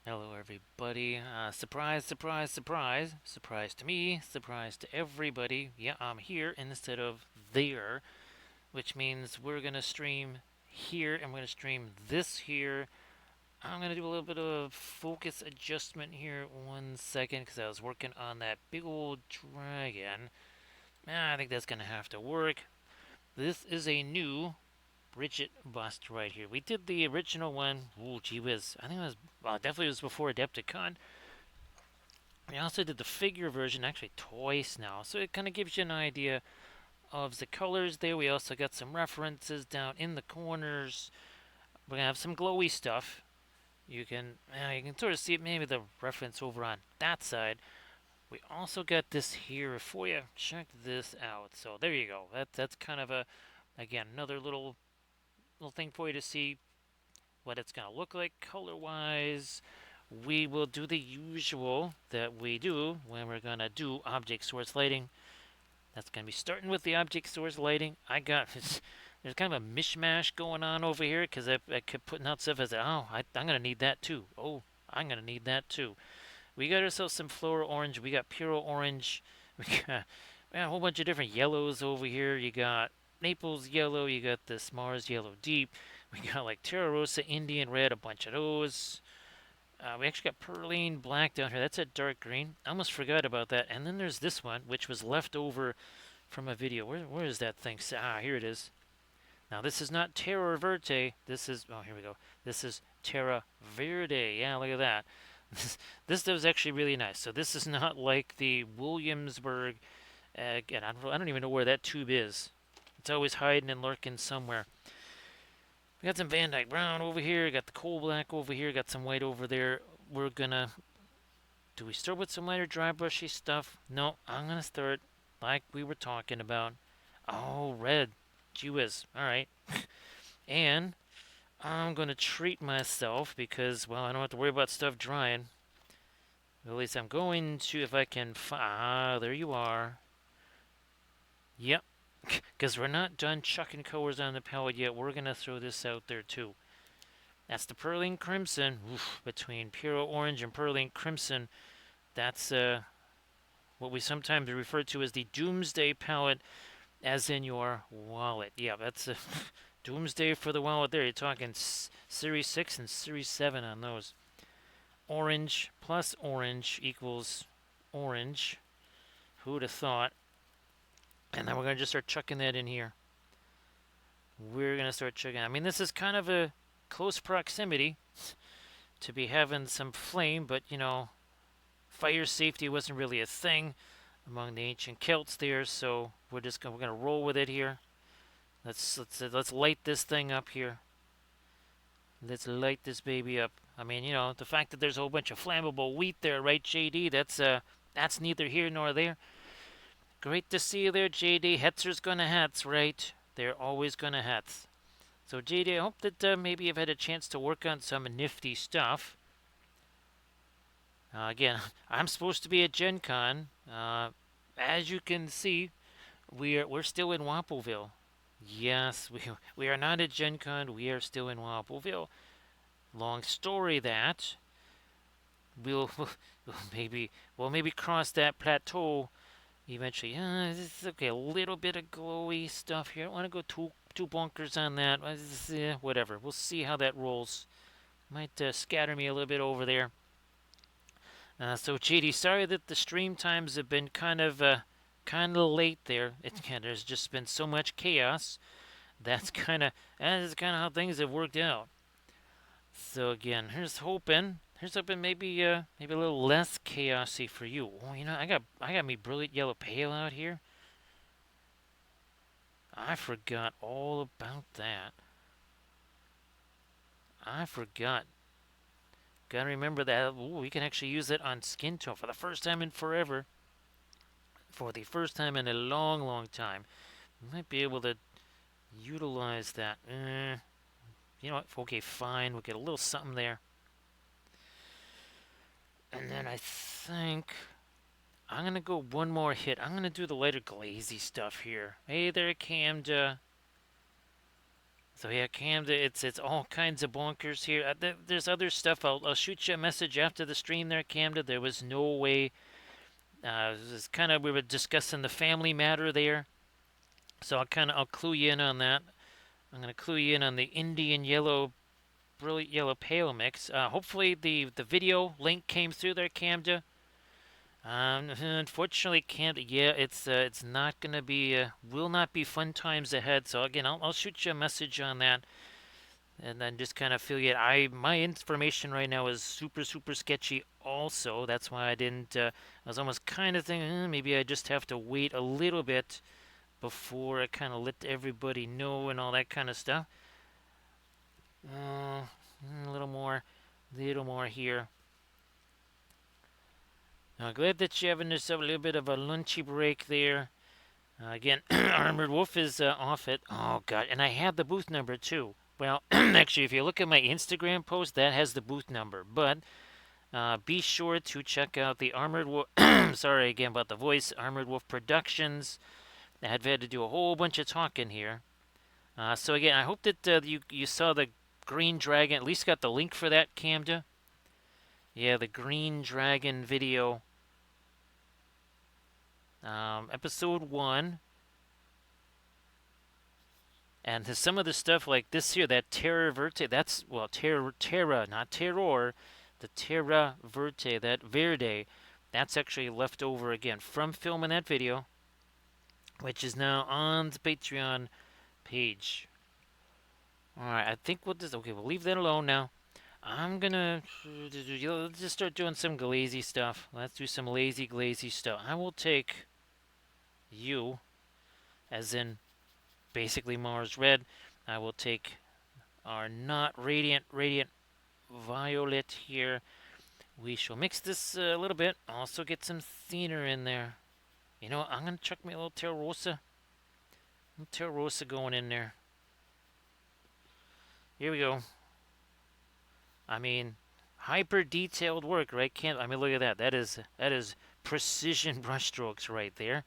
Hello, everybody. Surprise, surprise, surprise. Surprise to me, surprise to everybody. Yeah, I'm here instead of there, which means we're going to stream here and we're going to stream this here. I'm going to do a little bit of focus adjustment here. 1 second, because I was working on that big old dragon. I think that's going to have to work. This is a new Bridget Bust right here. We did the original one. Ooh, gee whiz. I think it was, well, definitely was before Adepticon. We also did the figure version, actually twice now. So it kind of gives you an idea of the colors there. We also got some references down in the corners. We're going to have some glowy stuff. You can sort of see it, maybe the reference over on that side. We also got this here for you. Check this out. So there you go. That's kind of again, another little thing for you to see what it's going to look like color-wise. We will do the usual that we do when we're going to do object source lighting. That's going to be starting with the object source lighting. There's kind of a mishmash going on over here because I kept putting out stuff as, I'm going to need that too. Oh, I'm going to need that too. We got ourselves some floral orange. We got pure orange. We got a whole bunch of different yellows over here. You got Naples yellow. You got this Mars yellow deep. We got like Terra Rosa Indian red, a bunch of those. We actually got Perline black down here. That's a dark green. I almost forgot about that. And then there's this one, which was left over from a video. Where is that thing? Here it is. Now, this is not Terra Verde. This is, here we go. This is Terra Verde. Yeah, look at that. This was actually really nice. So this is not like the Williamsburg. Again, I don't even know where that tube is. It's always hiding and lurking somewhere. We got some Van Dyke Brown over here. Got the coal black over here. Got some white over there. We're gonna. Do we start with some lighter dry brushy stuff? No, I'm gonna start like we were talking about. Oh, red. Gee whiz. Alright. And I'm gonna treat myself because, well, I don't have to worry about stuff drying. At least I'm going to, if I can. There you are. Yep. Because we're not done chucking colors on the palette yet. We're going to throw this out there too. That's the Perling Crimson. Oof, between Puro Orange and Perling Crimson. That's what we sometimes refer to as the Doomsday palette, as in your wallet. Yeah, that's a Doomsday for the wallet there. You're talking Series 6 and Series 7 on those. Orange plus orange equals orange. Who'd have thought? And then we're going to just start chucking that in here. We're going to start chucking. I mean, this is kind of a close proximity to be having some flame, but, fire safety wasn't really a thing among the ancient Celts there, so we're going to roll with it here. Let's light this thing up here. Let's light this baby up. I mean, the fact that there's a whole bunch of flammable wheat there, right, JD? That's neither here nor there. Great to see you there, JD. Hetzer's gonna hets, right? They're always gonna hets. So, JD, I hope that maybe you've had a chance to work on some nifty stuff. Again, I'm supposed to be at Gen Con. As you can see, we're still in Wappleville. Yes, we are not at Gen Con. We are still in Wappleville. Long story that we'll maybe cross that plateau eventually. This is okay. A little bit of glowy stuff here. I don't want to go too bonkers on that. Whatever. We'll see how that rolls. Might scatter me a little bit over there. So JD, sorry that the stream times have been kind of late there. There's just been so much chaos. That's kind of how things have worked out. So again, here's hoping maybe a little less chaosy for you. Oh, I got me brilliant yellow pale out here. I forgot all about that. I forgot. Gotta remember that. Ooh, we can actually use it on skin tone for the first time in forever. For the first time in a long, long time. We might be able to utilize that. You know what? Okay, fine. We'll get a little something there. And then I think I'm going to go one more hit. I'm going to do the lighter glazy stuff here. Hey there, Camda. So yeah, Camden, it's all kinds of bonkers here. There's other stuff. I'll shoot you a message after the stream there, Camden. There was no way. This is kind of we were discussing the family matter there, so I'll clue you in on that. I'm gonna clue you in on the Indian yellow, brilliant yellow pale mix. Hopefully the video link came through there, Camden. Unfortunately, can't. Yeah, it's not gonna be. Will not be fun times ahead. So again, I'll shoot you a message on that, and then just kind of feel it. My information right now is super sketchy. Also, that's why I didn't. I was almost kind of thinking maybe I just have to wait a little bit before I kind of let everybody know and all that kind of stuff. Uh, a little more here. Glad that you're having yourself a little bit of a lunchy break there. Again, Armored Wolf is off it. Oh, God. And I have the booth number, too. Well, actually, if you look at my Instagram post, that has the booth number. But be sure to check out the Armored Wolf. Sorry again about the voice. Armored Wolf Productions. I've had to do a whole bunch of talking here. So, again, I hope that you saw the Green Dragon. At least got the link for that, Camda. Yeah, the Green Dragon video. Episode 1. And some of the stuff like this here, that Terra Verte, that's, well, Terra, not Terror, the Terra Verte, that Verde, that's actually left over again from filming that video, which is now on the Patreon page. Alright, I think we'll just, okay, we'll leave that alone now. I'm gonna just start doing some glazy stuff. Let's do some lazy, glazy stuff. I will take you, as in basically Mars Red. I will take our not radiant violet here. We shall mix this a little bit. Also get some thinner in there. You know what? I'm going to chuck me a little Terrosa. Terrosa going in there. Here we go. I mean, hyper detailed work, right? I mean, look at that. That is precision brushstrokes right there.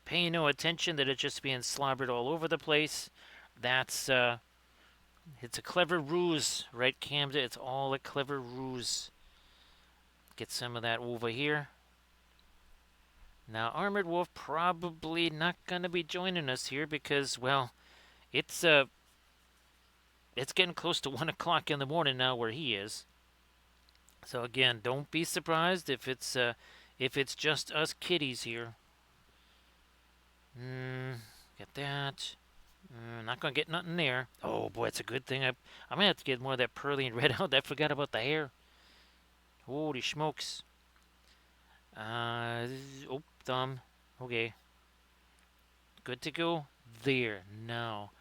Pay no attention that it's just being slobbered all over the place. That's it's a clever ruse, right, Camden? It's all a clever ruse. Get some of that over here. Now, Armored Wolf probably not gonna be joining us here because, well, it's getting close to 1 o'clock in the morning now where he is. So again, don't be surprised if it's just us kiddies here. Get that. Not gonna get nothing there. Oh boy, it's a good thing. I'm gonna have to get more of that pearly and red out. I forgot about the hair. Holy smokes. Oh, thumb. Okay. Good to go. There. Now.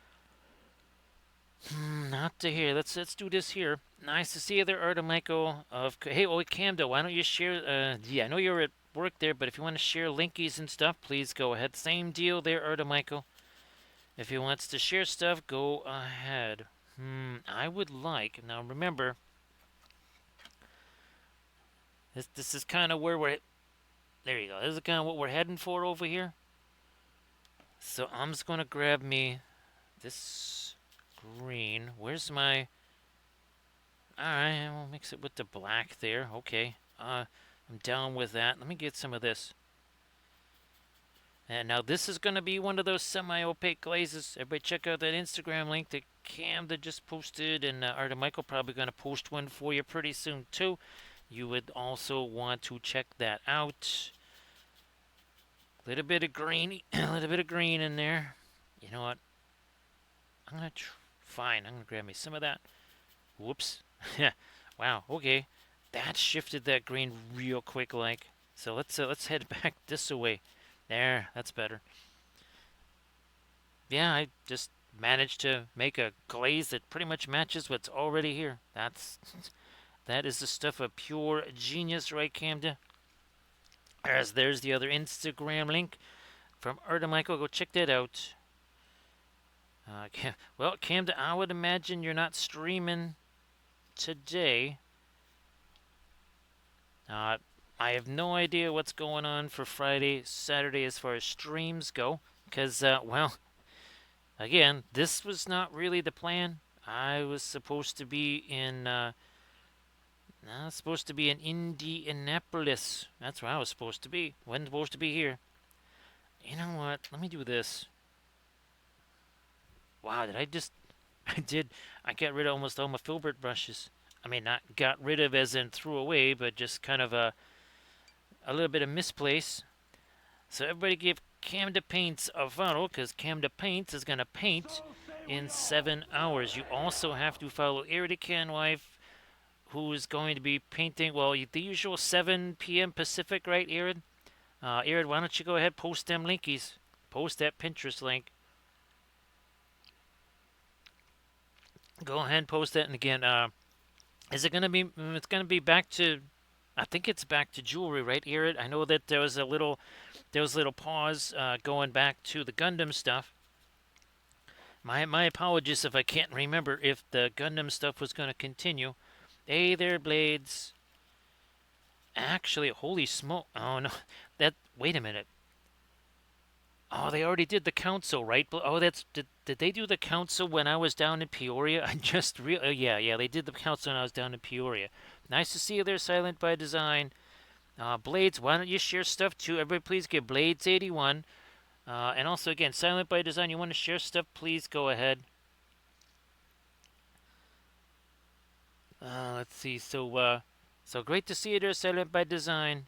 Not to here. Let's do this here. Nice to see you there, Artemichael. Hey, Camdo, why don't you share? Yeah, I know you're at work there, but if you want to share linkies and stuff, please go ahead. Same deal there, Artemichael. If he wants to share stuff, go ahead. I would like. Now remember, this is kind of where we're. There you go. This is kind of what we're heading for over here. So I'm just gonna grab me this green. Where's my? Alright, we'll mix it with the black there. Okay. I'm down with that. Let me get some of this. And now this is going to be one of those semi-opaque glazes. Everybody check out that Instagram link that Camda just posted. And Artemichael probably going to post one for you pretty soon too. You would also want to check that out. A little bit of green in there. You know what? I'm going to fine. I'm going to grab me some of that. Whoops. Wow, okay. That shifted that green real quick like. So let's head back this way. There, that's better. Yeah, I just managed to make a glaze that pretty much matches what's already here. That is the stuff of pure genius, right, Camden? As there's the other Instagram link from Artemichael. Go check that out. Well, Camden, I would imagine you're not streaming today. I have no idea what's going on for Friday, Saturday as far as streams go, because, well, Again, this was not really the plan. I was supposed to be in. I was supposed to be in Indianapolis. That's where I was supposed to be. Wasn't supposed to be here. You know what? Let me do this. Wow, did I just? I did. I got rid of almost all my filbert brushes. I mean, not got rid of as in threw away, but just kind of a little bit of misplace. So everybody give Camda Paints a follow, because Camda Paints is going to paint in 7 hours. You also have to follow Eridican Wife, who is going to be painting, well, the usual 7 p.m. Pacific, right, Erin? Erin, why don't you go ahead, post them linkies. Post that Pinterest link. Go ahead and post that. And again, is it going to be, it's going to be back to, I think it's back to jewelry, right, Erin? I know that there was a little pause going back to the Gundam stuff. My apologies if I can't remember if the Gundam stuff was going to continue. Hey there, Blades. Actually, holy smoke. Oh, no. Wait a minute. Oh, they already did the council, right? Oh, did they do the council when I was down in Peoria? I just yeah, they did the council when I was down in Peoria. Nice to see you there, Silent by Design. Blades, why don't you share stuff too? Everybody, please give Blades 81. And also, again, Silent by Design, you want to share stuff, please go ahead. Let's see. So great to see you there, Silent by Design.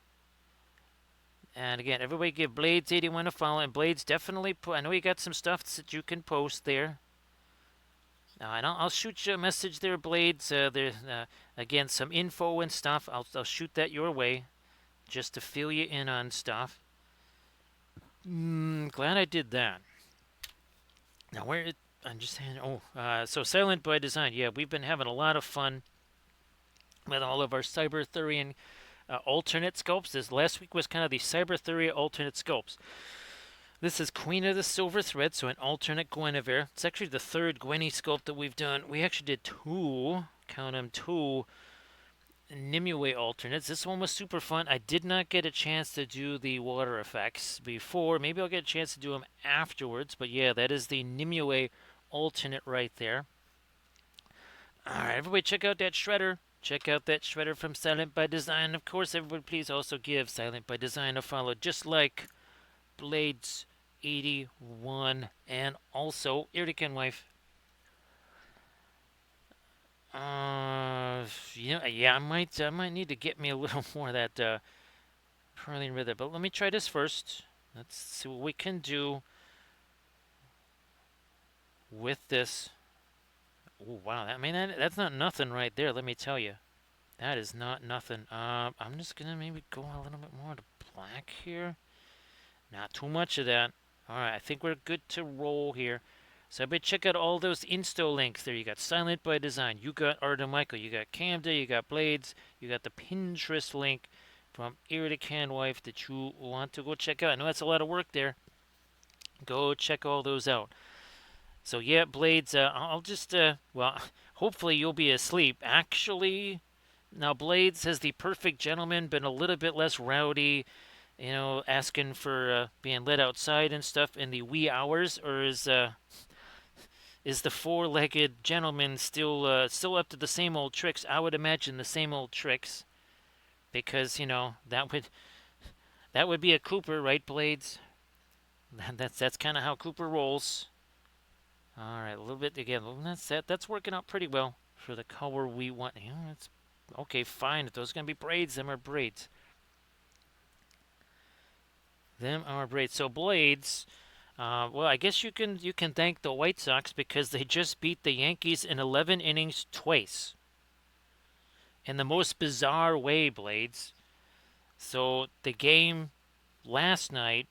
And again, everybody give Blades 81 a follow. And Blades, definitely I know you got some stuff that you can post there. And I'll shoot you a message there, Blades. There's again some info and stuff. I'll shoot that your way, just to fill you in on stuff. Glad I did that. Now I'm just saying. So Silent by Design. Yeah, we've been having a lot of fun with all of our Cyberthurian alternate sculpts. This last week was kind of the Cyberthuria alternate sculpts. This is Queen of the Silver Thread, so an alternate Guinevere. It's actually the third Gwenny sculpt that we've done. We actually did two, count them, two Nimue alternates. This one was super fun. I did not get a chance to do the water effects before. Maybe I'll get a chance to do them afterwards. But yeah, that is the Nimue alternate right there. Alright, everybody check out that shredder. Check out that shredder from Silent by Design. Of course, everybody please also give Silent by Design a follow, just like Blades 81 and also Iridican Wife. Yeah, I might need to get me a little more of that Perlian Rhythm. But let me try this first. Let's see what we can do with this. Oh wow, that's not nothing right there. Let me tell you, that is not nothing. I'm just gonna maybe go a little bit more to black here. Not too much of that. All right, I think we're good to roll here. So everybody check out all those Insto links there. You got Silent by Design, you got Arda Michael, you got Camda, you got Blades, you got the Pinterest link from Iridican Wife that you want to go check out. I know that's a lot of work there. Go check all those out. So yeah, Blades, I'll just, well, hopefully you'll be asleep. Actually, now Blades has the perfect gentleman been a little bit less rowdy, asking for being let outside and stuff in the wee hours, or is the four-legged gentleman still up to the same old tricks? I would imagine the same old tricks, because that would be a Cooper, right, Blades? That's kind of how Cooper rolls. All right, a little bit again. That's working out pretty well for the color we want. Yeah, it's okay. Fine. If those are gonna be braids, them are braids. Them are braids. So Blades. Well, I guess you can thank the White Sox because they just beat the Yankees in 11 innings twice. In the most bizarre way, Blades. So the game last night,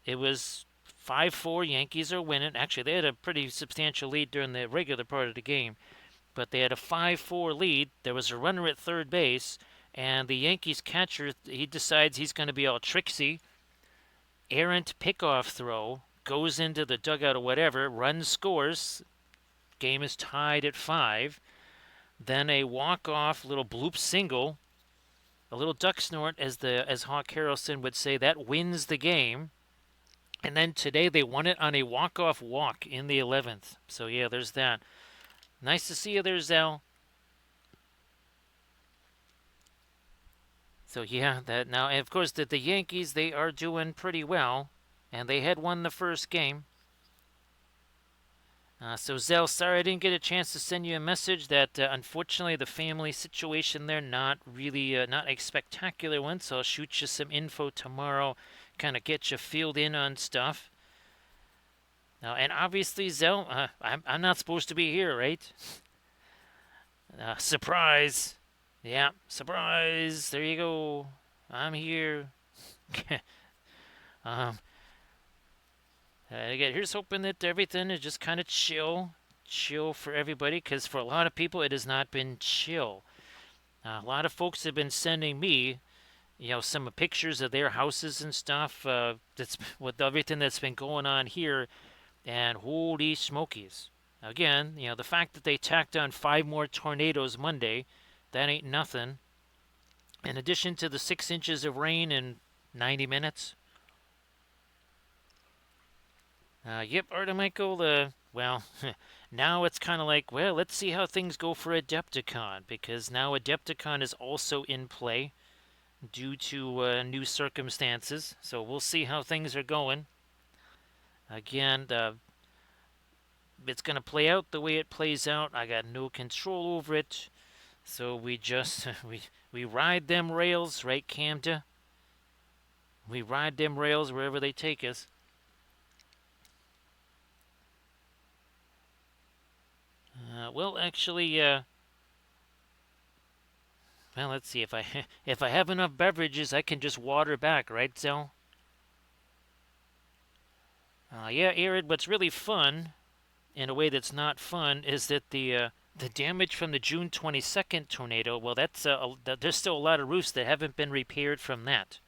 it was 5-4. Yankees are winning. Actually, they had a pretty substantial lead during the regular part of the game, but they had a 5-4 lead. There was a runner at third base, and the Yankees catcher, he decides he's going to be all tricksy. Errant pickoff throw, goes into the dugout or whatever, run scores, game is tied at 5. Then a walk-off little bloop single, a little duck snort, as Hawk Harrelson would say, that wins the game. And then today they won it on a walk-off walk in the 11th. So yeah, there's that. Nice to see you there, Zell. So yeah, that now, and of course, the Yankees, they are doing pretty well, and they had won the first game. So Zell, sorry I didn't get a chance to send you a message. That unfortunately the family situation there not really not a spectacular one. So I'll shoot you some info tomorrow, kind of get you filled in on stuff. And obviously Zell, I'm not supposed to be here, right? Surprise! Yeah, surprise! There you go. I'm here. um, Again, here's hoping that everything is just kind of chill for everybody. Because for a lot of people, it has not been chill. A lot of folks have been sending me, some pictures of their houses and stuff. That's with everything that's been going on here, and holy smokies! Again, the fact that they tacked on 5 more tornadoes Monday, that ain't nothing. In addition to the 6 inches of rain in 90 minutes. Yep, Art Michael, well, now it's kind of like, well, let's see how things go for Adepticon, because now Adepticon is also in play due to new circumstances. So we'll see how things are going. Again, it's going to play out the way it plays out. I got no control over it. So we just, we ride them rails, right, Camda? We ride them rails wherever they take us. Well, actually, well, let's see if I if I have enough beverages, I can just water back, right, Zell? Yeah, Arid. What's really fun, in a way that's not fun, is that the damage from the June 22nd tornado. Well, there's still a lot of roofs that haven't been repaired from that.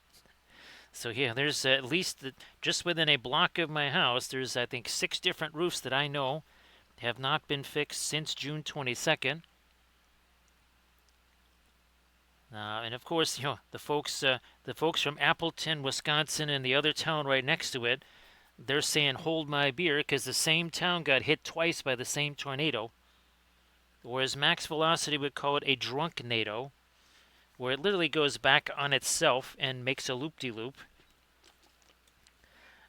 So yeah, there's at least just within a block of my house, there's I think 6 different roofs that I know have not been fixed since June 22nd. And of course, the folks from Appleton, Wisconsin, and the other town right next to it, they're saying "hold my beer" because the same town got hit twice by the same tornado. Whereas Max Velocity would call it a drunknado, where it literally goes back on itself and makes a loop-de-loop.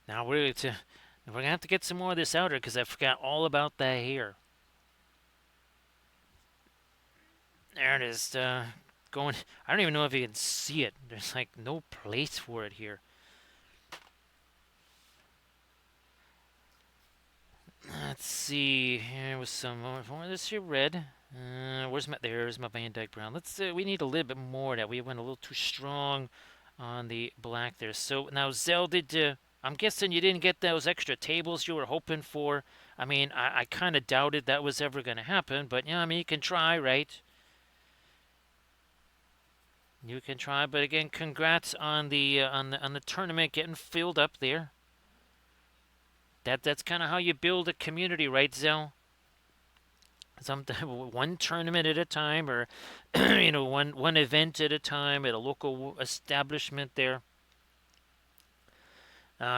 Now we're gonna have to get some more of this outer because I forgot all about that here. There it is. Going. I don't even know if you can see it. There's like no place for it here. Let's see. Here was some more. This here red. There's my Van Dyke brown. We need a little bit more of that. We went a little too strong on the black there. So now Zell I'm guessing you didn't get those extra tables you were hoping for. I mean, I kind of doubted that was ever going to happen, but yeah, I mean, you can try, right? You can try, but again, congrats on the tournament getting filled up there. That's kind of how you build a community, right, Zell? One tournament at a time, or one event at a time at a local establishment there.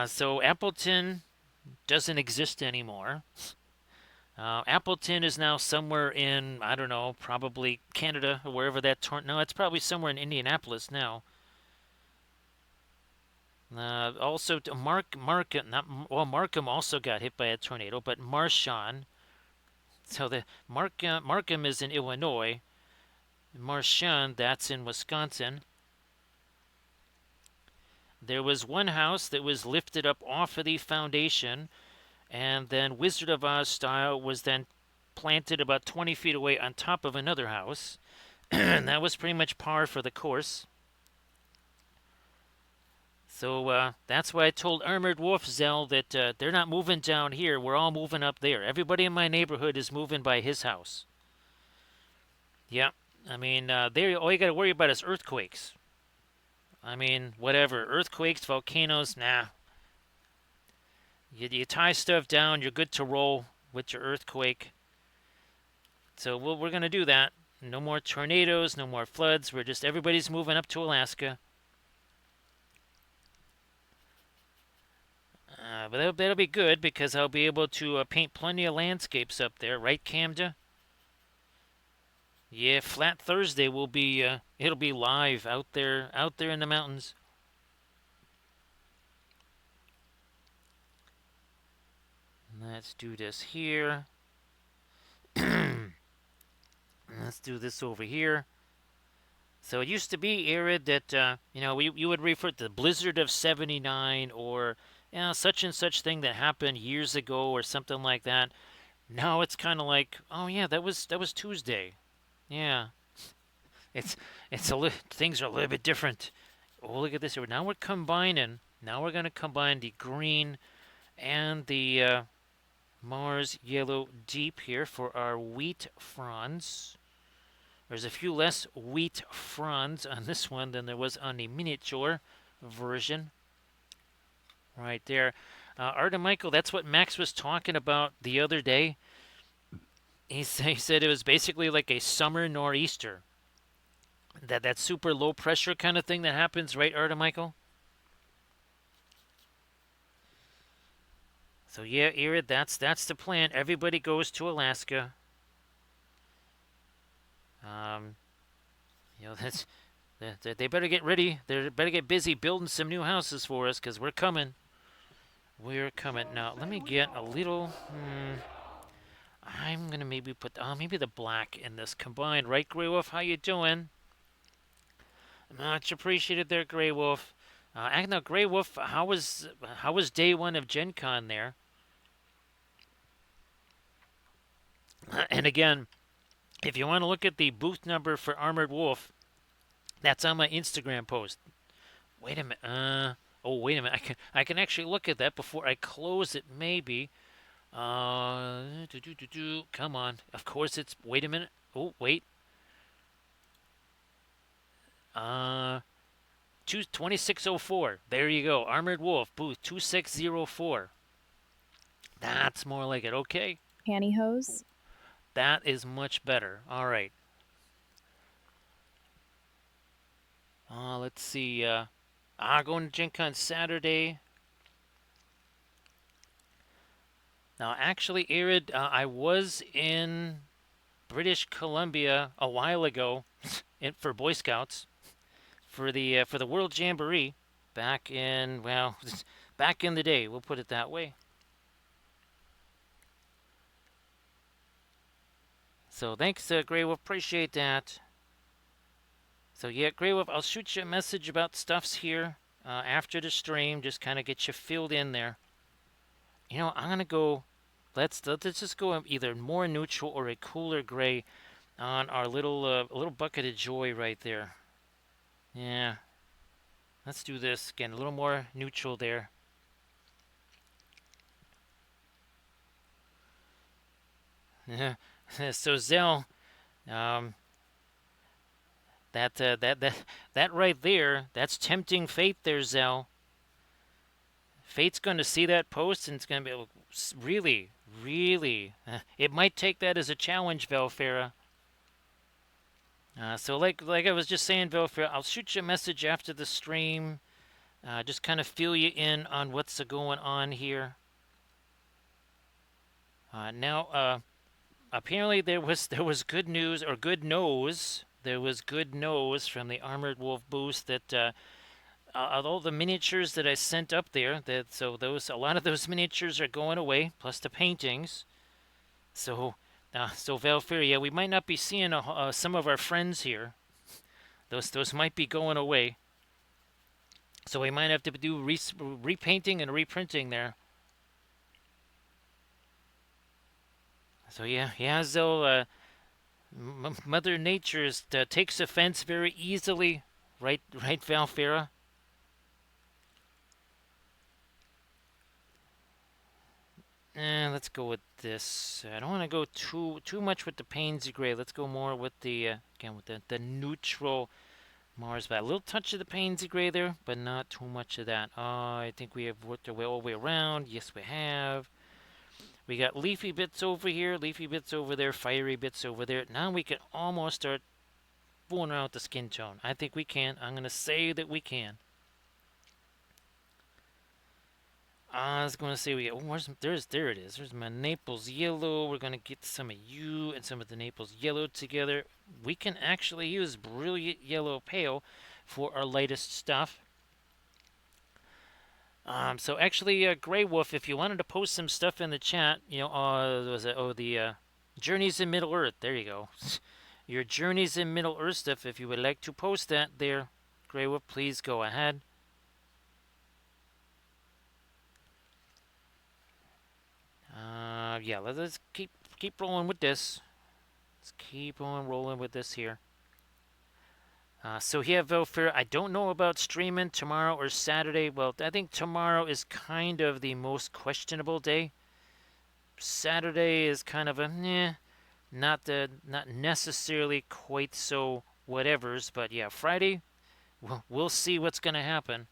So Appleton doesn't exist anymore. Appleton is now somewhere in, I don't know, probably Canada or wherever that no, it's probably somewhere in Indianapolis now. Also, Markham also got hit by a tornado, but Marchand. So the Markham is in Illinois. Marchand, that's in Wisconsin. There was one house that was lifted up off of the foundation, and then Wizard of Oz style was then planted about 20 feet away on top of another house. And that was pretty much par for the course. So that's why I told Armored Wolf Zell that they're not moving down here. We're all moving up there. Everybody in my neighborhood is moving by his house. Yeah, I mean, there all you got to worry about is earthquakes. I mean, whatever. Earthquakes, volcanoes, nah. You tie stuff down, you're good to roll with your earthquake. So we're going to do that. No more tornadoes, no more floods. Everybody's moving up to Alaska. But that'll be good because I'll be able to paint plenty of landscapes up there, right, Camda? Yeah, Flat Thursday will be it'll be live out there in the mountains. Let's do this here. Let's do this over here. So it used to be, Arid, that you would refer to the blizzard of '79 or such and such thing that happened years ago or something like that. Now it's kind of like, oh yeah, that was Tuesday. Yeah, it's things are a little bit different. Oh, look at this here. Now we're combining. Now we're going to combine the green and the Mars Yellow Deep here for our wheat fronds. There's a few less wheat fronds on this one than there was on the miniature version. Right there. Art and Michael, that's what Max was talking about the other day. He said it was basically like a summer nor'easter. That super low pressure kind of thing that happens, right, Art and Michael? So yeah, Irid, that's the plan. Everybody goes to Alaska. Um, that's they better get ready. They better get busy building some new houses for us because we're coming. We're coming. Now let me get a little. I'm gonna maybe put maybe the black in this combined. Right, Grey Wolf? How you doing? Much appreciated there, Grey Wolf. Now, Grey Wolf, how was day one of Gen Con there? And again, if you want to look at the booth number for Armored Wolf, that's on my Instagram post. Wait a minute. Oh, wait a minute. I can actually look at that before I close it. Maybe. Come on. Of course it's. Wait a minute. Oh, wait. 2604. There you go. Armored Wolf booth 2604. That's more like it. Okay. Pantyhose. That is much better. All right. Let's see. Going to Gen Con Saturday. Now, actually, Arid, I was in British Columbia a while ago for Boy Scouts for the World Jamboree back in back in the day. We'll put it that way. So thanks, Grey Wolf. Appreciate that. So yeah, Grey Wolf, I'll shoot you a message about stuffs here after the stream. Just kind of get you filled in there. I'm gonna go. Let's just go either more neutral or a cooler gray on our little bucket of joy right there. Yeah, let's do this again. A little more neutral there. Yeah. So Zell, um, that right there, that's tempting fate there, Zell. Fate's going to see that post and it's going to be really, really. It might take that as a challenge, Velfera. So like I was just saying, Velfera, I'll shoot you a message after the stream. Just kind of fill you in on what's going on here. Now, apparently there was good news or good nose. There was good nose from the Armored Wolf booth that all the miniatures that I sent up there, a lot of those miniatures are going away, plus the paintings. So Valkyria, yeah, we might not be seeing some of our friends here. Those might be going away. So we might have to do repainting and reprinting there. So yeah, so Mother Nature takes offense very easily, right, Valfera? Let's go with this. I don't want to go too much with the Pansy Gray. Let's go more with the the neutral Mars. But a little touch of the Pansy Gray there, but not too much of that. I think we have worked our way all the way around. Yes, we have. We got leafy bits over here, leafy bits over there, fiery bits over there. Now we can almost start fooling around with the skin tone. I think we can. I'm going to say that we can. I was going to say there it is. There's my Naples yellow. We're going to get some of you and some of the Naples yellow together. We can actually use brilliant yellow pale for our lightest stuff. So actually, Grey Wolf, if you wanted to post some stuff in the chat, was it? Oh, the Journeys in Middle Earth. There you go. Your Journeys in Middle Earth stuff. If you would like to post that there, Grey Wolf, please go ahead. Yeah, let's keep rolling with this. Let's keep on rolling with this here. So here, Velfair, I don't know about streaming tomorrow or Saturday. Well, I think tomorrow is kind of the most questionable day. Saturday is kind of not necessarily quite so whatever's, but yeah, Friday, we'll see what's gonna happen.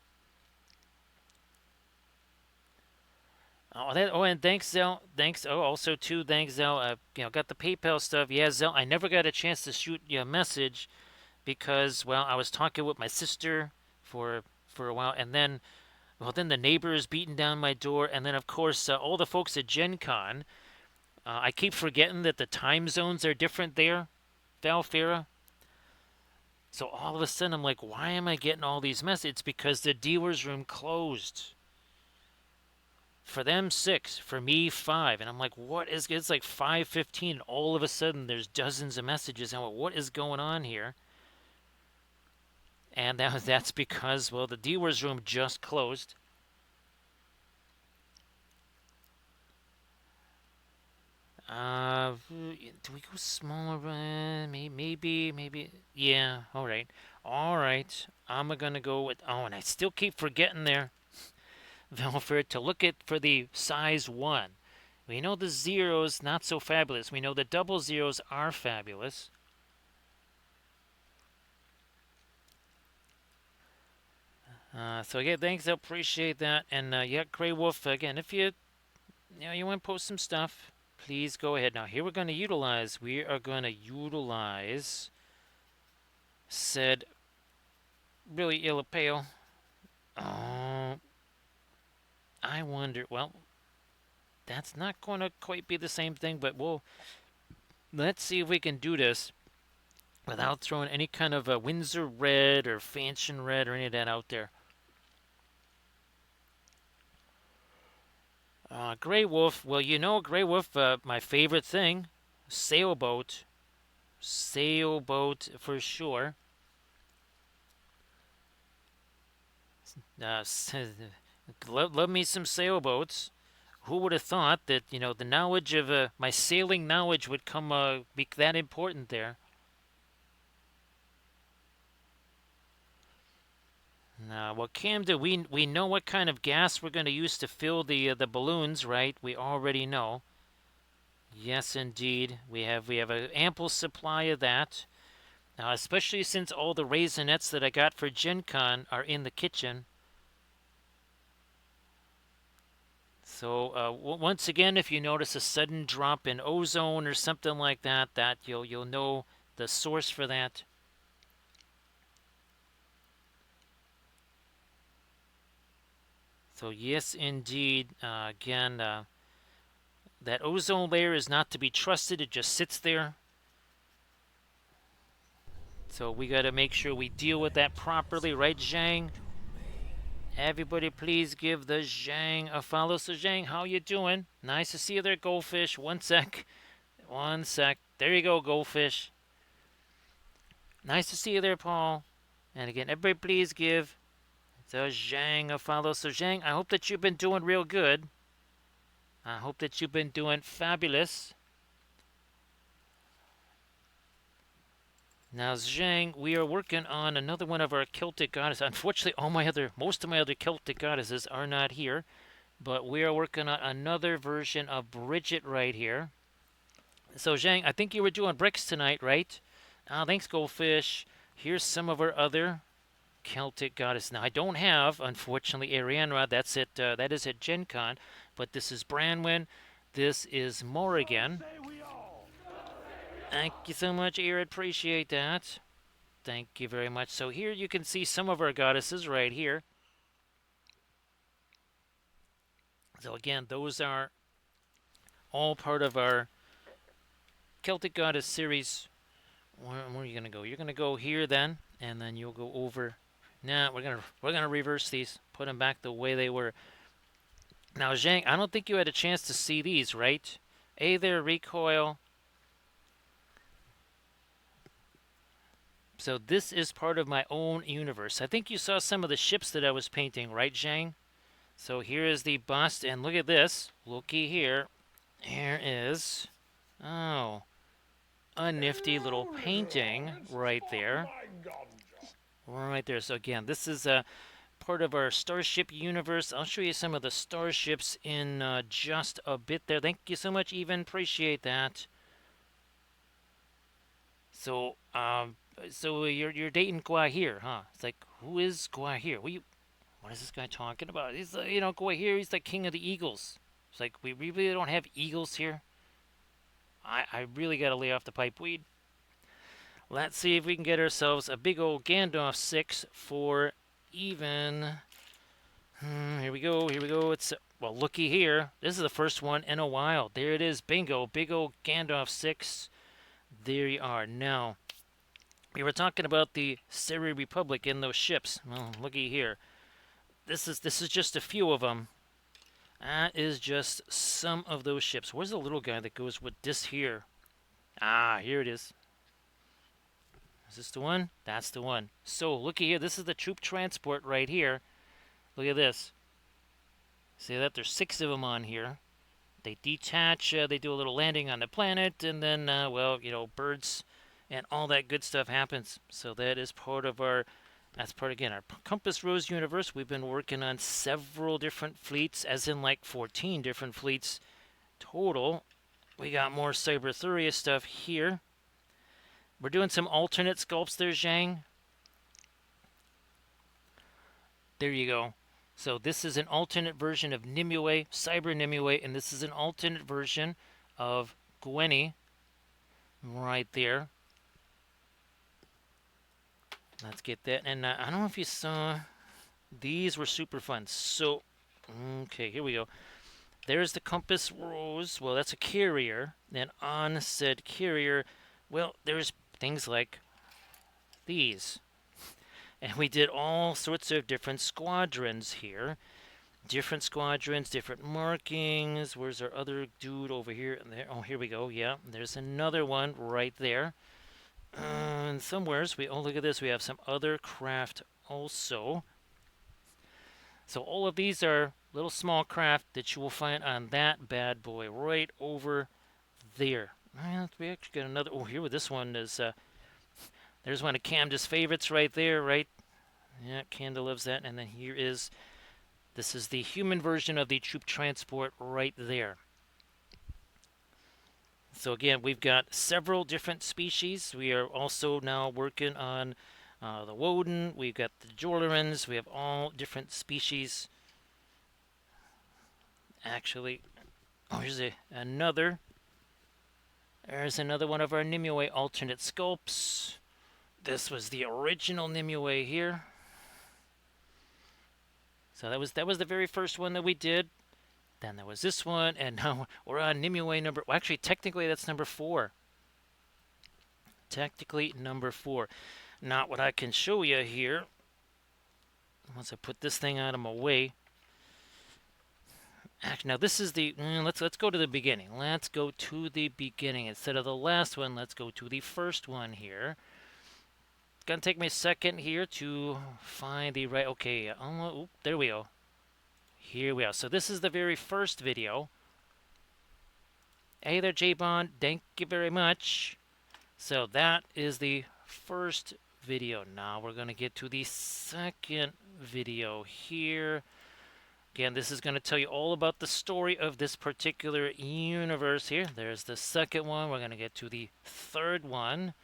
And thanks Zell. Thanks. Oh, also too, thanks Zell. Got the PayPal stuff. Yeah, Zell. I never got a chance to shoot you a message because, well, I was talking with my sister for a while, and then, well, then the neighbors beating down my door, and then of course all the folks at Gen Con. I keep forgetting that the time zones are different there, Valfera. So all of a sudden I'm like, why am I getting all these messages? Because the dealer's room closed. For them 6, for me 5, and I'm like, what is? It's like 5:15. All of a sudden, there's dozens of messages. I'm like, what is going on here? And that's because, well, the dealer's room just closed. Do we go smaller? Maybe. Yeah. All right. I'm gonna go with. Oh, and I still keep forgetting there, Velford, to look at for the size 1. We know the zeros not so fabulous. We know the double zeros are fabulous. So again, thanks. I appreciate that. And yeah, Grey Wolf. Again, if you want to post some stuff, please go ahead. Now here we're going to utilize. We are going to utilize said really yellow pale. Oh, I wonder. Well, that's not going to quite be the same thing, but let's see if we can do this without throwing any kind of a Windsor red or Fanchon red or any of that out there. Grey Wolf. Well, Grey Wolf, my favorite thing, sailboat. Sailboat for sure. Love me some sailboats. Who would have thought that, the knowledge of my sailing knowledge would come be that important there? Well, Camden, we know what kind of gas we're going to use to fill the balloons, right? We already know. Yes, indeed, we have an ample supply of that. Now, especially since all the raisinets that I got for Gen Con are in the kitchen. So once again, if you notice a sudden drop in ozone or something like that, you'll know the source for that. So yes, indeed. Again, that ozone layer is not to be trusted. It just sits there. So we got to make sure we deal with that properly, right, Zhang? Everybody, please give the Zhang a follow. So Zhang, how you doing? Nice to see you there, Goldfish. One sec. There you go, Goldfish. Nice to see you there, Paul. And again, everybody, please give the Zhang a follow. So Zhang, I hope that you've been doing real good. I hope that you've been doing fabulous. Now, Zhang, we are working on another one of our Celtic goddesses. Unfortunately, most of my other Celtic goddesses are not here, but we are working on another version of Bridget right here. So, Zhang, I think you were doing bricks tonight, right? Thanks, Goldfish. Here's some of our other Celtic goddess. Now, I don't have, unfortunately, Arianna. That is at Gen Con, but this is Branwen. This is Morrigan. Thank you so much, Ear. Appreciate that. Thank you very much. So here you can see some of our goddesses right here. So again, those are all part of our Celtic Goddess series. Where are you gonna go? You're gonna go here then, and then you'll go over. Nah, we're gonna reverse these, put them back the way they were. Now, Zhang, I don't think you had a chance to see these, right? A there, recoil. So this is part of my own universe. I think you saw some of the ships that I was painting, right, Zhang? So here is the bust, and look at this. Looky here. Here is, oh, a nifty little painting right there. Right there. So again, this is a part of our starship universe. I'll show you some of the starships in just a bit there. Thank you so much, Even. Appreciate that. So, so you're dating Guahir, huh? It's like, who is Guahir? What is this guy talking about? He's Guahir. He's the king of the eagles. It's like we really don't have eagles here. I really got to lay off the pipe weed. Let's see if we can get ourselves a big old Gandalf 6 for Even. Here we go. Here we go. It's well, looky here. This is the first one in a while. There it is. Bingo. Big old Gandalf 6. There you are. Now, we were talking about the Seri Republic in those ships. Well, looky here. This is just a few of them. That is just some of those ships. Where's the little guy that goes with this here? Ah, here it is. Is this the one? That's the one. So, looky here. This is the troop transport right here. Look at this. See that? There's 6 of them on here. They detach, they do a little landing on the planet, and then, well, birds and all that good stuff happens. So that is part of that's part, again, our Compass Rose universe. We've been working on several different fleets, as in like 14 different fleets total. We got more Cyberthuria stuff here. We're doing some alternate sculpts there, Zhang. There you go. So this is an alternate version of Nimue, Cyber Nimue, and this is an alternate version of Gwenny right there. Let's get that. And I don't know if you saw, these were super fun. So, okay, here we go. There's the Compass Rose. Well, that's a carrier. And on said carrier, well, there's things like these. And we did all sorts of different squadrons here. Different squadrons, different markings. Where's our other dude over here? There. Oh, here we go. Yeah, there's another one right there. And somewheres look at this. We have some other craft also. So all of these are little small craft that you will find on that bad boy right over there. We actually got another. Oh, here with this one is. There's one of Camden's favorites right there, right? Yeah, Camden loves that. And then here is. This is the human version of the troop transport right there. So again, we've got several different species. We are also now working on the Woden. We've got the Jorlarans. We have all different species. Actually, here's another. There's another one of our Nimue alternate sculpts. This was the original Nimue here. So that was the very first one that we did. Then there was this one, and now we're on Nimue number. Well, actually, technically that's number 4. Technically number 4. Not what I can show you here. Once I put this thing out of my way. Actually, now this is the. Let's go to the beginning. Let's go to the beginning instead of the last one. Let's go to the first one here. It's gonna take me a second here to find the right. Okay. There we go. Here we are. So this is the very first video. Hey there, J-Bond. Thank you very much. So that is the first video. Now we're going to get to the second video here. Again, this is going to tell you all about the story of this particular universe here. There's the second one. We're going to get to the third one.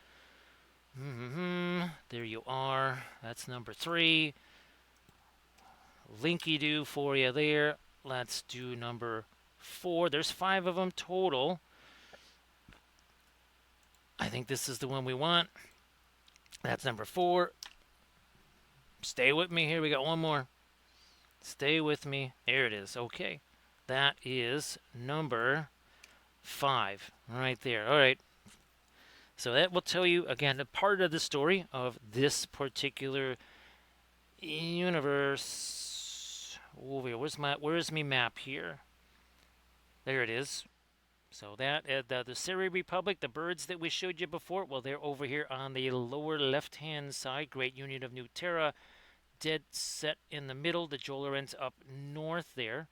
There you are. That's number 3. Linky-doo for you there. Let's do number 4. There's 5 of them total. I think this is the one we want. That's number 4. Stay with me. Here we got one more. Stay with me. There it is. Okay. That is number 5 right there. All right. So that will tell you again a part of the story of this particular universe. Over here. Where's my map here? There it is. So that the Siri Republic, the birds that we showed you before, well, they're over here on the lower left-hand side. Great Union of New Terra, dead set in the middle. The Jolerans up north there.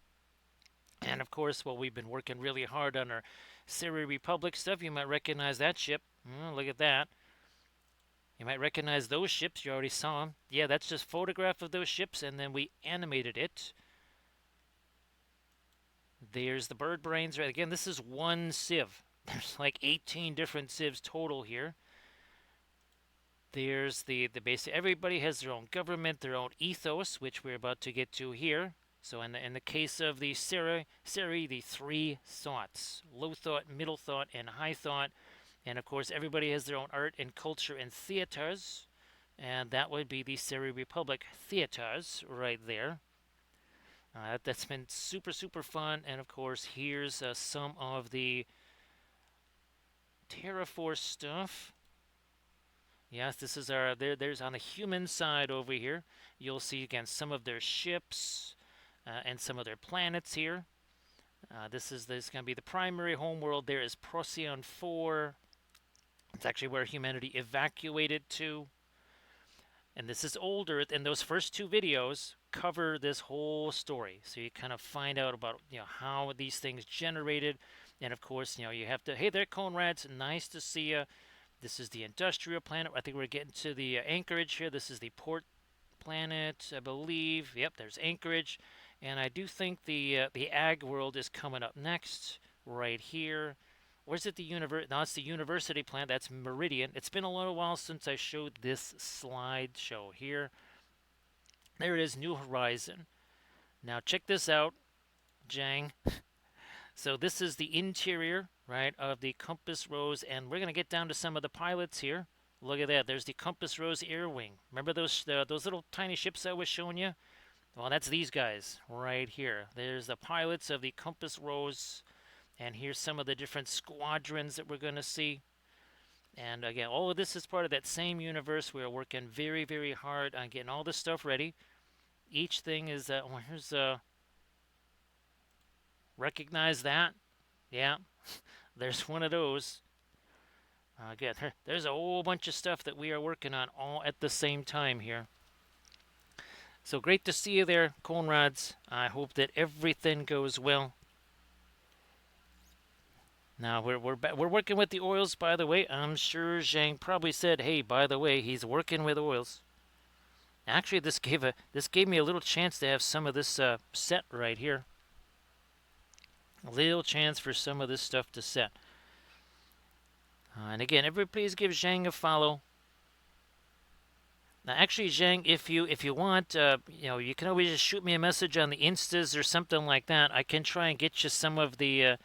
And of course, well, we've been working really hard on our Siri Republic stuff. You might recognize that ship. Oh, look at that. You might recognize those ships. You already saw them. Yeah, that's just a photograph of those ships, and then we animated it. There's the bird brains. Right again, this is one sieve. There's like 18 different sieves total here. There's the basic. Everybody has their own government, their own ethos, which we're about to get to here. So in the case of the Siri, the 3 thoughts: low thought, middle thought, and high thought. And of course, everybody has their own art and culture and theaters, and that would be the Siri Republic theaters right there. That's been super, super fun. And of course, here's some of the Terraforce stuff. Yes, this is our, there's on the human side over here. You'll see again some of their ships and some of their planets here. This is going to be the primary homeworld. There is Procyon 4. It's actually where humanity evacuated to. And this is older, and those first 2 videos cover this whole story. So you kind of find out about how these things generated. And of course, you have to, hey there, Conrads, nice to see you. This is the industrial planet. I think we're getting to the Anchorage here. This is the port planet, I believe. Yep, there's Anchorage. And I do think the ag world is coming up next, right here. Where's it the universe? No, it's the university planet. That's Meridian. It's been a little while since I showed this slideshow here. There it is, New Horizon. Now check this out, Jang. So this is the interior, right, of the Compass Rose, and we're going to get down to some of the pilots here. Look at that. There's the Compass Rose Air Wing. Remember those little tiny ships I was showing you? Well, that's these guys right here. There's the pilots of the Compass Rose, and here's some of the different squadrons that we're going to see. And again, all of this is part of that same universe. We are working very, very hard on getting all this stuff ready. Each thing is, well, here's, recognize that? Yeah, there's one of those. Again, there's a whole bunch of stuff that we are working on all at the same time here. So great to see you there, Conrads. I hope that everything goes well. Now we're working with the oils, by the way. I'm sure Zhang probably said, "Hey, by the way, he's working with oils." Actually, this gave me a little chance to have some of this set right here. A little chance for some of this stuff to set. And again, everybody please give Zhang a follow. Now, actually, Zhang, if you want, you can always just shoot me a message on the Instas or something like that. I can try and get you some of the,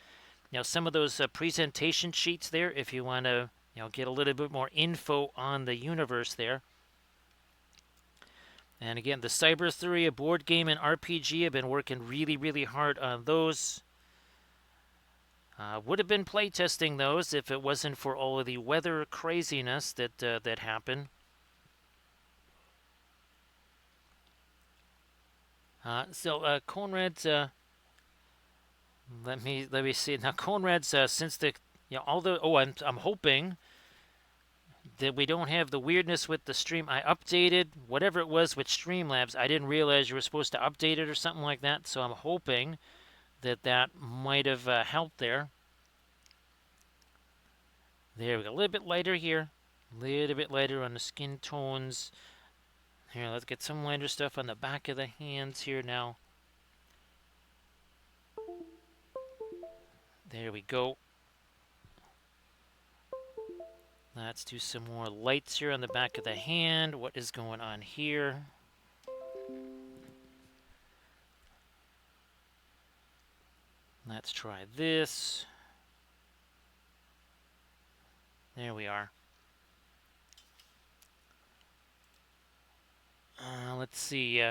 some of those presentation sheets there if you want to, get a little bit more info on the universe there. And again, the Cyber Theory, a board game and RPG, I've been working really, really hard on those. Would have been playtesting those if it wasn't for all of the weather craziness that happened. Conrad's. Let me see now. Conrad's since the although I'm hoping that we don't have the weirdness with the stream. I updated whatever it was with Streamlabs. I didn't realize you were supposed to update it or something like that. So I'm hoping that might have helped there. There we go. A little bit lighter here. A little bit lighter on the skin tones. Here, let's get some lighter stuff on the back of the hands here now. There we go. Let's do some more lights here on the back of the hand. What is going on here? Let's try this. There we are. Let's see.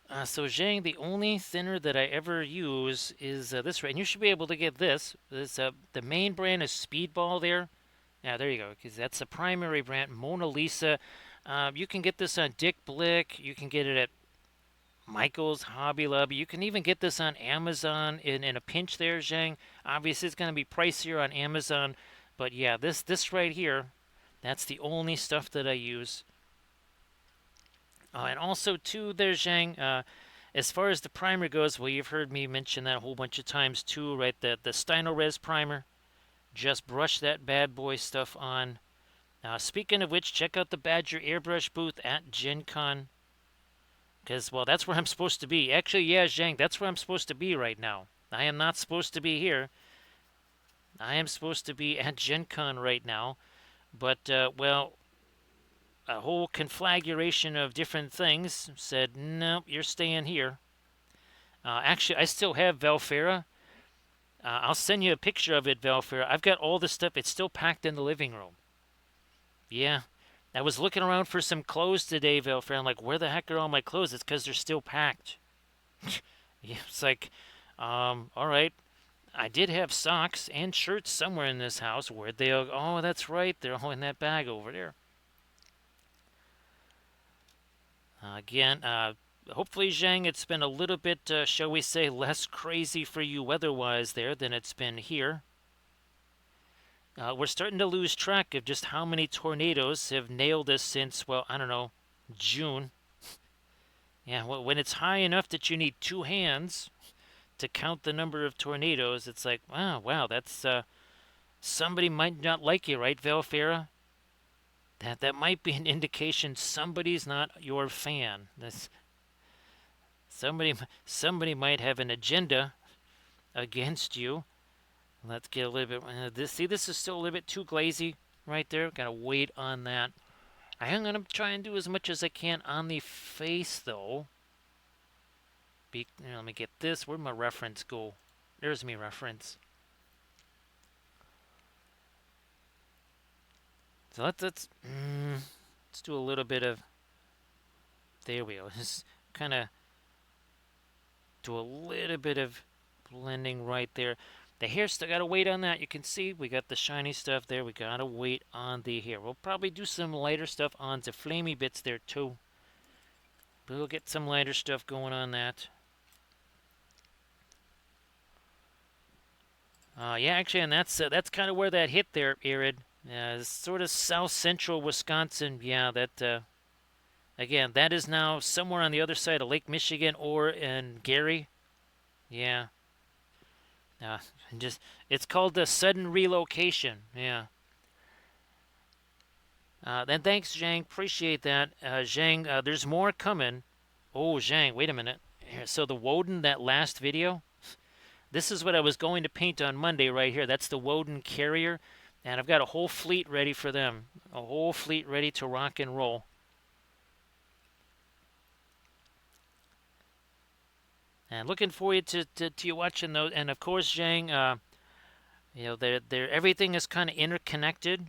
So Zhang, the only thinner that I ever use is this right, and you should be able to get this. The main brand is Speedball there. Yeah, there you go, because that's the primary brand, Mona Lisa. You can get this on Dick Blick. You can get it at Michael's, Hobby Lobby. You can even get this on Amazon in a pinch there, Zhang. Obviously, it's going to be pricier on Amazon, but yeah, this right here, that's the only stuff that I use. And also, too, there, Zhang, as far as the primer goes, well, you've heard me mention that a whole bunch of times, too, right? The Stynylrez primer. Just brush that bad boy stuff on. Speaking of which, check out the Badger Airbrush booth at Gen Con. Because, well, that's where I'm supposed to be. Actually, yeah, Zhang, that's where I'm supposed to be right now. I am not supposed to be here. I am supposed to be at Gen Con right now. But, well, a whole conflagration of different things said, nope, you're staying here. Actually, I still have Valfera. I'll send you a picture of it, Valfera. I've got all the stuff. It's still packed in the living room. Yeah. I was looking around for some clothes today, Valfera. I'm like, where the heck are all my clothes? It's because they're still packed. Yeah, it's like, all right. I did have socks and shirts somewhere in this house. Where'd they all? Oh, that's right. They're all in that bag over there. Again, hopefully, Zhang, it's been a little bit, shall we say, less crazy for you weather-wise there than it's been here. We're starting to lose track of just how many tornadoes have nailed us since, well, I don't know, June. Yeah, well, when it's high enough that you need two hands to count the number of tornadoes, it's like, wow, that's somebody might not like you, right, Valfera? That might be an indication somebody's not your fan. Somebody might have an agenda against you. Let's get a little bit. This is still a little bit too glazy right there. Gotta wait on that. I am gonna try and do as much as I can on the face though. Let me get this. Where'd my reference go? There's my reference. So let's do a little bit of. There we go. Just kind of do a little bit of blending right there. The hair still gotta wait on that. You can see we got the shiny stuff there. We gotta wait on the hair. We'll probably do some lighter stuff on the flamey bits there too. We'll get some lighter stuff going on that. Yeah, actually, and that's kind of where that hit there, Arid. Sort of south central Wisconsin. Yeah, that again, that is now somewhere on the other side of Lake Michigan or in Gary. Yeah. Uh, just it's called the sudden relocation. Yeah. Then thanks, Zhang. Appreciate that, Zhang. There's more coming. Oh, Zhang, wait a minute. So the Woden, that last video, this is what I was going to paint on Monday right here. That's the Woden carrier, and I've got a whole fleet ready for them. A whole fleet ready to rock and roll. And looking forward to you watching those. And of course, Zhang, they're everything is kind of interconnected.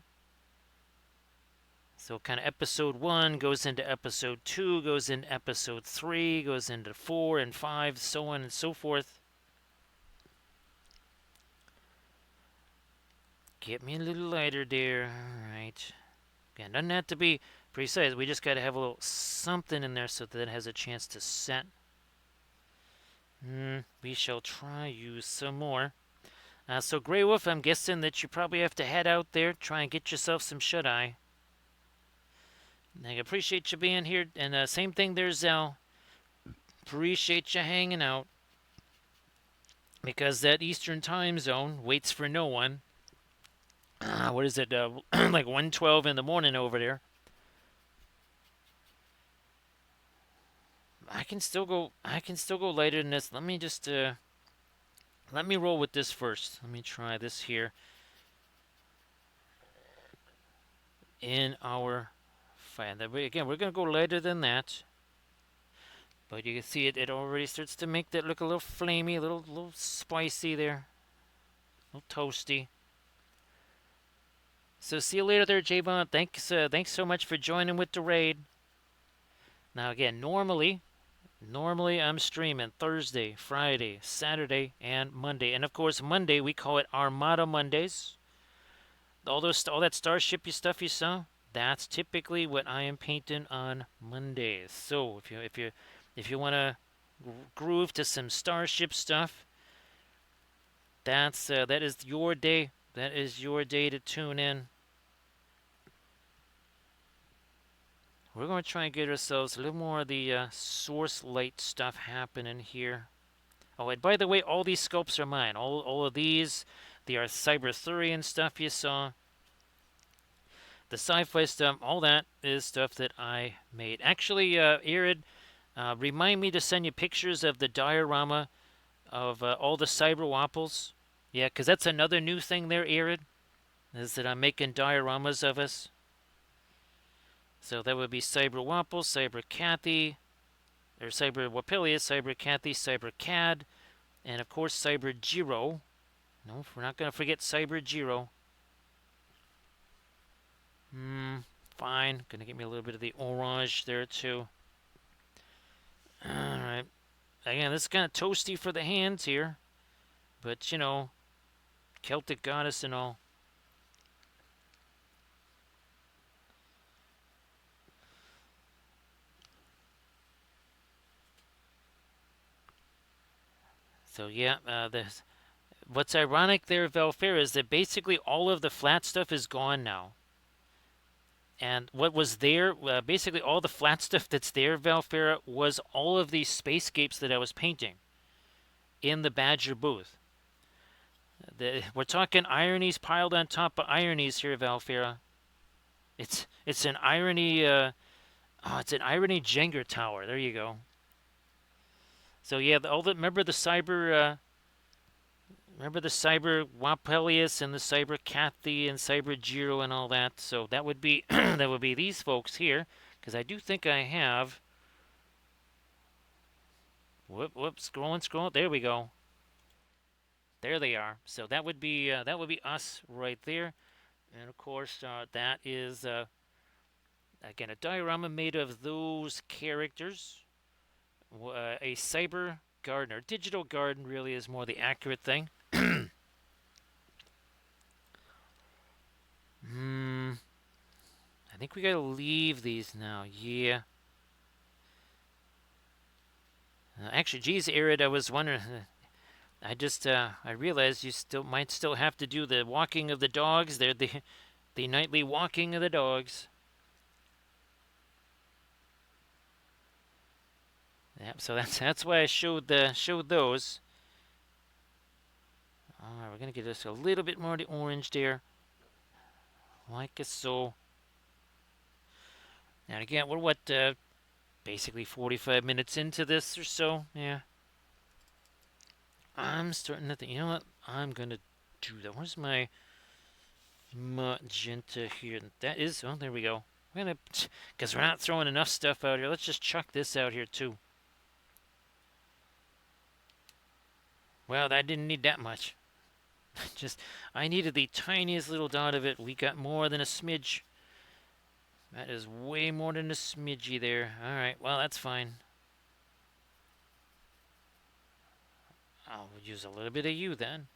So kind of episode 1 goes into episode 2, goes into episode 3, goes into 4 and 5, so on and so forth. Get me a little lighter there. Alright. Again, doesn't have to be precise. We just got to have a little something in there so that it has a chance to set. We shall try use some more. So Grey Wolf, I'm guessing that you probably have to head out there, try and get yourself some shut-eye. I appreciate you being here, and same thing there, Zell. Appreciate you hanging out. Because that Eastern time zone waits for no one. What is it, like 1:12 in the morning over there. I can still go later than this. Let me just, let me roll with this first. Let me try this here. In our fire. Again, we're going to go lighter than that. But you can see it already starts to make that look a little flamey, a little spicy there. A little toasty. So see you later there, Javon. Thanks so much for joining with the raid. Now again, normally, Normally, I'm streaming Thursday, Friday, Saturday, and Monday. And of course, Monday we call it Armada Mondays. All that Starship stuff you saw, that's typically what I am painting on Mondays. So if you want to groove to some Starship stuff, that is your day. That is your day to tune in. We're going to try and get ourselves a little more of the source light stuff happening here. Oh, and by the way, all these sculpts are mine. All of these, the Cyberthurian stuff you saw, the sci-fi stuff, all that is stuff that I made. Actually, Arid, remind me to send you pictures of the diorama of all the cyber waffles. Yeah, because that's another new thing there, Arid, is that I'm making dioramas of us. So that would be Cyber Waffle, Cyber Kathy, or Cyber Wapilia, Cyber Kathy, Cyber Cad, and of course Cyber Giro. No, we're not going to forget Cyber Giro. Fine. Gonna get me a little bit of the orange there too. Alright. Again, this is kind of toasty for the hands here. But, you know, Celtic Goddess and all. So, yeah, what's ironic there, Valfair, is that basically all of the flat stuff is gone now. And what was there, basically all the flat stuff that's there, Valfera, was all of these spacescapes that I was painting in the Badger booth. We're talking ironies piled on top of ironies here, Valfera. It's an irony. It's an irony Jenga tower. There you go. So yeah, remember the cyber. Remember the Cyber Wapelius and the Cyber Kathy and Cyber Giro and all that. So that would be that would be these folks here, because I do think I have. Scrolling. There we go. There they are. So that would be us right there, and of course that is again a diorama made of those characters. A cyber garden or digital garden really is more the accurate thing. I think we gotta leave these now. Yeah. Actually, geez, Arid, I was wondering. I realized you might still have to do the walking of the dogs. They're the nightly walking of the dogs. Yep. So that's why I showed those. All right, we're gonna get us a little bit more of the orange there, like so. And again, we're basically 45 minutes into this or so. Yeah. I'm starting to think, you know what? I'm going to do that. Where's my magenta here? That is, oh, there we go. We're going to, because we're not throwing enough stuff out here. Let's just chuck this out here too. Well, I didn't need that much. I needed the tiniest little dot of it. We got more than a smidge. That is way more than a smidgy there. Alright, well, that's fine. I'll use a little bit of you then.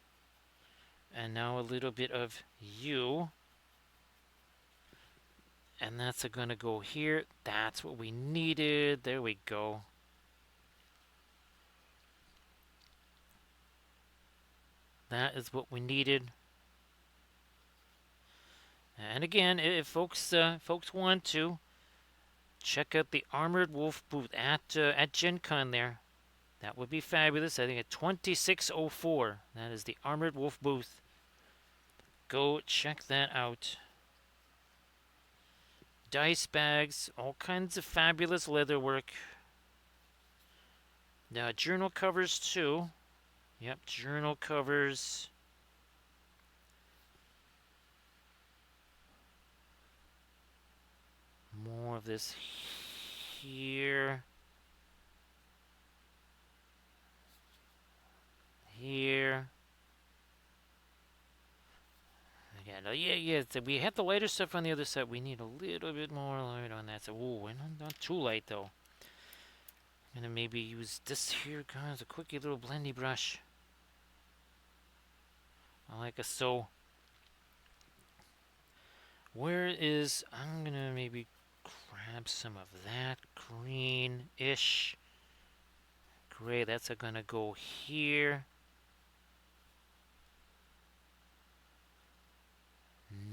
And now a little bit of you. And that's going to go here. That's what we needed. There we go. That is what we needed. And again, if folks want to, check out the Armored Wolf booth at Gen Con there. That would be fabulous. I think at 2604. That is the Armored Wolf booth. Go check that out. Dice bags, all kinds of fabulous leatherwork. Journal covers too. Yep, journal covers. More of this here. Here. Again, yeah. So we have the lighter stuff on the other side. We need a little bit more light on that. So, ooh, not too light though. I'm gonna maybe use this here, guys, a quickie little blendy brush. I like a so. Where is, I'm gonna maybe grab some of that green-ish. Gray, that's gonna go here.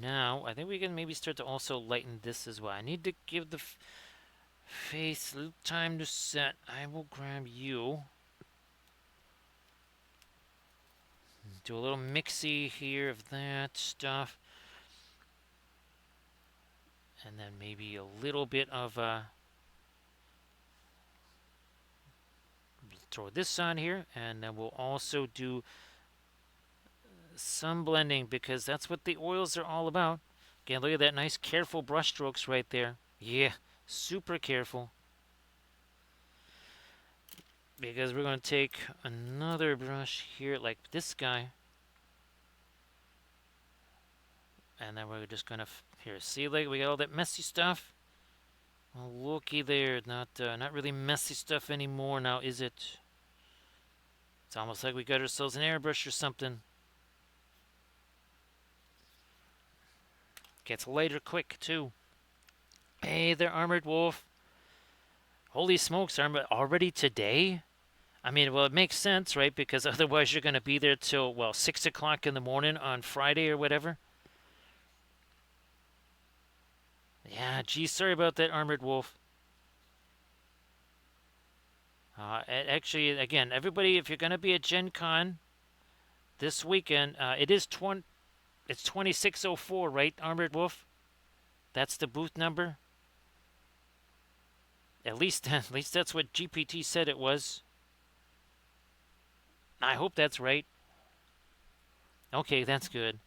Now, I think we can maybe start to also lighten this as well. I need to give the face a little time to set. I will grab you. Do a little mixy here of that stuff. And then maybe a little bit of throw this on here, and then we'll also do some blending because that's what the oils are all about. Again, look at that nice careful brush strokes right there. Yeah, super careful. Because we're going to take another brush here like this guy. And then we're just going to, here, see, like we got all that messy stuff? Well, looky there, not really messy stuff anymore now, is it? It's almost like we got ourselves an airbrush or something. Gets lighter quick, too. Hey there, Armored Wolf. Holy smokes, already today? I mean, well, it makes sense, right? Because otherwise you're going to be there till, well, 6 o'clock in the morning on Friday or whatever. Yeah, geez, sorry about that, Armored Wolf. Actually, again, everybody, if you're going to be at Gen Con this weekend, it's 2604, right, Armored Wolf? That's the booth number? At least that's what GPT said it was. I hope that's right. Okay, that's good.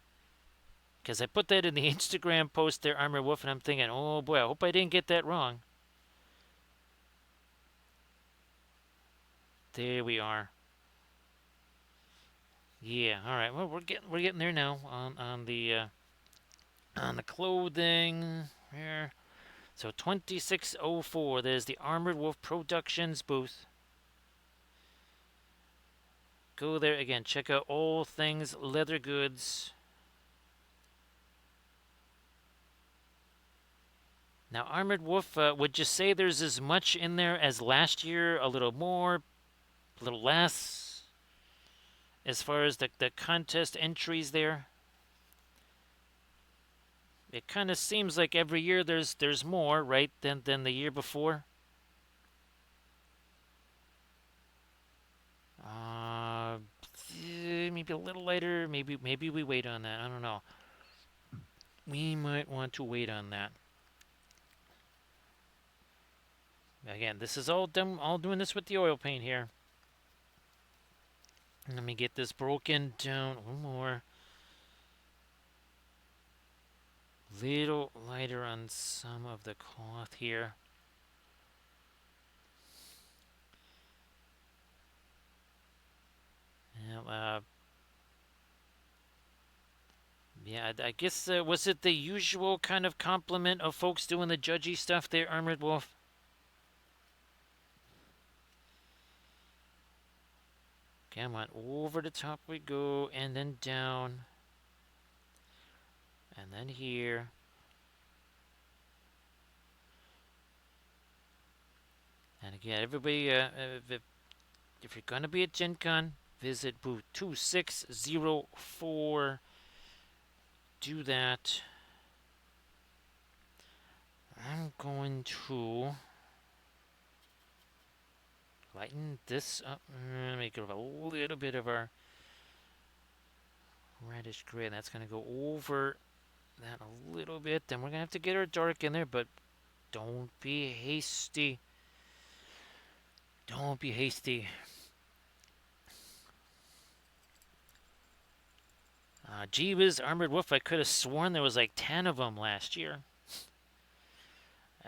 Because I put that in the Instagram post there, Armored Wolf, and I'm thinking, oh boy, I hope I didn't get that wrong. There we are. Yeah, all right. Well, we're getting there now on the clothing here. So 2604. There's the Armored Wolf Productions booth. Go there again. Check out all things leather goods. Now, Armored Wolf, would you say there's as much in there as last year? A little more, a little less, as far as the contest entries there? It kind of seems like every year there's more, right, than the year before. Maybe a little later. Maybe we wait on that. I don't know. We might want to wait on that. Again, this is all doing this with the oil paint here. Let me get this broken down one more. Little lighter on some of the cloth here. Yeah, I guess, was it the usual kind of compliment of folks doing the judgy stuff there, Armored Wolf? Come on, over the top we go, and then down. And then here. And again, everybody, if you're going to be at Gen Con, visit booth 2604. Do that. I'm going to lighten this up. Make it a little bit of our reddish gray. That's going to go over that a little bit. Then we're going to have to get our dark in there, but don't be hasty. Don't be hasty. Gee whiz, Armored Wolf, I could have sworn there was like 10 of them last year.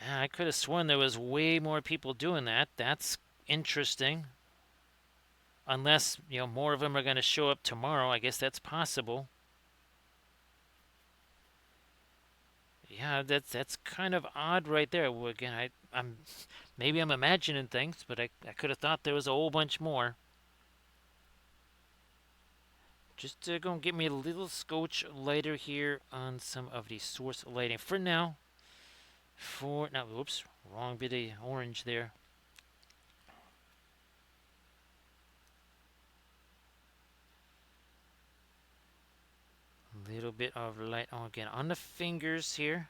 I could have sworn there was way more people doing that. That's interesting. Unless, more of them are going to show up tomorrow. I guess that's possible. Yeah, that's kind of odd right there. Well, again, I'm maybe I'm imagining things, but I could have thought there was a whole bunch more. Just gonna get me a little scotch lighter here on some of the source lighting for now. For now, whoops, wrong bit of orange there. A little bit of light again on the fingers here,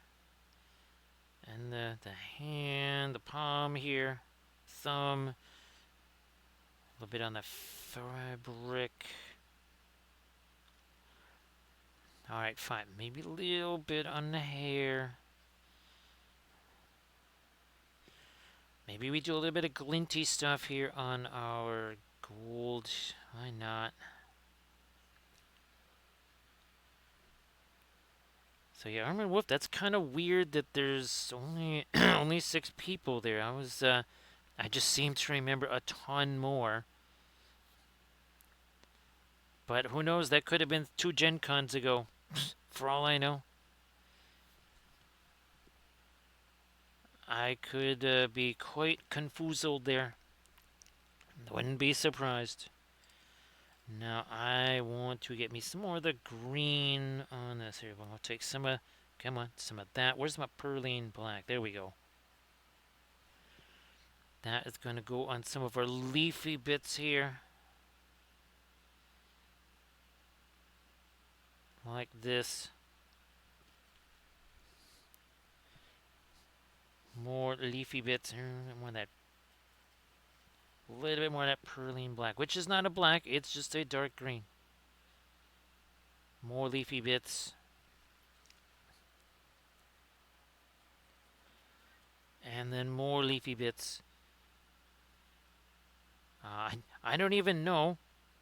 and the hand, the palm here, thumb. A little bit on the fabric. All right, fine. Maybe a little bit on the hair. Maybe we do a little bit of glinty stuff here on our gold. Why not? So yeah, Armored Wolf. That's kind of weird that there's only only 6 people there. I just seem to remember a ton more. But who knows? That could have been 2 Gen Cons ago, for all I know. I could be quite confused there. Wouldn't be surprised. Now I want to get me some more of the green on this here. I'll take some of, come on, some of that. Where's my perline black? There we go. That is going to go on some of our leafy bits here. Like this. More leafy bits. More of that. A little bit more of that perline black, which is not a black, it's just a dark green. More leafy bits. And then more leafy bits. I don't even know.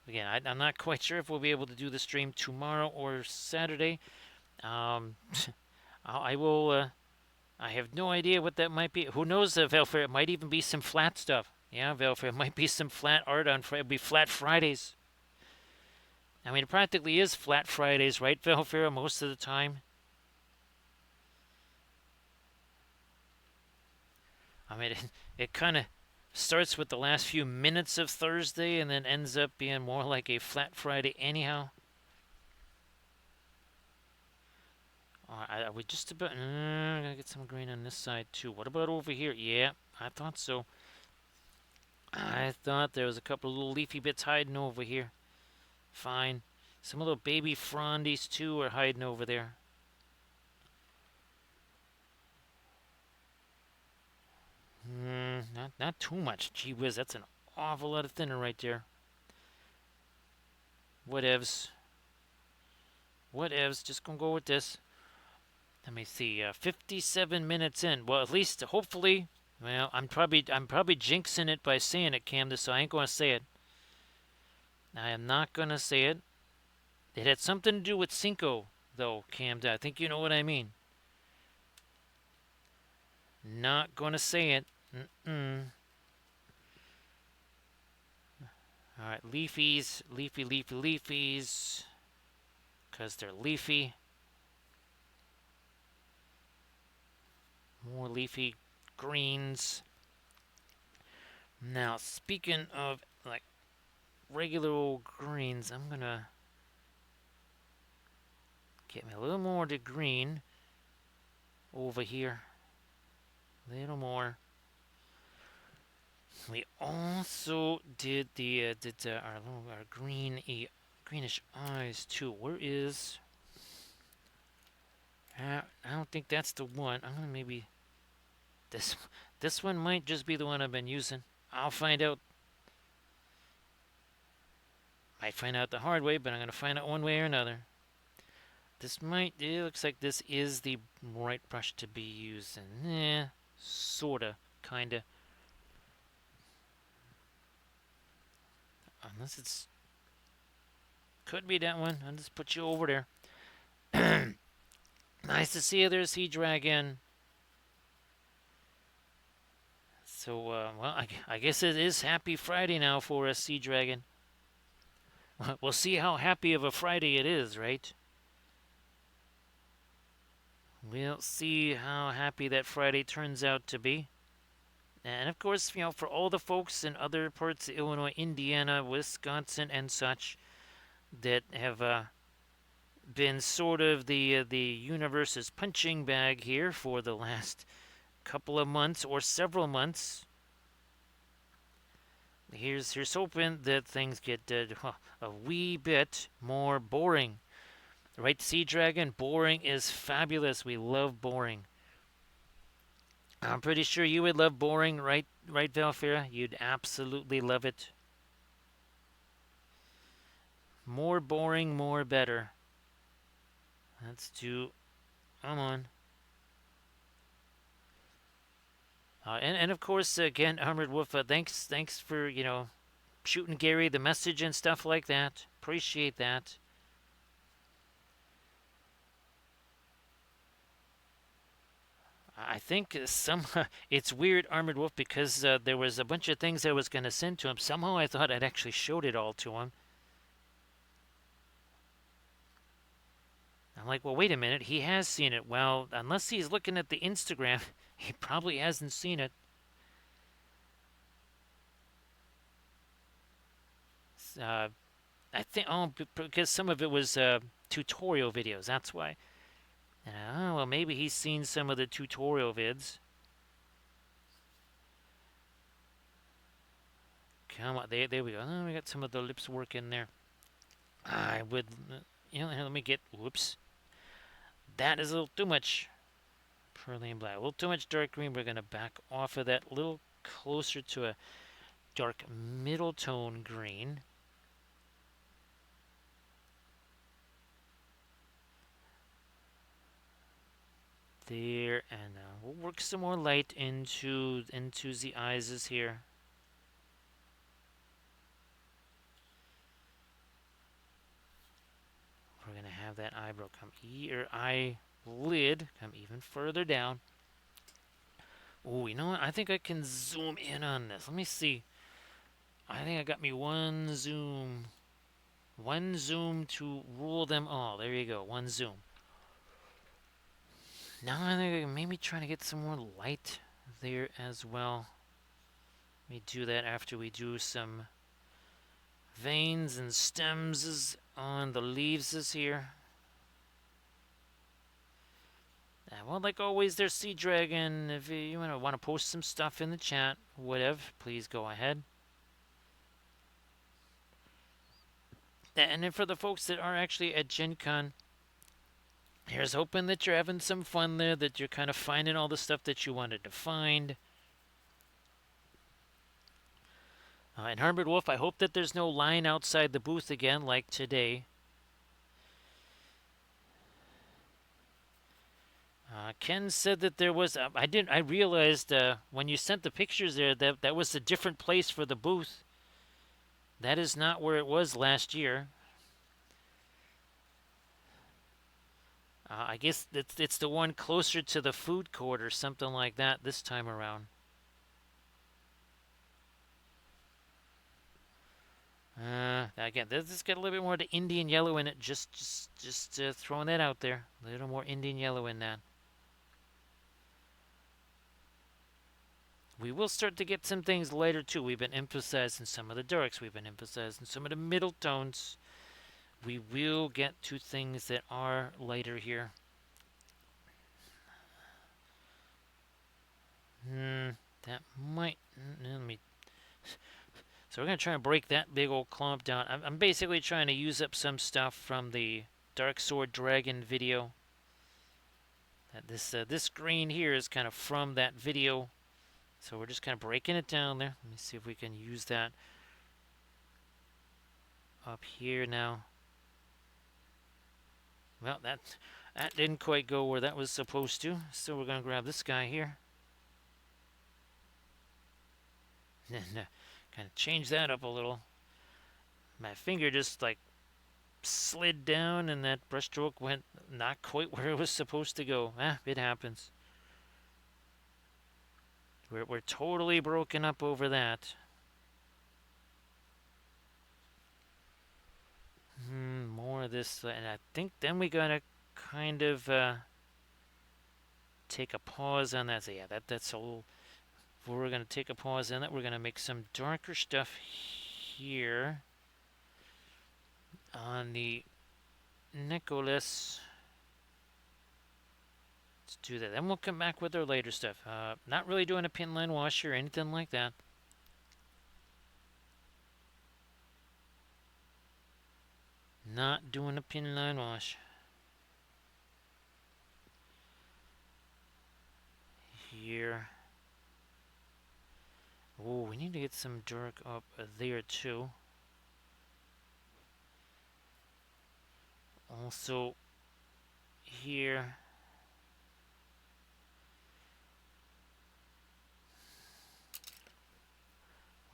Again, I'm not quite sure if we'll be able to do the stream tomorrow or Saturday. I will. I have no idea what that might be. Who knows, Velfair? It might even be some flat stuff. Yeah, Velfair. It might be some flat art on Friday. It'll be Flat Fridays. I mean, it practically is Flat Fridays, right, Velfair? Most of the time. I mean, it kind of starts with the last few minutes of Thursday and then ends up being more like a Flat Friday anyhow. I would just about... gotta get some green on this side too. What about over here? Yeah, I thought so. I thought there was a couple of little leafy bits hiding over here. Fine. Some little baby frondies too are hiding over there. Not too much. Gee whiz, that's an awful lot of thinner right there. Whatevs. Whatevs. Just gonna go with this. Let me see. 57 minutes in. Well, at least hopefully. Well, I'm probably jinxing it by saying it, Camden. So I ain't gonna say it. I am not gonna say it. It had something to do with Cinco, though, Camden. I think you know what I mean. Not gonna say it. Alright, leafies. Leafy, leafy, leafies. Because they're leafy. More leafy greens. Now, speaking of, like, regular old greens, I'm gonna get me a little more of the green over here. A little more. We also did our greenish eyes too. Where is? I don't think that's the one. I'm gonna maybe this one might just be the one I've been using. I'll find out. Might find out the hard way, but I'm gonna find out one way or another. It looks like this is the right brush to be using. Sorta, kinda. Unless it's... Could be that one. I'll just put you over there. Nice to see you there, Sea Dragon. So, well, I guess it is Happy Friday now for us, Sea Dragon. We'll see how happy of a Friday it is, right? We'll see how happy that Friday turns out to be. And of course, for all the folks in other parts of Illinois, Indiana, Wisconsin, and such that have been sort of the universe's punching bag here for the last couple of months or several months. Here's hoping that things get a wee bit more boring. Right, Sea Dragon? Boring is fabulous. We love boring. I'm pretty sure you would love boring, right? Right, Valfira? You'd absolutely love it. More boring, more better. Let's do. Come on. And of course, again, Armored Wolf. Thanks for shooting Gary the message and stuff like that. Appreciate that. I think it's weird, Armored Wolf, because there was a bunch of things I was going to send to him. Somehow I thought I'd actually showed it all to him. I'm like, well, wait a minute. He has seen it. Well, unless he's looking at the Instagram, he probably hasn't seen it. Uh, I think, because some of it was tutorial videos. That's why. Well, maybe he's seen some of the tutorial vids. Come on, there we go. Oh, we got some of the lips work in there. I would, let me get, whoops. That is a little too much pearly black. A little too much dark green. We're going to back off of that a little closer to a dark middle tone green. There, and we'll work some more light into the eyes here. We're gonna have that eyebrow come eyelid come even further down. Oh, you know what? I think I can zoom in on this. Let me see. I think I got me one zoom to rule them all. There you go, one zoom. Now I think maybe trying to get some more light there as well. Let me do that after we do some veins and stems on the leaves here. Well, like always, there's Sea Dragon. If you want to post some stuff in the chat, whatever, please go ahead. And then for the folks that are actually at Gen Con, here's hoping that you're having some fun there, that you're kind of finding all the stuff that you wanted to find. And Harvest Wolf, I hope that there's no line outside the booth again like today. Ken said that there was. I realized when you sent the pictures there that was a different place for the booth. That is not where it was last year. I guess it's the one closer to the food court or something like that this time around. Again, this has got a little bit more of the Indian yellow in it. Just throwing that out there. A little more Indian yellow in that. We will start to get some things lighter too. We've been emphasizing some of the darks. We've been emphasizing some of the middle tones. We will get to things that are lighter here. That might. Let me. So we're going to try and break that big old clump down. I'm basically trying to use up some stuff from the Dark Sword Dragon video. This green here is kind of from that video. So we're just kind of breaking it down there. Let me see if we can use that up here now. Well, that didn't quite go where that was supposed to. So we're going to grab this guy here. And kind of change that up a little. My finger just like slid down and that brushstroke went not quite where it was supposed to go. It happens. We're totally broken up over that. More of this, and I think then we gotta kind of take a pause on that. So yeah, that's a little. We're gonna take a pause on that. We're gonna make some darker stuff here on the necklace. Let's do that. Then we'll come back with our later stuff. Not really doing a pin line wash or anything like that. Not doing a pin line wash. Here. Oh, we need to get some dark up there too. Also, here.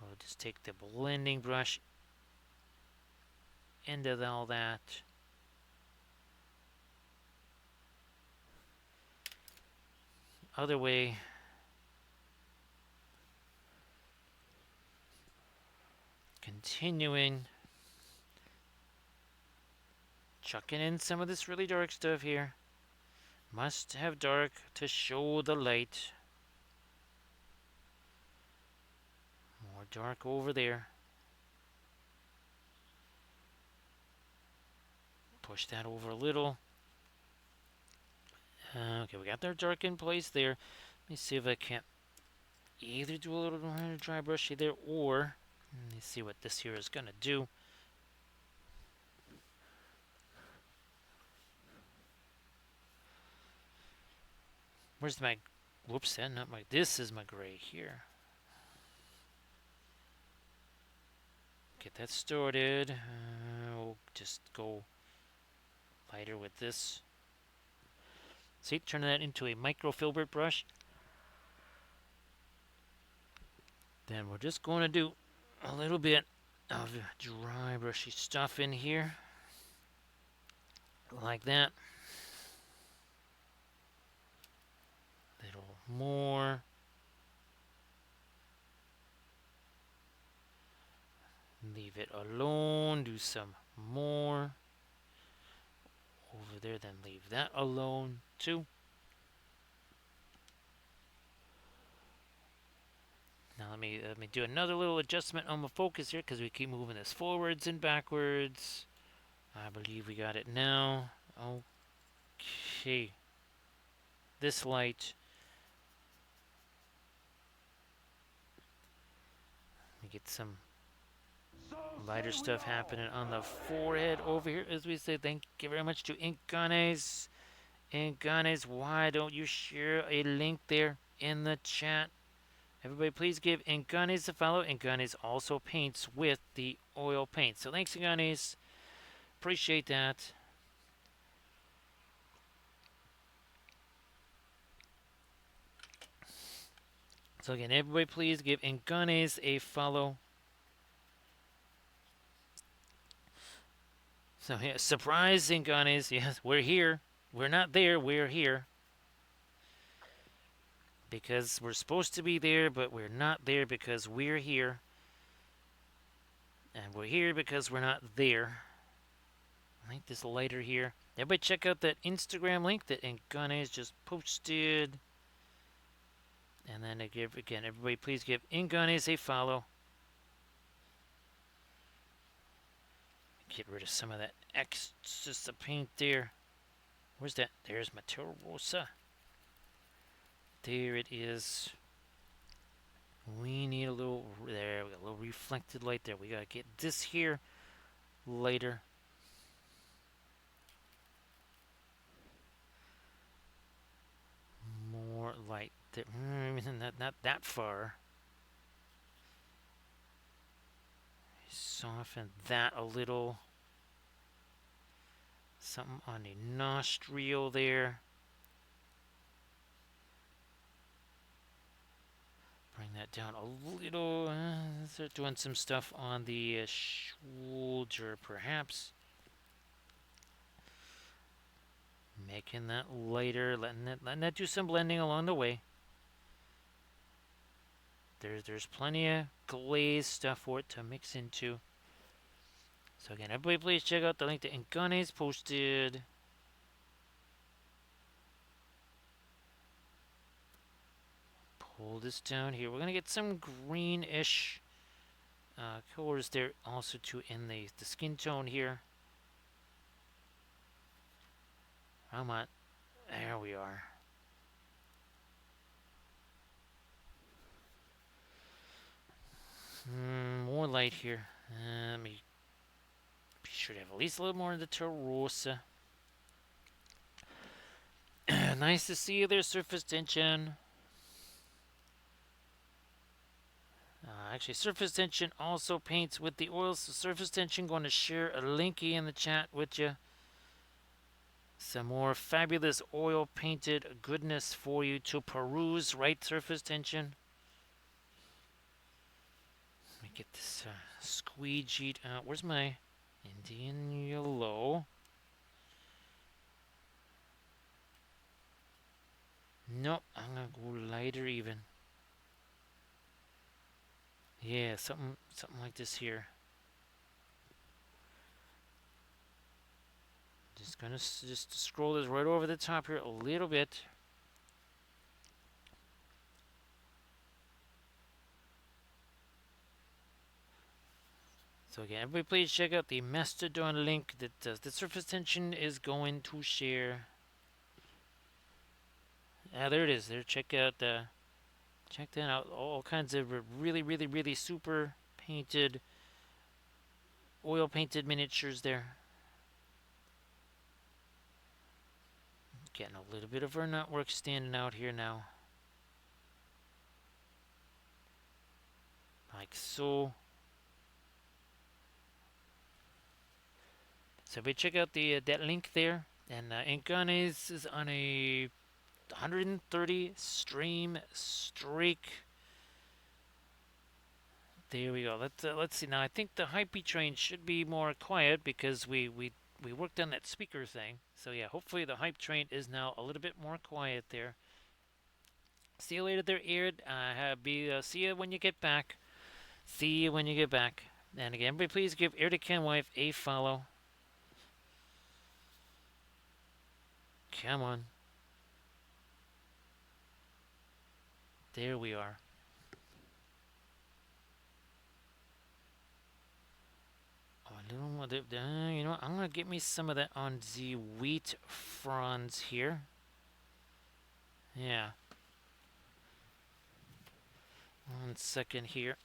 We'll just take the blending brush into all that. Other way. Continuing. Chucking in some of this really dark stuff here. Must have dark to show the light. More dark over there. Push that over a little. Okay, we got our dark in place there. Let me see if I can't either do a little dry brushy there, or let me see what this here is gonna do. Where's my, whoops, that not my, this is my gray here. Get that started. We'll just go lighter with this. See, turn that into a microfilbert brush. Then we're just going to do a little bit of dry brushy stuff in here. Like that. A little more. Leave it alone. Do some more. Over there, then leave that alone too. Now let me do another little adjustment on my focus here because we keep moving this forwards and backwards. I believe we got it now. Okay. This light. Let me get some lighter stuff happening on the forehead over here. As we say, thank you very much to Incanes. Incanes, why don't you share a link there in the chat? Everybody, please give Incanes a follow. Incanes also paints with the oil paint. So thanks, Incanes. Appreciate that. So again, everybody, please give Incanes a follow. So yeah, surprise, Incanes. Yes, we're here. We're not there. We're here. Because we're supposed to be there, but we're not there because we're here. And we're here because we're not there. I think this lighter here. Everybody check out that Instagram link that Incanes just posted. And then again, everybody please give Incanes a follow. Get rid of some of that excess of paint there. Where's that? There's Materia Rosa. There it is. We need a little, there, we got a little reflected light there. We gotta get this here lighter. More light there. Not that far. Soften that a little. Something on the nostril there. Bring that down a little. Start doing some stuff on the shoulder, perhaps. Making that lighter, letting that do some blending along the way. There's plenty of glaze stuff for it to mix into. So again, everybody please check out the link that Incanes posted. pull this down here. We're gonna get some greenish colors there also too in the skin tone here. Come on. There we are. More light here. Let me be sure to have at least a little more of the Tarosa. Nice to see you there, surface tension. Actually, surface tension also paints with the oils. So surface tension going to share a linky in the chat with you. Some more fabulous oil painted goodness for you to peruse, right, surface tension? Let me get this squeegeed out. Where's my Indian yellow? Nope, I'm gonna go lighter even. Yeah, something like this here. Just gonna just scroll this right over the top here a little bit. So again, everybody please check out the Mastodon link that the surface tension is going to share. There it is. There, check that out. All kinds of really super painted, oil painted miniatures there. Getting a little bit of our knotwork standing out here now, like so. So we check out the that link there, and Ink on is on a 130 stream streak. There we go. Let's see now. I think the hype train should be more quiet because we worked on that speaker thing. So yeah, hopefully the hype train is now a little bit more quiet there. See you later there, Eard. See you when you get back. See you when you get back. And again, everybody please give Eard Wife a follow. Come on. There we are. Oh, a little more. You know what? I'm going to get me some of that on the wheat fronds here. Yeah. 1 second here.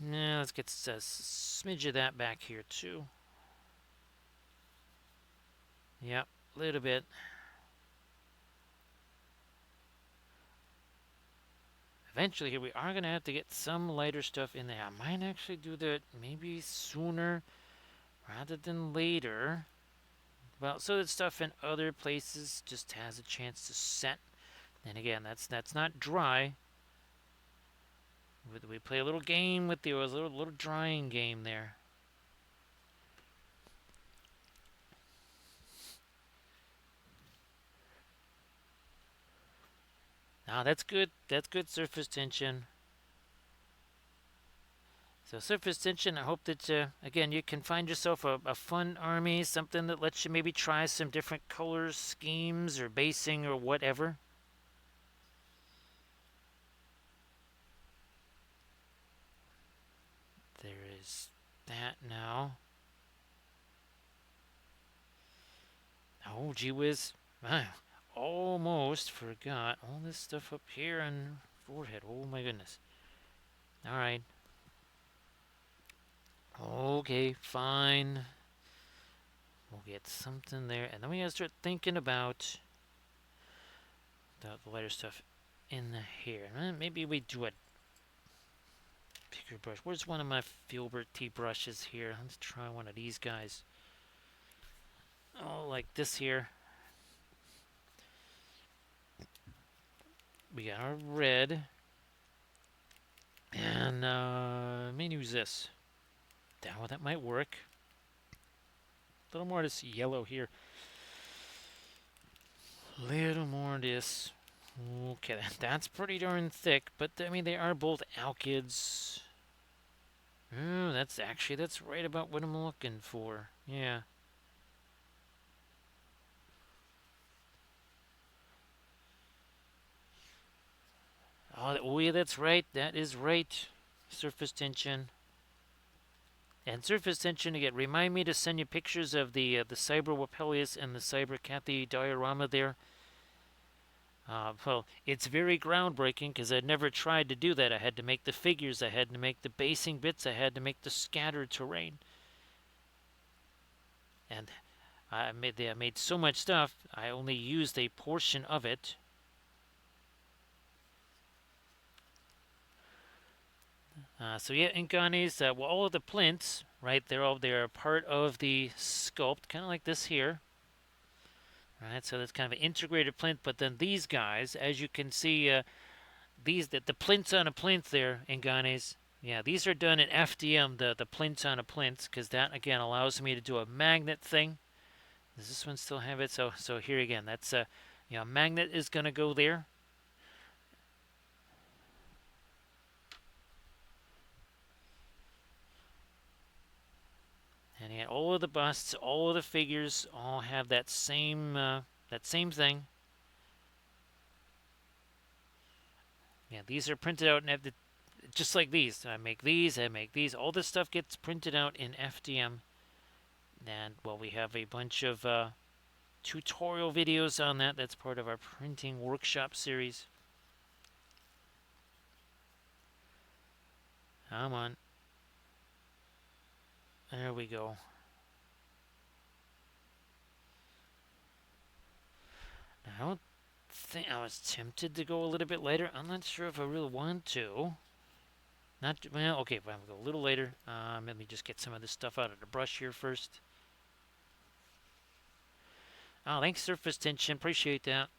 Now let's get a smidge of that back here too. Yep, a little bit. Eventually here we are going to have to get some lighter stuff in there. I might actually do that maybe sooner rather than later. Well, so that stuff in other places just has a chance to set. And again, that's not dry. We play a little game with the oils, a little drying game there. Now that's good. That's good surface tension. So surface tension, I hope that, again, you can find yourself a fun army, something that lets you maybe try some different colors, schemes, or basing, or whatever. There is that now. Oh, gee whiz. I almost forgot all this stuff up here on forehead. Oh, my goodness. All right. Okay, fine. We'll get something there. And then we gotta start thinking about the lighter stuff in the hair. Maybe we do a bigger brush. Where's one of my Filbert T brushes here? Let's try one of these guys. Oh, like this here. We got our red. And let me use this. That might work. A little more of this yellow here. Little more of this. Okay, that's pretty darn thick, but I mean, they are both alkyds. Oh, that's right about what I'm looking for. Yeah. Oh yeah, that's right. That is right. Surface tension. And surface tension again. Remind me to send you pictures of the Cyber Wapelius and the Cyber Cathy diorama there. Well, it's very groundbreaking because I'd never tried to do that. I had to make the figures, I had to make the basing bits, I had to make the scattered terrain. And I made so much stuff, I only used a portion of it. So yeah, Inganis, well, all of the plinths, right? They're part of the sculpt, kind of like this here. Right, so that's kind of an integrated plinth. But then these guys, as you can see, the plinths on a plinth there, Inganis. Yeah, these are done in FDM, the plinths on a plinth, because that again allows me to do a magnet thing. Does this one still have it? So here again, that's magnet is gonna go there. And yet all of the busts, all of the figures, all have that same thing. Yeah, these are printed out and have just like these. I make these. All this stuff gets printed out in FDM. And well, we have a bunch of tutorial videos on that. That's part of our printing workshop series. Come on. There we go. I don't think I was tempted to go a little bit later. I'm not sure if I really want to. Not well. Okay, but I'll go a little later. Let me just get some of this stuff out of the brush here first. Oh, thanks, surface tension. Appreciate that.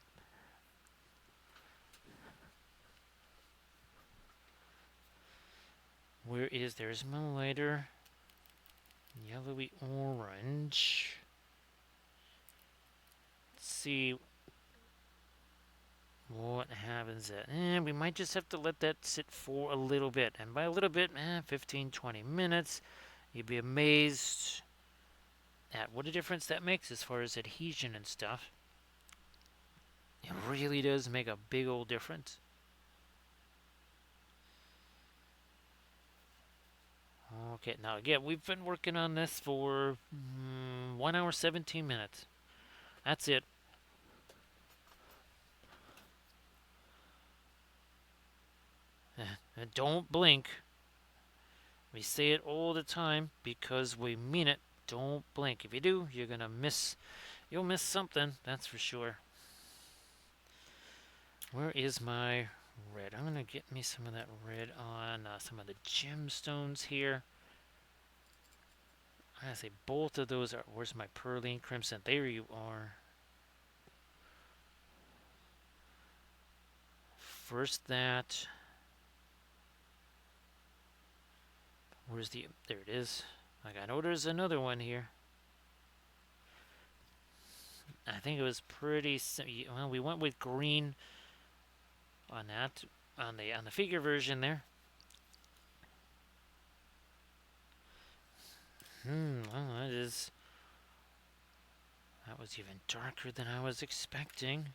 There's my lighter. Yellowy orange. Let's see what happens then. We might just have to let that sit for a little bit. And by a little bit, 15, 20 minutes. You'd be amazed at what a difference that makes as far as adhesion and stuff. It really does make a big old difference. Okay, now again, we've been working on this for 1 hour 17 minutes. That's it. Don't blink. We say it all the time because we mean it. Don't blink. If you do, you're gonna miss. You'll miss something. That's for sure. Where is my red? I'm gonna get me some of that red on some of the gemstones here. I gotta say both of those are. Where's my Perline Crimson? There you are. First that. Where's the? There it is. Like I know there's another one here. I think it was pretty. Well, we went with green on that on the figure version there. Well, that was even darker than I was expecting.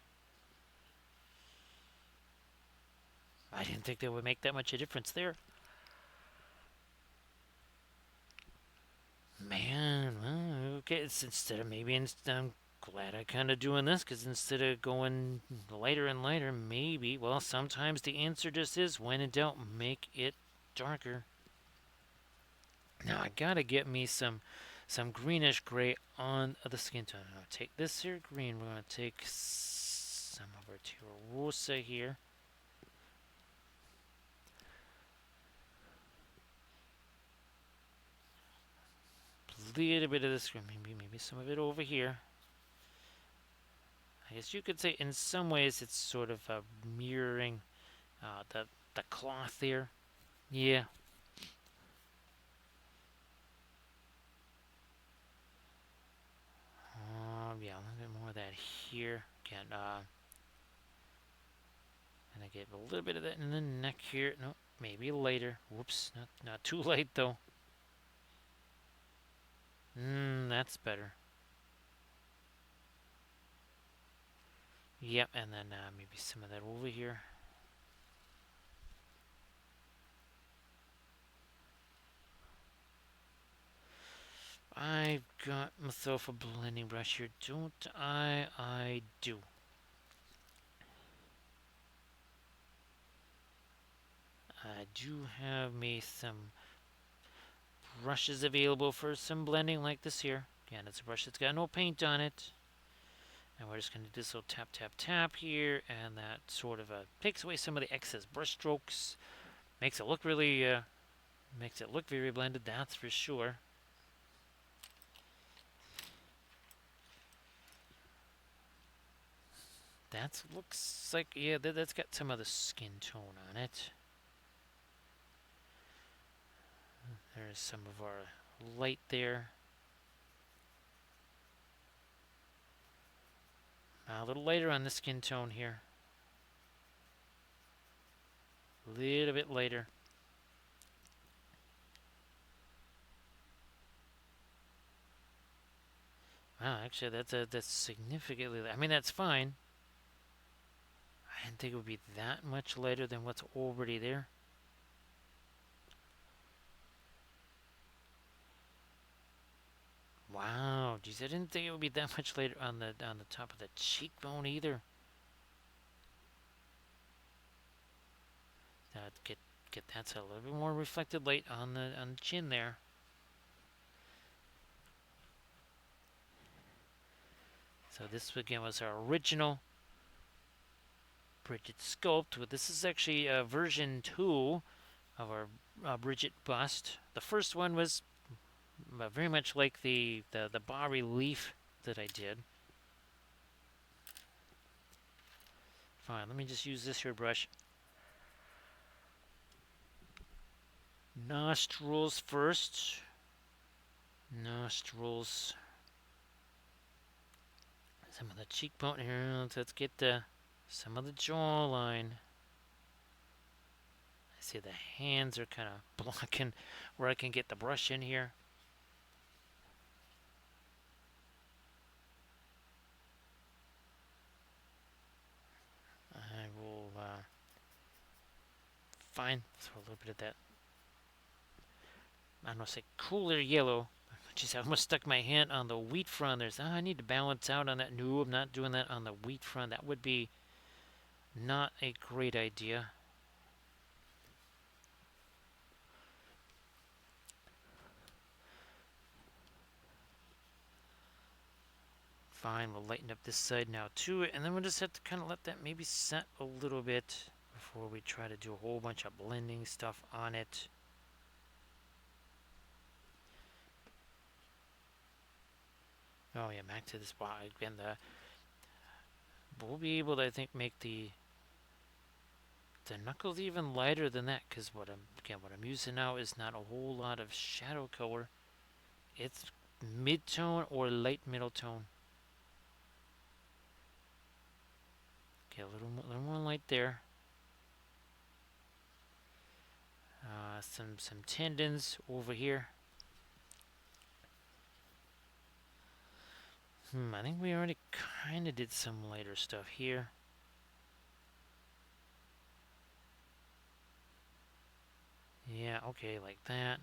I didn't think that would make that much a difference there. Man, well, okay, it's I'm glad I kind of doing this because instead of going lighter and lighter, maybe, well, sometimes the answer just is when in doubt, make it darker. Now I gotta get me some greenish gray on the skin tone. I'll take this here green. We're gonna take some of our Rosa here. A little bit of this green, maybe some of it over here. I guess you could say in some ways it's sort of mirroring the cloth there. Yeah. Yeah, a little bit more of that here. Again, and I get a little bit of that in the neck here. No, maybe later. Whoops, not too late though. That's better. Yep, and then maybe some of that over here. got myself a blending brush here, don't I? I do. I do have me some brushes available for some blending like this here. Again, it's a brush that's got no paint on it. And we're just going to do this little tap, tap, tap here, and that sort of takes away some of the excess brush strokes. Makes it look really, makes it look very blended, that's for sure. That looks like, yeah, that's got some of the skin tone on it. There's some of our light there. A little lighter on the skin tone here. A little bit lighter. Wow, actually, that's significantly. I mean, that's fine. I didn't think it would be that much lighter than what's already there. Wow, geez, I didn't think it would be that much lighter on the top of the cheekbone either. Get that so a little bit more reflected light on the chin there. So this again was our original Bridget sculpt. This is actually version 2 of our Bridget bust. The first one was very much like the bas relief that I did. Fine, let me just use this here brush. Nostrils first. Nostrils. Some of the cheekbone here. Let's get some of the jawline. I see the hands are kind of blocking where I can get the brush in here. I will fine, throw a little bit of that, I don't know, say cooler yellow. Jeez, I almost stuck my hand on the wheat front. I need to balance out on that. No, I'm not doing that on the wheat front. That would be not a great idea. Fine, we'll lighten up this side now too, and then we'll just have to kind of let that maybe set a little bit before we try to do a whole bunch of blending stuff on it. Oh yeah, back to this spot again. We'll be able to, I think, make the knuckles even lighter than that, because what I'm using now is not a whole lot of shadow color. It's mid-tone or light middle tone. Okay, a little more light there. Some tendons over here. I think we already kind of did some lighter stuff here. Yeah, okay, like that.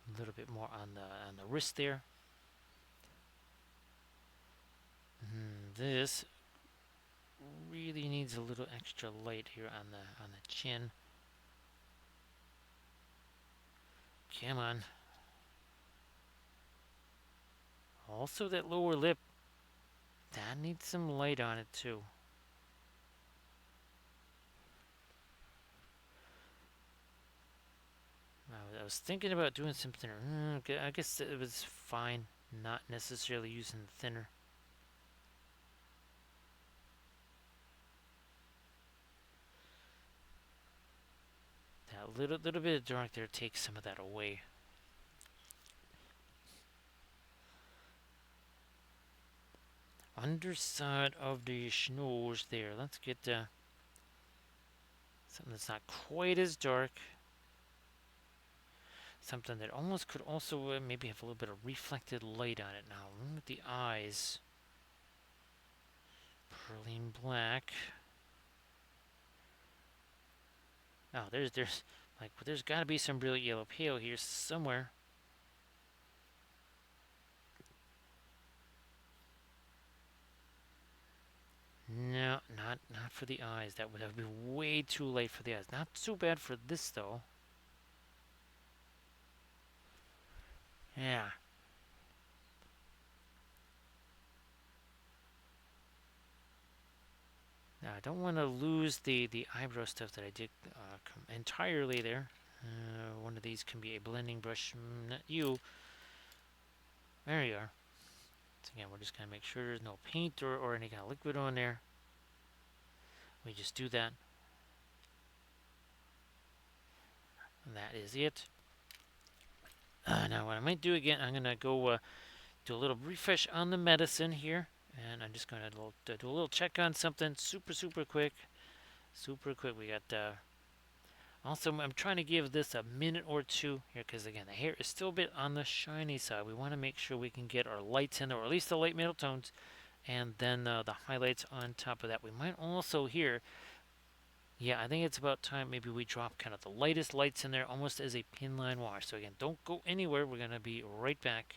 A little bit more on the wrist there. This really needs a little extra light here on the chin. Come on. Also that lower lip, that needs some light on it too. I was thinking about doing some thinner. I guess it was fine not necessarily using thinner. That little bit of dark there takes some of that away. Underside of the nose there. Let's get something that's not quite as dark. Something that almost could also maybe have a little bit of reflected light on it now. Look at the eyes. Pearline black. Oh, there's got to be some brilliant yellow pale here somewhere. No, not for the eyes. That would be way too late for the eyes. Not too bad for this though. Yeah. Now I don't want to lose the eyebrow stuff that I did entirely there. One of these can be a blending brush. Not you. There you are. So again, we're just gonna make sure there's no paint or any kind of liquid on there. We just do that. And that is it. Now what I might do again, I'm gonna go do a little refresh on the medicine here. And I'm just gonna do a little check on something super quick. Super quick. We got also, I'm trying to give this a minute or two here because, again, the hair is still a bit on the shiny side. We want to make sure we can get our lights in there, or at least the light middle tones, and then the highlights on top of that. We might also here, yeah, I think it's about time maybe we drop kind of the lightest lights in there almost as a pin line wash. So, again, don't go anywhere. We're going to be right back.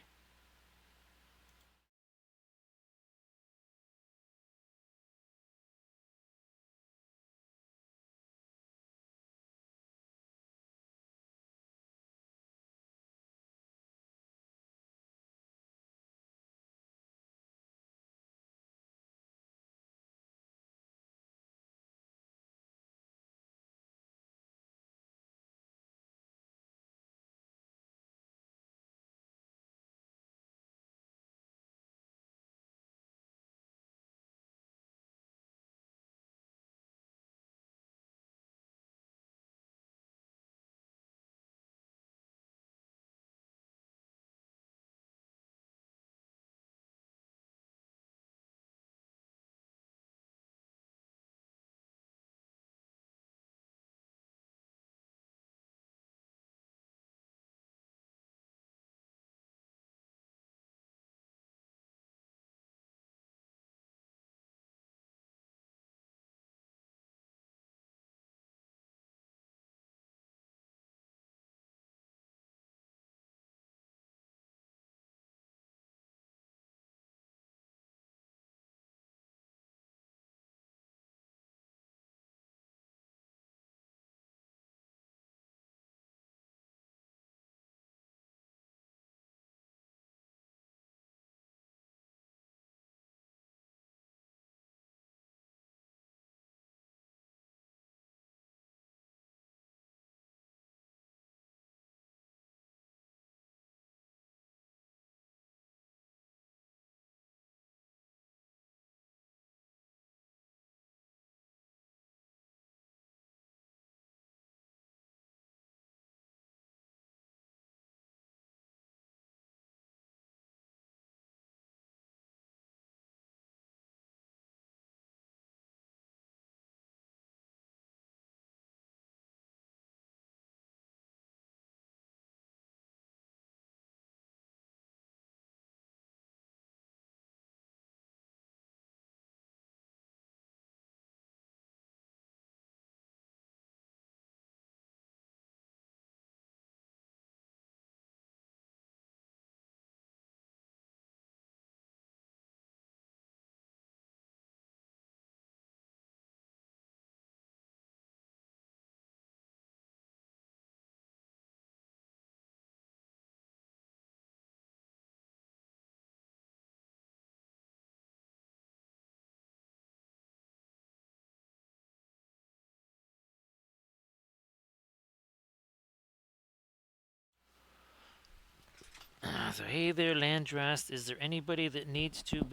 So, hey there, Landrast. Is there anybody that needs to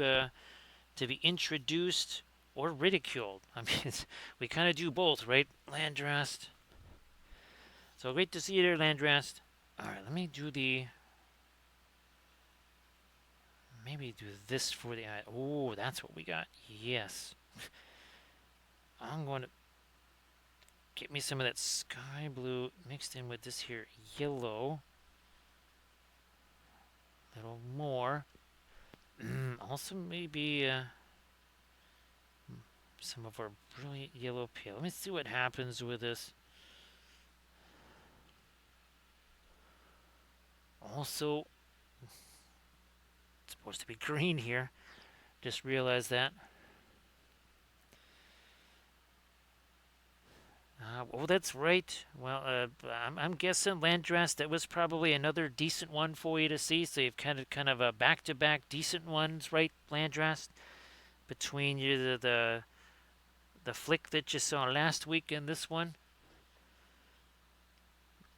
be introduced or ridiculed? I mean, we kind of do both, right, Landrast? So great to see you there, Landrast. All right, let me do the maybe do this for the eye. Oh, that's what we got. Yes, I'm going to get me some of that sky blue mixed in with this here yellow. A little more. Also, maybe some of our brilliant yellow pale. Let me see what happens with this. Also, it's supposed to be green here. Just realized that. Oh, that's right. Well, I'm guessing Landras. That was probably another decent one for you to see. So you've kind of a back-to-back decent ones, right, Landras? Between you, the flick that you saw last week and this one,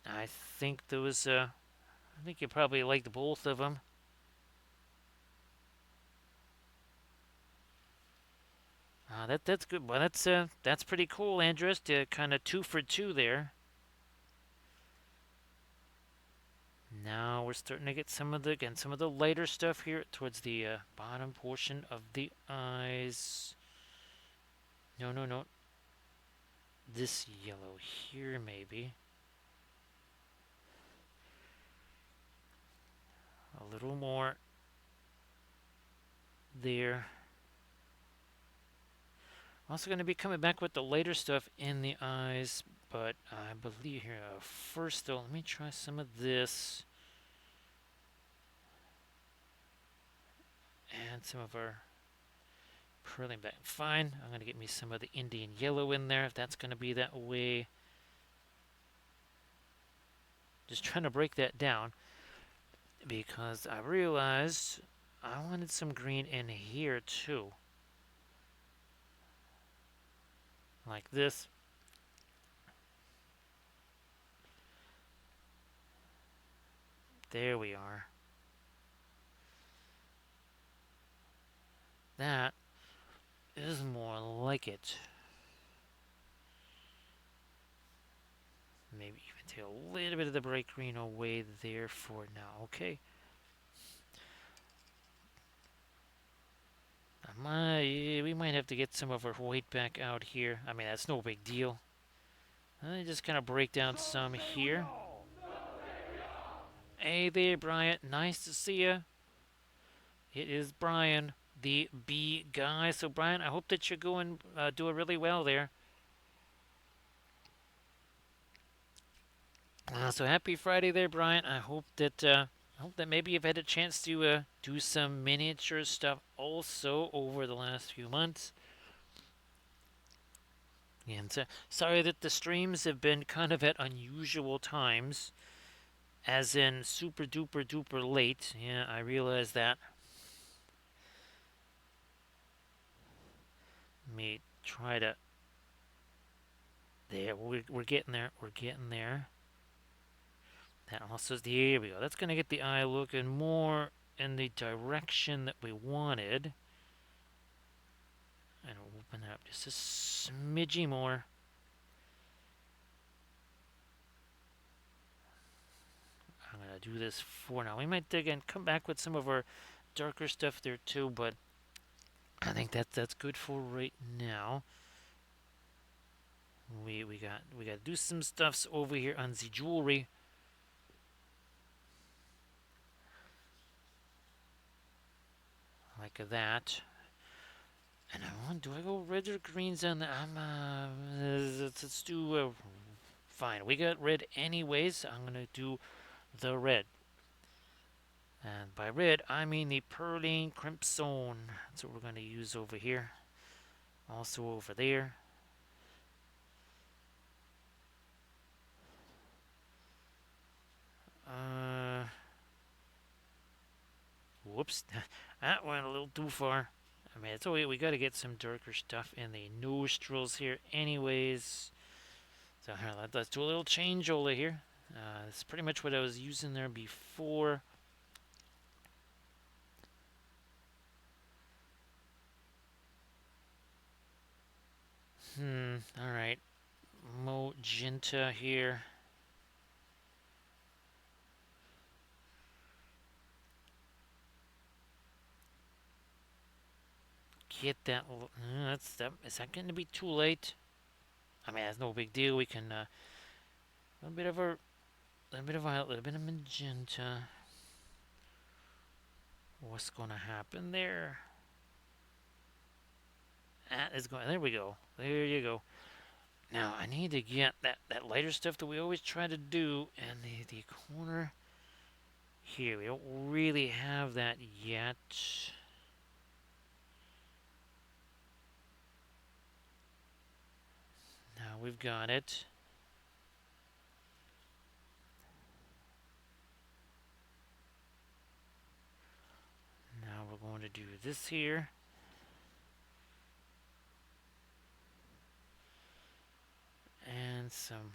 I think there was. I think you probably liked both of them. That's good. Well, that's pretty cool, Andres. To kind of two for two there. Now we're starting to get some of the lighter stuff here towards the bottom portion of the eyes. No, no, no. This yellow here, maybe. A little more there. Also going to be coming back with the lighter stuff in the eyes, but I believe here first though, let me try some of this and some of our pearling back. Fine, I'm going to get me some of the Indian yellow in there if that's going to be that way. Just trying to break that down because I realized I wanted some green in here too. Like this. There we are. That is more like it. Maybe even take a little bit of the bright green away there for now. Okay. We might have to get some of our white back out here. I mean, that's no big deal. Just kind of break down some here. Hey there, Brian. Nice to see you. It is Brian, the bee guy. So, Brian, I hope that you're going doing really well there. So happy Friday there, Brian. I hope that maybe you've had a chance to do some miniature stuff also over the last few months. And sorry that the streams have been kind of at unusual times, as in super duper duper late. Yeah, I realize that. Let me try to. There, we're getting there. We're getting there. That also, there we go. That's going to get the eye looking more in the direction that we wanted. And open it up just a smidgy more. I'm going to do this for now. We might again come back with some of our darker stuff there too, but I think that's good for right now. We got to do some stuffs over here on the jewelry. Like that. And I want, do I go red or greens on the, let's do, fine. We got red anyways. I'm going to do the red. And by red, I mean the Perline Crimson. That's what we're going to use over here. Also over there. Whoops. That went a little too far. I mean, it's okay. We got to get some darker stuff in the nostrils here anyways. So here, let's do a little change over here. It's pretty much what I was using there before. Alright. Magenta here. Get that. Is that going to be too late? I mean, that's no big deal. We can, a little bit of violet, a little bit of magenta. What's going to happen there? That is going, there we go. There you go. Now, I need to get that lighter stuff that we always try to do in the corner here. We don't really have that yet. Now we've got it. Now we're going to do this here. And some,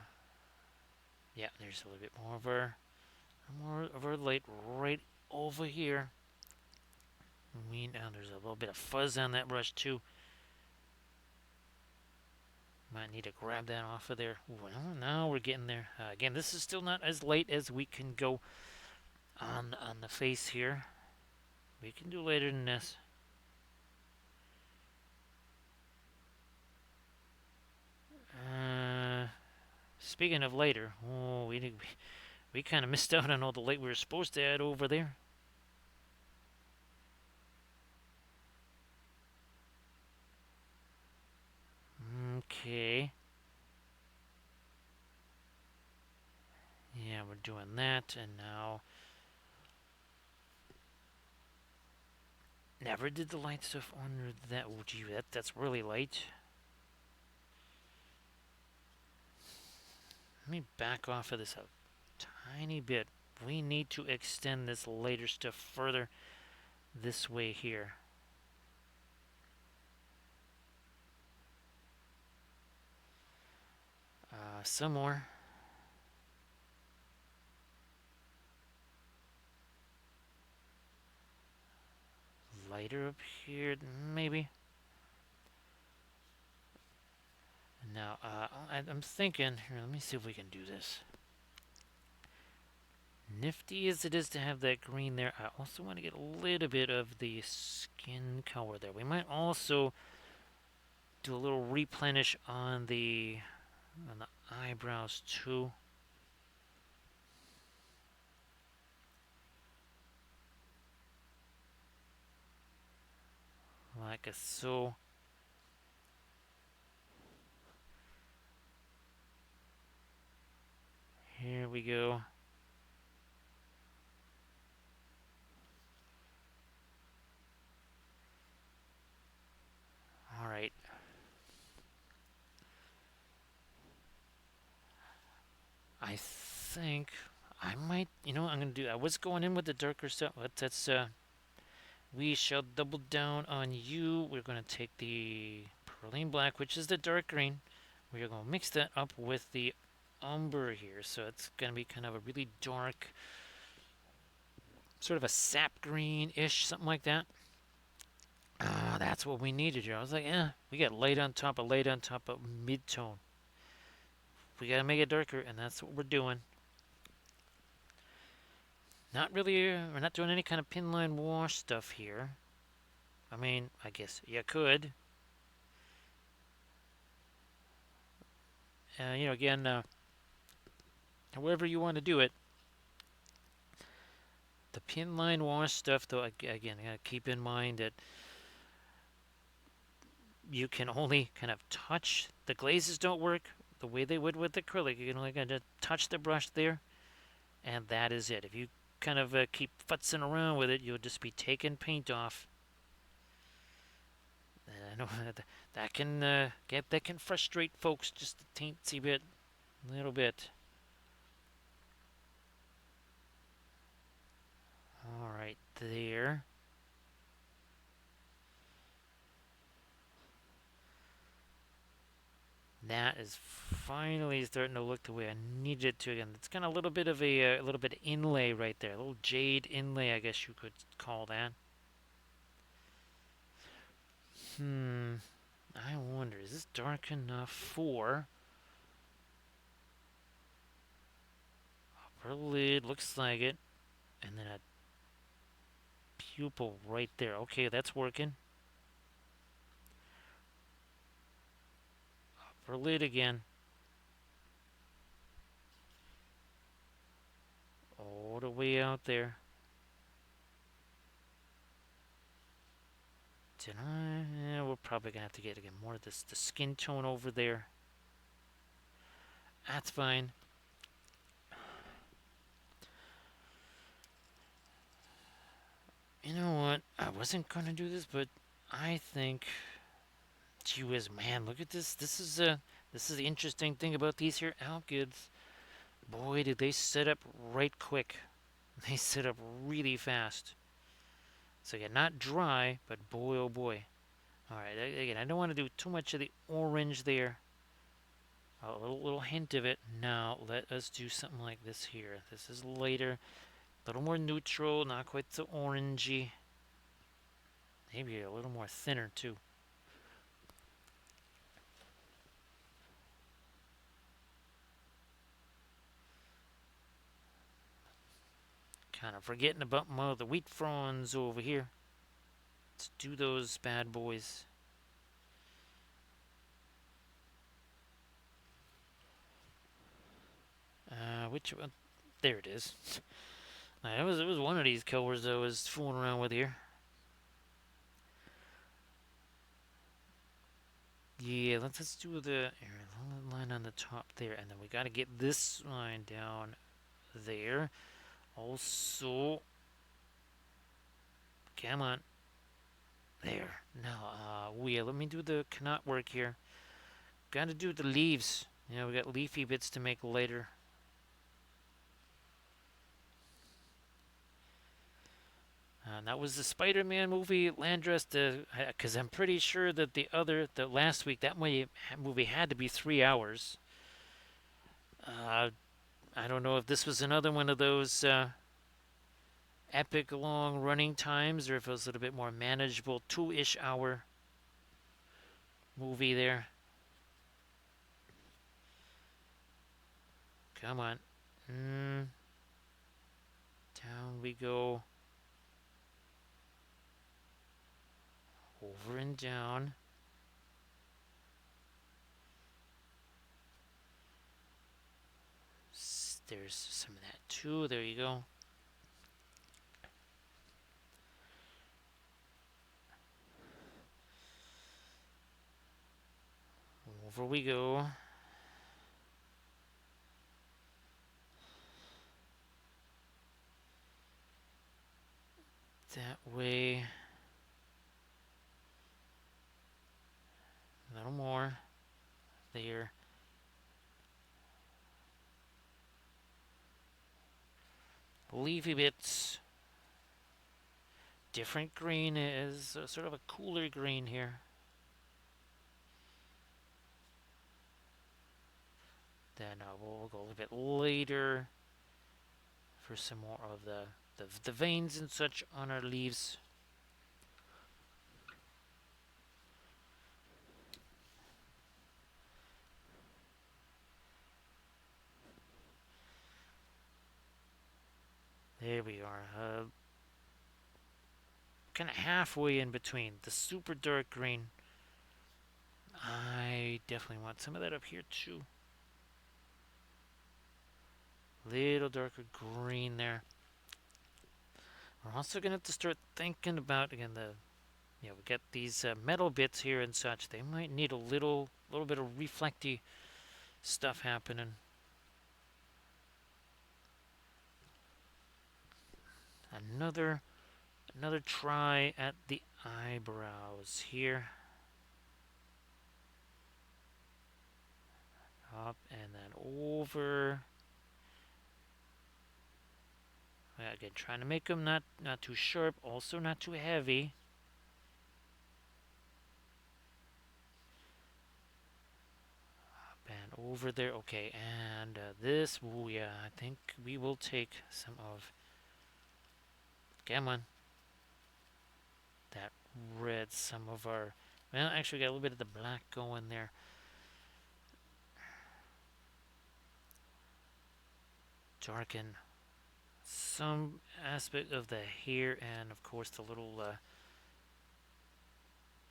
yeah, there's a little bit more of our light right over here. Now there's a little bit of fuzz on that brush too. Might need to grab that off of there. Well, now we're getting there. Again, this is still not as light as we can go on the face here. We can do later than this. Speaking of later, oh, we kind of missed out on all the light we were supposed to add over there. Okay. Yeah, we're doing that, and now never did the light stuff under that. Oh, gee, that's really light. Let me back off of this a tiny bit. We need to extend this later stuff further this way here. Some more. Lighter up here, maybe. Now, I'm thinking, here, let me see if we can do this. Nifty as it is to have that green there, I also want to get a little bit of the skin color there. We might also do a little replenish on the eyebrows too. Like so. Here we go. All right. I think I might, I'm going to do, I was going in with the darker stuff, but we shall double down on you. We're going to take the Perlene Black, which is the dark green. We're going to mix that up with the umber here. So it's going to be kind of a really dark, sort of a sap green-ish, something like that. That's what we needed here. I was like, we got light on top of mid-tone. We got to make it darker, and that's what we're doing. Not really, we're not doing any kind of pin line wash stuff here. I mean, I guess you could. Again, however you want to do it. The pin line wash stuff, though, again, keep in mind that you can only kind of touch. The glazes don't work the way they would with acrylic. You can only kind of touch the brush there, and that is it. If you kind of keep futzing around with it, you'll just be taking paint off. And I know that can frustrate folks just a teensy bit, a little bit. All right, there. That is finally starting to look the way I need it to. Again, it's got a little bit of a little bit of inlay right there, a little jade inlay, I guess you could call that. I wonder, is this dark enough for upper lid? Looks like it, and then a pupil right there. Okay, that's working. Upper lid again. All the way out there. Did I? Yeah, we're probably gonna have to get again more of the skin tone over there. That's fine. You know what? I wasn't gonna do this, but I think, gee whiz, man, look at this. This is This is the interesting thing about these here alkyds. Boy, did they set up right quick. They set up really fast. So yeah, not dry, but boy oh boy. Alright, again, I don't want to do too much of the orange there. A little hint of it. Now, let us do something like this here. This is lighter, a little more neutral, not quite so orangey. Maybe a little more thinner, too. Kind of forgetting about my other wheat fronds over here. Let's do those bad boys. Which one? There it is. It was one of these colors I was fooling around with here. Yeah, let's do the line on the top there, and then we got to get this line down there. Also, come on, there. Now, yeah, let me do the knot work here. Got to do the leaves. You know, we got leafy bits to make later. That was the Spider-Man movie, Landress. Because I'm pretty sure that the last week, that movie had to be 3 hours. I don't know if this was another one of those epic long running times, or if it was a little bit more manageable, 2-ish hour movie there. Come on. Down we go. Over and down. There's some of that too. There you go. Over we go. That way. A little more. There. Leafy bits. Different green is sort of a cooler green here. Then we'll go a little bit later for some more of the veins and such on our leaves. There we are. Kind of halfway in between. The super dark green. I definitely want some of that up here too. Little darker green there. We're also gonna have to start thinking about again we get these metal bits here and such. They might need a little bit of reflecty stuff happening. Another try at the eyebrows here. Up and then over. Again, trying to make them not too sharp, also not too heavy. Up and over there. Okay, and this, oh yeah, I think we will take some of, come on, that red, some of our, well, actually got a little bit of the black going there. Darken some aspect of the hair, and of course the little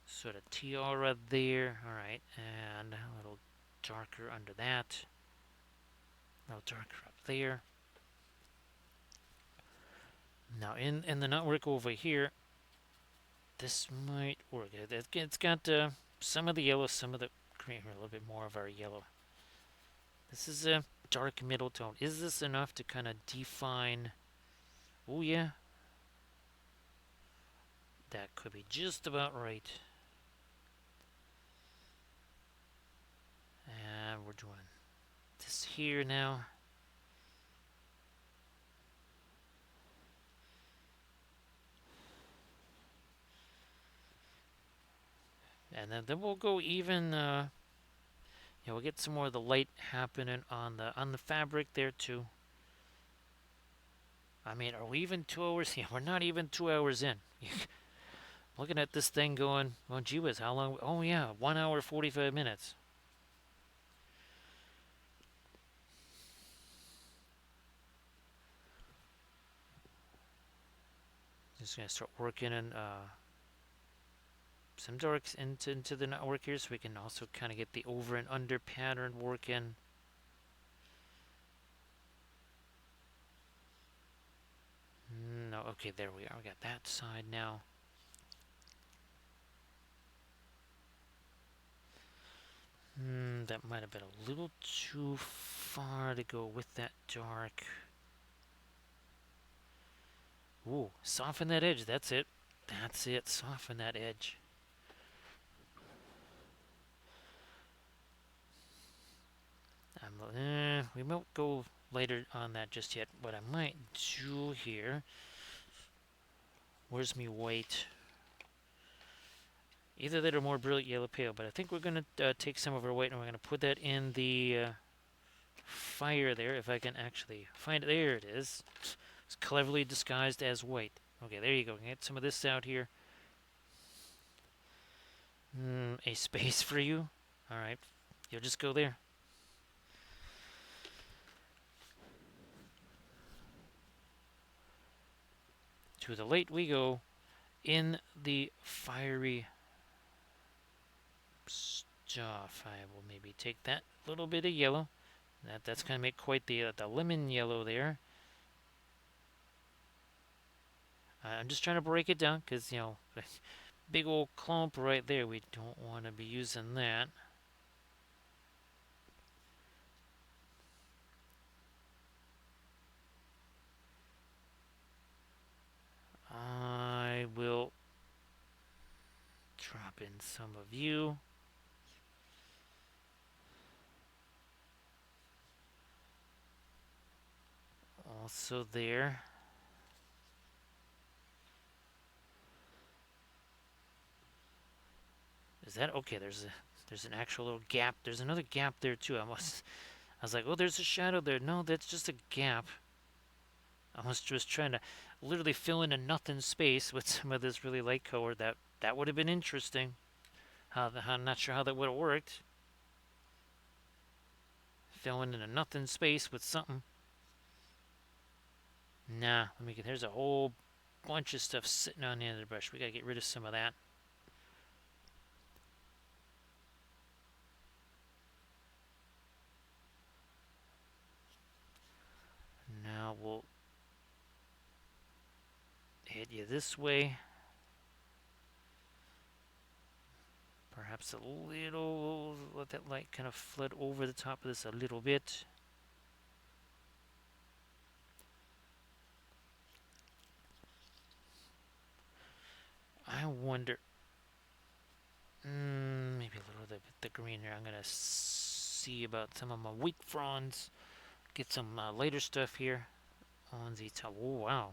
sort of tiara there. All right, and a little darker under that. A little darker up there. Now in the knotwork over here, this might work. It's got some of the yellow, some of the green, a little bit more of our yellow. This is a dark middle tone. Is this enough to kind of define? Oh yeah, that could be just about right. We're doing this here now. And then we'll go even, we'll get some more of the light happening on the fabric there too. I mean, are we even 2 hours? Yeah, we're not even 2 hours in. Looking at this thing going, well, gee whiz, how long? Oh, yeah, 1 hour, 45 minutes. Just going to start working in some darks into the network here so we can also kind of get the over and under pattern working. No, okay, there we are. We got that side now. That might have been a little too far to go with that dark. Ooh, soften that edge. That's it. That's it. Soften that edge. We won't go later on that just yet. What I might do here. Where's me white? Either that or more brilliant yellow pale. But I think we're going to take some of our white and we're going to put that in the fire there. If I can actually find it. There it is. It's cleverly disguised as white. Okay, there you go. Get some of this out here. A space for you? Alright. You'll just go there. To the light we go in the fiery stuff. I will maybe take that little bit of yellow. That's going to make quite the lemon yellow there. I'm just trying to break it down because, big old clump right there. We don't want to be using that. I will drop in some of you. Also there. Is that okay? There's an actual little gap. There's another gap there too. I was like, oh, there's a shadow there. No, that's just a gap. I was just trying to literally fill in a nothing space with some of this really light color. That would have been interesting. I'm not sure how that would have worked. Filling in a nothing space with something. Nah, let me get. There's a whole bunch of stuff sitting on the end of the brush. We gotta get rid of some of that. Now we'll hit you this way. Perhaps a little, let that light kind of flood over the top of this a little bit. I wonder, maybe a little bit the green here. I'm gonna see about some of my wheat fronds. Get some lighter stuff here on the top. Oh, wow.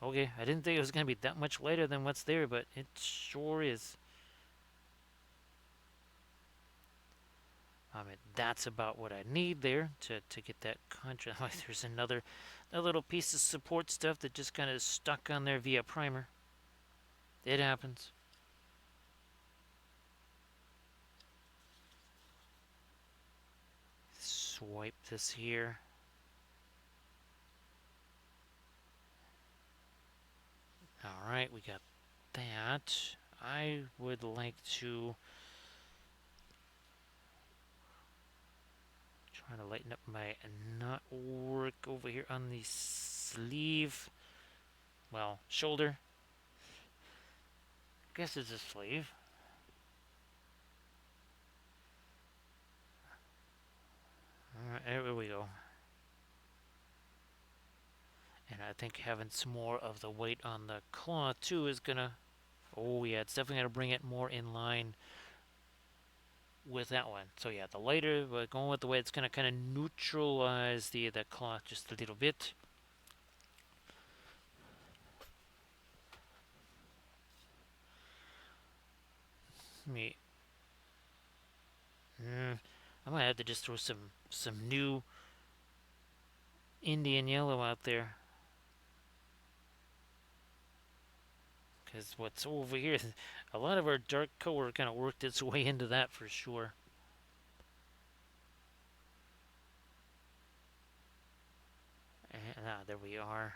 Okay, I didn't think it was gonna be that much lighter than what's there, but it sure is. I mean, that's about what I need there to get that contrast. Oh, there's another little piece of support stuff that just kind of stuck on there via primer. It happens. Swipe this here. Alright, we got that. I would like to try to lighten up my knot work over here on the sleeve. Well, shoulder. Guess it's a sleeve. Alright, there we go. And I think having some more of the weight on the claw too is gonna, oh yeah, it's definitely gonna bring it more in line with that one. So yeah, the lighter, going with the way it's going to kind of neutralize the cloth just a little bit. Me, I might have to just throw some new Indian yellow out there, because what's over here, a lot of our dark color kind of worked its way into that for sure. And, there we are.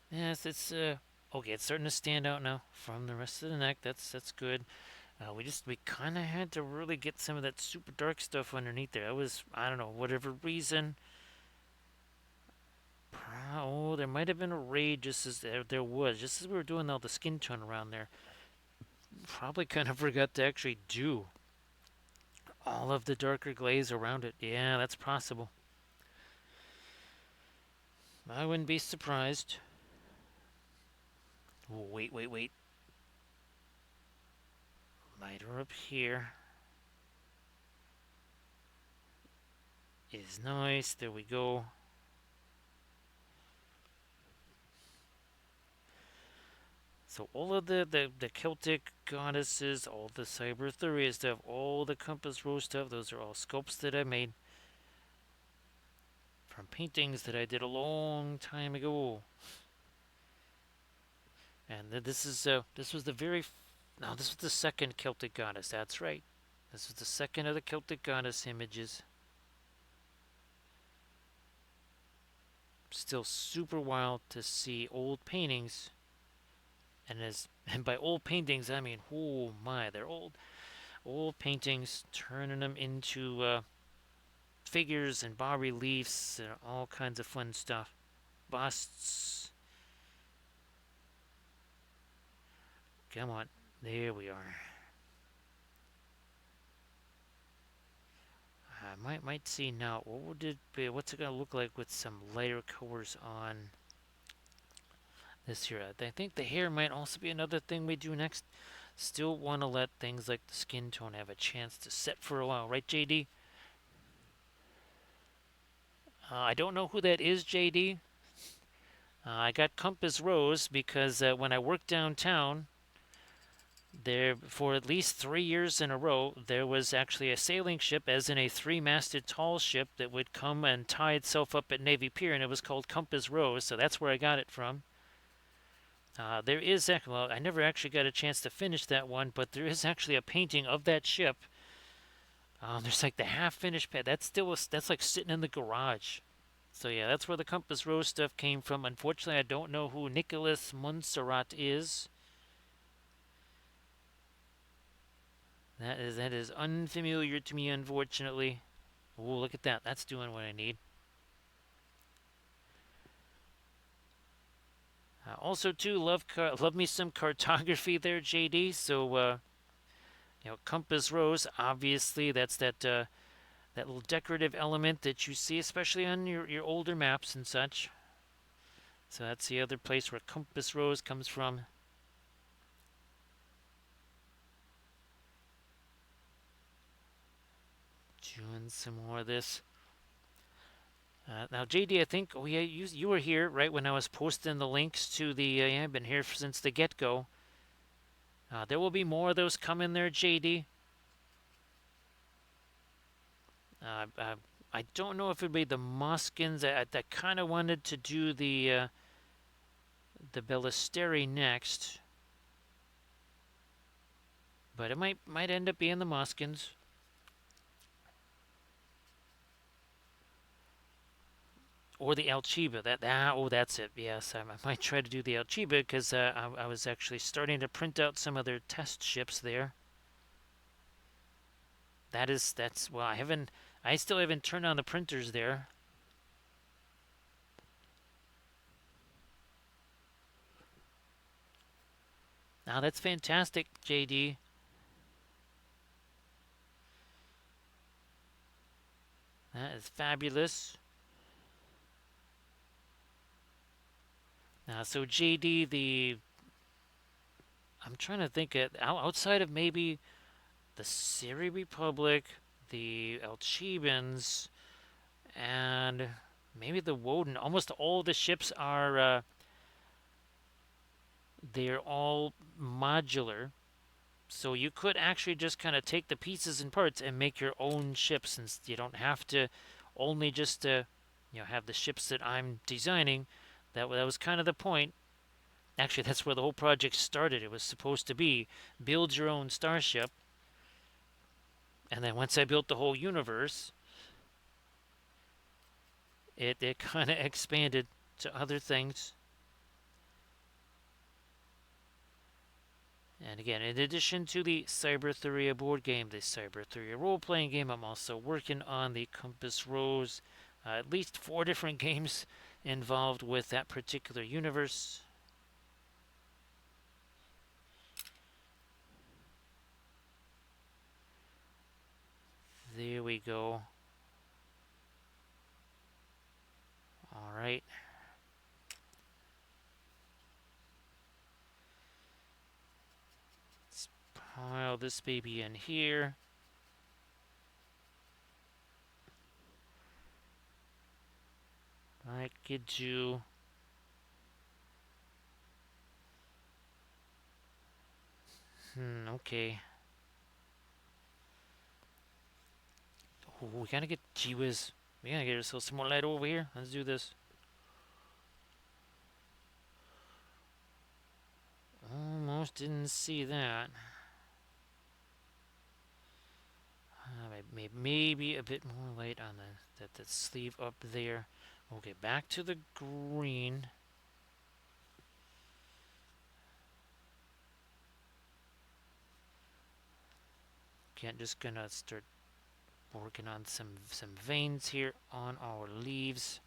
Yes, it's okay. It's starting to stand out now from the rest of the neck. That's good. We kind of had to really get some of that super dark stuff underneath there. That was, I don't know, whatever reason. Oh, there might have been a raid just as there was, just as we were doing all the skin tone around there. Probably kind of forgot to actually do all of the darker glaze around it. Yeah, that's possible. I wouldn't be surprised. Wait, wait, wait. Lighter up here is nice. There we go. So all of the Celtic goddesses, all the Cybertheria stuff, all the Compass Rose stuff, those are all sculpts that I made from paintings that I did a long time ago. And this was the very no, this was the second Celtic goddess. That's right. This was the second of the Celtic goddess images. Still super wild to see old paintings, and by old paintings I mean, oh my, they're old paintings, turning them into figures and bas reliefs and all kinds of fun stuff. Busts. Come on, there we are. I might see now. What's it gonna look like with some lighter colors on this here? I think the hair might also be another thing we do next. Still want to let things like the skin tone have a chance to set for a while, right, JD? I don't know who that is, JD. I got Compass Rose because when I worked downtown, there for at least 3 years in a row, there was actually a sailing ship, as in a three-masted tall ship, that would come and tie itself up at Navy Pier, and it was called Compass Rose, so that's where I got it from. There is, well, I never actually got a chance to finish that one, but there is actually a painting of that ship. There's like the half-finished pad. That's like sitting in the garage. So yeah, that's where the Compass Rose stuff came from. Unfortunately, I don't know who Nicholas Montserrat is. That is unfamiliar to me, unfortunately. Oh, look at that. That's doing what I need. Also, too, love me some cartography there, JD. So, Compass Rose, obviously, that's that little decorative element that you see, especially on your older maps and such. So that's the other place where Compass Rose comes from. Doing some more of this. Now, JD, I think yeah, you were here right when I was posting the links to the. Yeah, I've been here since the get-go. There will be more of those coming there, JD. I don't know if it'd be the Moskins. I kind of wanted to do the Ballisteri next, but it might end up being the Moskins. Or the Alchiba. That's it. Yes, I might try to do the Alchiba because I was actually starting to print out some other test ships there. That's well, I still haven't turned on the printers there. Now that's fantastic, JD. That is fabulous. So JD, I'm trying to think outside of maybe the Syri Republic, the Elchebans, and maybe the Woden. Almost all the ships are they're all modular, so you could actually just kind of take the pieces and parts and make your own ship, since you don't have to only just have the ships that I'm designing. That was kind of the point. Actually, that's where the whole project started. It was supposed to be build your own starship, and then once I built the whole universe, it kind of expanded to other things. And again, in addition to the Cybertheria board game, the Cybertheria role-playing game, I'm also working on the Compass Rose. At least 4 different games involved with that particular universe. There we go. Alright. Let's pile this baby in here. I could do... okay. Oh, we gotta get... Gee whiz. We gotta get ourselves some more light over here. Let's do this. Almost didn't see that. Maybe a bit more light on the sleeve up there. Okay, back to the green. Again, just gonna start working on some veins here on our leaves.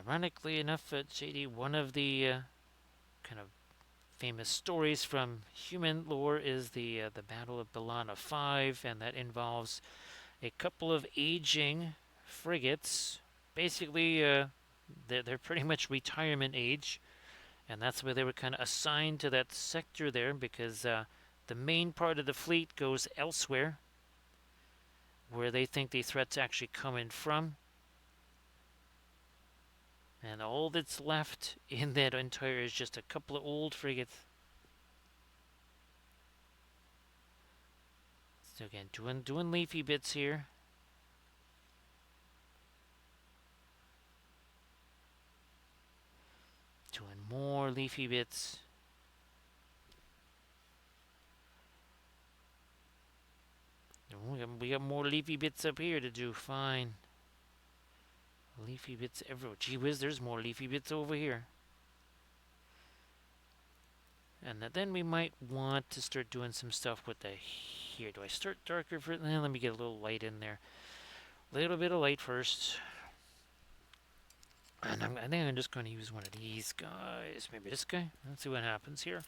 Ironically enough, JD, one of the kind of famous stories from human lore is the Battle of Bellana 5, and that involves a couple of aging frigates. Basically, they're pretty much retirement age, and that's why they were kind of assigned to that sector there, because the main part of the fleet goes elsewhere, where they think the threat's actually coming from. And all that's left in that entire is just a couple of old frigates. So again, doing leafy bits here. Doing more leafy bits. We got more leafy bits up here to do. Fine. Leafy bits everywhere. Gee whiz, there's more leafy bits over here. And then we might want to start doing some stuff with the here. Do I start darker for it? Let me get a little light in there. A little bit of light first. And I think I'm just going to use one of these guys. Maybe this guy. Let's see what happens here.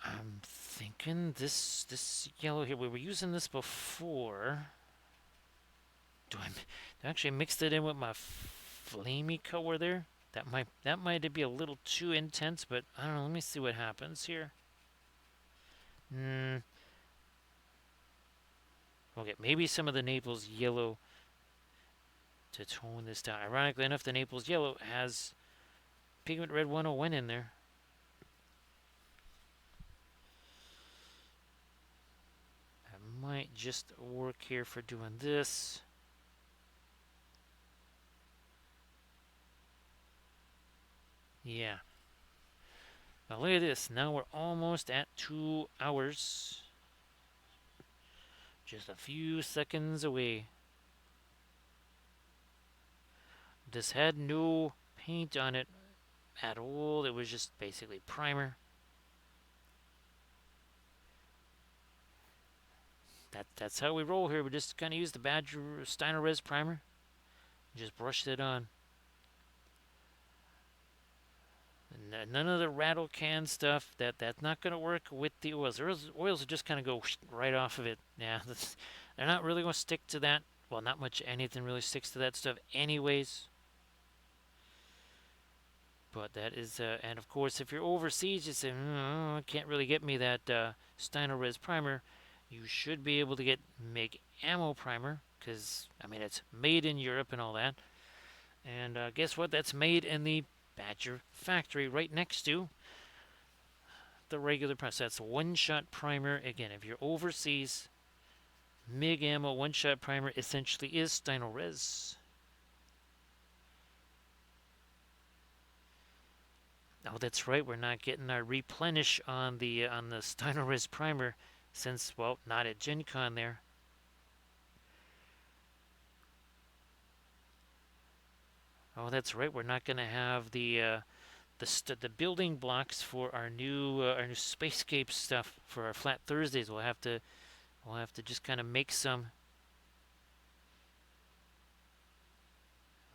I'm thinking this yellow here. We were using this before. Do I actually mixed it in with my flamey color there? That might be a little too intense, but I don't know. Let me see what happens here. Okay, maybe some of the Naples yellow to tone this down. Ironically enough, the Naples yellow has pigment red 101 in there. That might just work here for doing this. Yeah. Now look at this. Now we're almost at 2 hours. Just a few seconds away. This had no paint on it at all. It was just basically primer. That's how we roll here. We just kind of use the Badger Steiner Res primer. Just brushed it on. And none of the rattle can stuff. That's not going to work with the oils. Oils will just kind of go right off of it. Yeah, they're not really going to stick to that. Well, not much anything really sticks to that stuff, anyways. But that is, and of course, if you're overseas, you say, can't really get me that Steiner Res primer. You should be able to get MIG ammo primer because I mean it's made in Europe and all that. And guess what? That's made in the Badger factory right next to the regular primer. So that's a one-shot primer. Again, if you're overseas, MIG ammo one-shot primer essentially is Steiner Res. Oh, that's right. We're not getting our replenish on the Steiner Res primer since, well, not at Gen Con there. Oh, that's right. We're not going to have the building blocks for our new Spacescape stuff for our Flat Thursdays. We'll have to just kind of make some.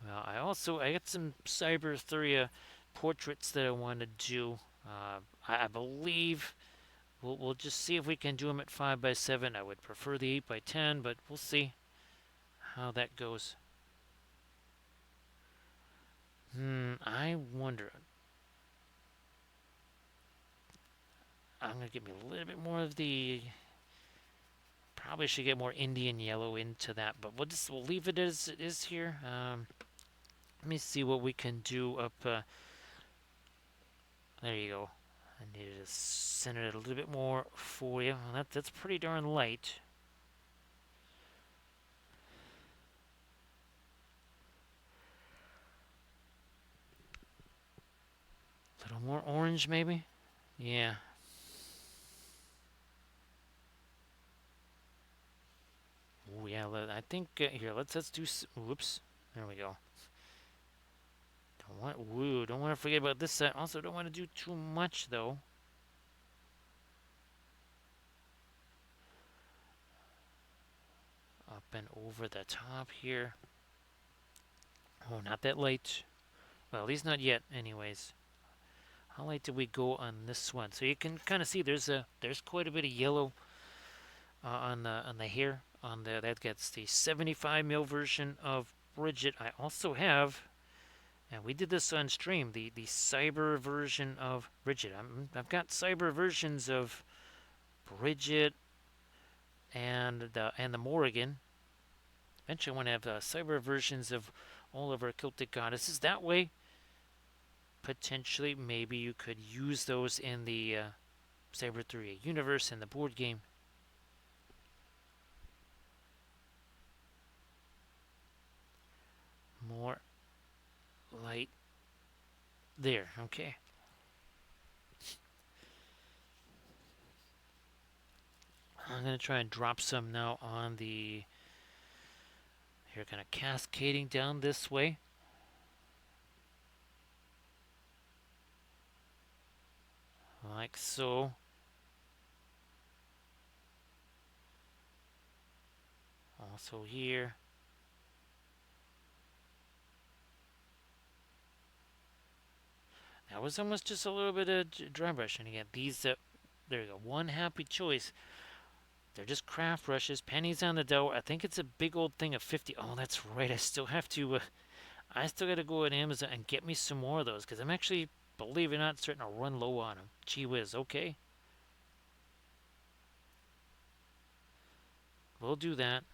Well, I got some Cyberthuria portraits that I want to do. I believe we'll just see if we can do them at 5x7. I would prefer the 8x10, but we'll see how that goes. I wonder. I'm gonna give me a little bit more of the. Probably should get more Indian yellow into that, but we'll leave it as it is here. Let me see what we can do up. There you go. I need to center it a little bit more for you. Well, that's pretty darn light. A little more orange, maybe. Yeah. Oh yeah. I think here. Let's do. Whoops. There we go. Don't want to forget about this side. Also, don't want to do too much though. Up and over the top here. Oh, not that light. Well, at least not yet. Anyways, how light did we go on this one? So you can kind of see there's quite a bit of yellow on the hair. That gets the 75 mil version of Bridget. I also have. And we did this on stream, the cyber version of Bridget. I've got cyber versions of Bridget and the Morrigan. Eventually I want to have cyber versions of all of our Celtic goddesses. That way, potentially, maybe you could use those in the Cyberthuria universe in the board game. More light there. Okay. I'm going to try and drop some now on the. Here, kind of cascading down this way. Like so. Also here. That was almost just a little bit of dry brushing again. These, there you go. One happy choice. They're just craft brushes, pennies on the dollar. I think it's a big old thing of 50. Oh, that's right. I still have to. I still got to go on Amazon and get me some more of those because I'm actually, believe it or not, starting to run low on them. Gee whiz. Okay. We'll do that.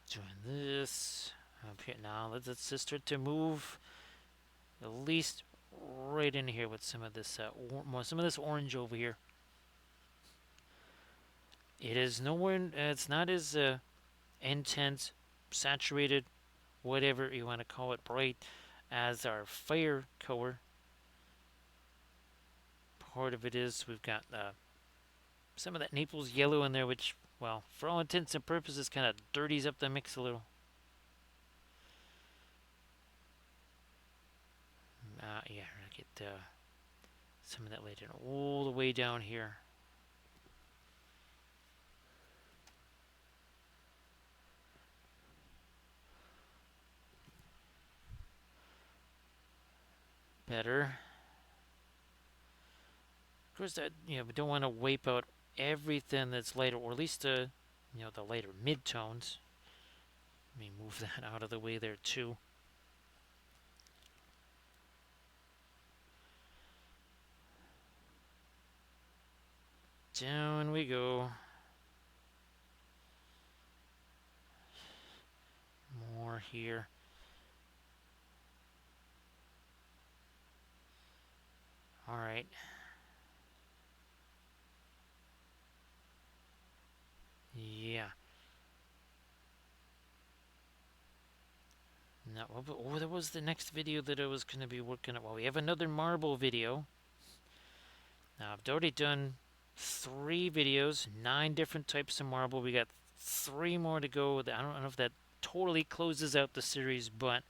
Doing this up here now. Let's just start to move at least right in here with some of this orange over here. It is nowhere. It's not as intense, saturated, whatever you want to call it, bright as our fire color. Part of it is we've got some of that Naples yellow in there, which, well, for all intents and purposes, kind of dirties up the mix a little. Yeah, I get Some of that laid in all the way down here. Better. Of course, that we don't want to wipe out everything that's lighter, or at least the the lighter mid-tones. Let me move that out of the way there too. Down we go. More here. All right. Yeah. Now, oh, that was the next video that I was going to be working on. Well, we have another marble video. Now, I've already done 3 videos, 9 different types of marble. We got 3 more to go. I don't know if that totally closes out the series, but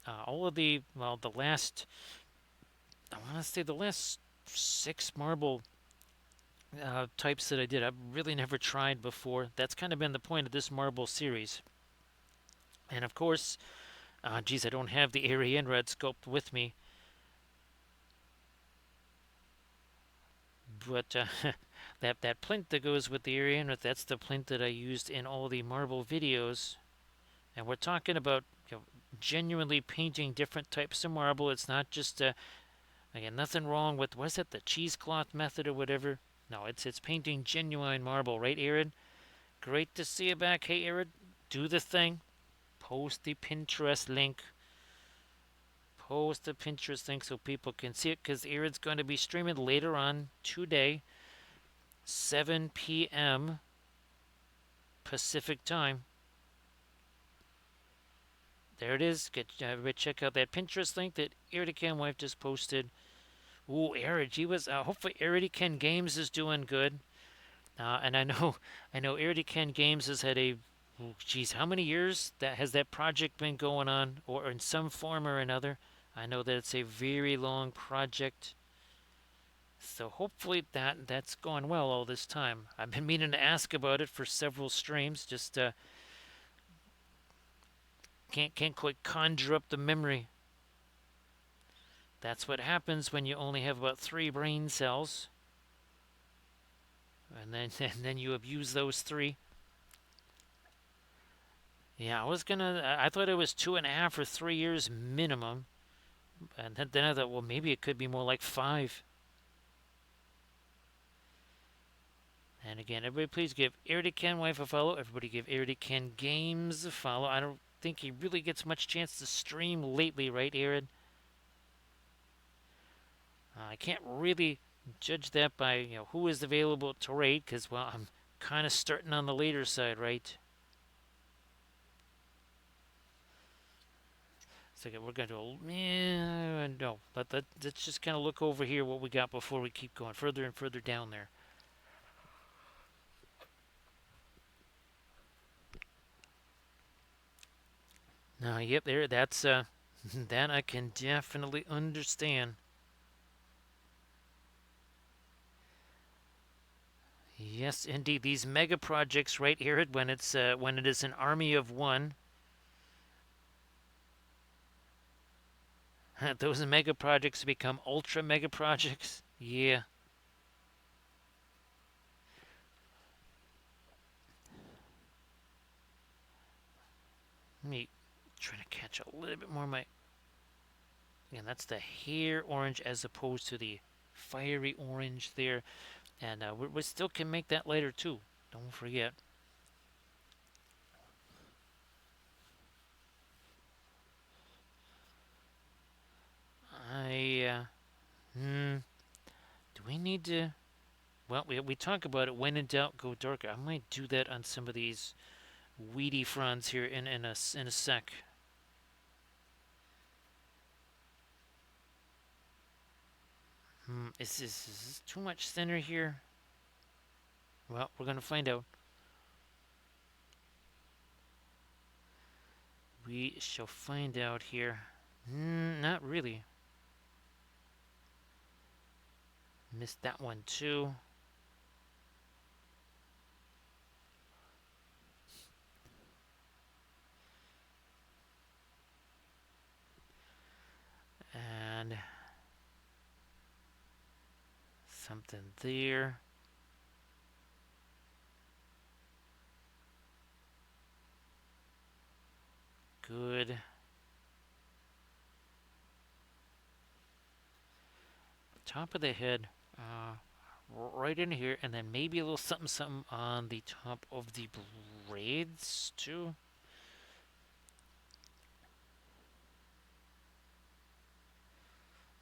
all of the last, I want to say the last 6 marble types that I did, I've really never tried before. That's kind of been the point of this marble series. And of course, geez, I don't have the Ariane Red sculpt with me, but that plinth that goes with the Ariane Red, that's the plinth that I used in all the marble videos. And we're talking about genuinely painting different types of marble. It's not just again, nothing wrong with, what is it, the cheesecloth method or whatever. No, it's painting genuine marble, right, Aaron? Great to see you back. Hey, Aaron, do the thing. Post the Pinterest link. Post the Pinterest link so people can see it, because Aaron's going to be streaming later on today, 7 p.m. Pacific time. There it is. Everybody check out that Pinterest link that Iridican Wife just posted. Ooh, Eric, he was. Hopefully, Iridican Games is doing good. And I know Iridican Games has had a. Geez, how many years that has that project been going on, or in some form or another? I know that it's a very long project. So hopefully that's going well all this time. I've been meaning to ask about it for several streams. Just can't quite conjure up the memory. That's what happens when you only have about 3 brain cells, and then you abuse those 3. Yeah, I thought it was 2.5 or 3 years minimum, and then I thought, well, maybe it could be more like 5. And again, everybody please give Iridican Wife a follow. Everybody give Iridican Games a follow. I don't think he really gets much chance to stream lately, right, Aaron? I can't really judge that by who is available to rate, because, well, I'm kind of starting on the later side, right? So we're going to no. Let's just kind of look over here what we got before we keep going further and further down there. Now, yep, there. That's that I can definitely understand. Yes, indeed. These mega projects right here, when it is an army of one, those mega projects become ultra mega projects. Yeah. Let me try to catch a little bit more of my. Again, that's the hair orange as opposed to the fiery orange there, and we still can make that later too. Don't forget. Do we need to? Well, we talk about it. When in doubt, go darker. I might do that on some of these weedy fronds here in a sec. Is this too much thinner here? Well, we're gonna find out. We shall find out here. Not really. Missed that one too. And something there. Good. Top of the head. Right in here, and then maybe a little something something on the top of the braids too.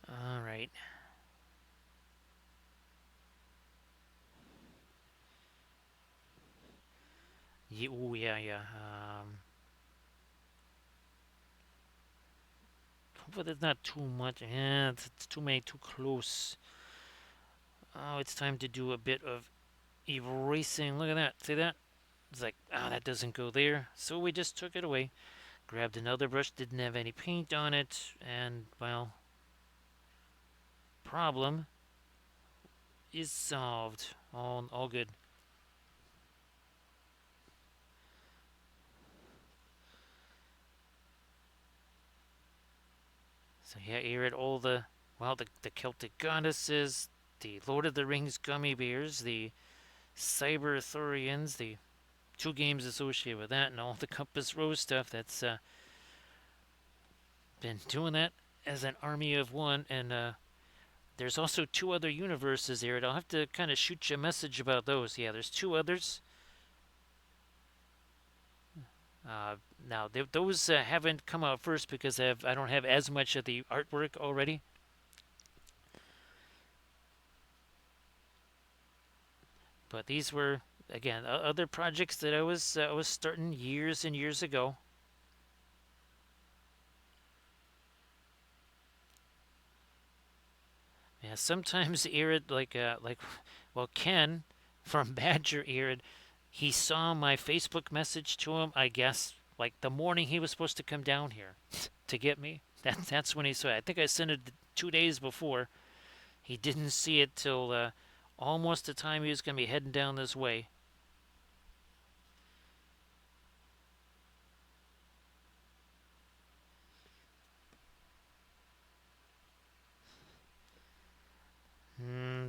All right. Yeah, oh yeah, yeah. Hopefully there's not too much. Yeah, it's too many, too close. Oh, it's time to do a bit of erasing. Look at that. See that? It's like, that doesn't go there. So we just took it away. Grabbed another brush, didn't have any paint on it, and, well, problem is solved. All good. So yeah, here at all the Celtic Goddesses, the Lord of the Rings gummy bears, the Cyber Thorians, the two games associated with that, and all the Compass Rose stuff. That's been doing that as an army of one, and there's also two other universes here. I'll have to kind of shoot you a message about those. Yeah, there's two others. Uh, Now those haven't come out first because I don't have as much of the artwork already. But these were again other projects that I was starting years and years ago. Yeah, sometimes Irid well, Ken from Badger Irid, he saw my Facebook message to him. I guess like the morning he was supposed to come down here to get me. That's when he saw it. I think I sent it 2 days before. He didn't see it till almost the time he was going to be heading down this way.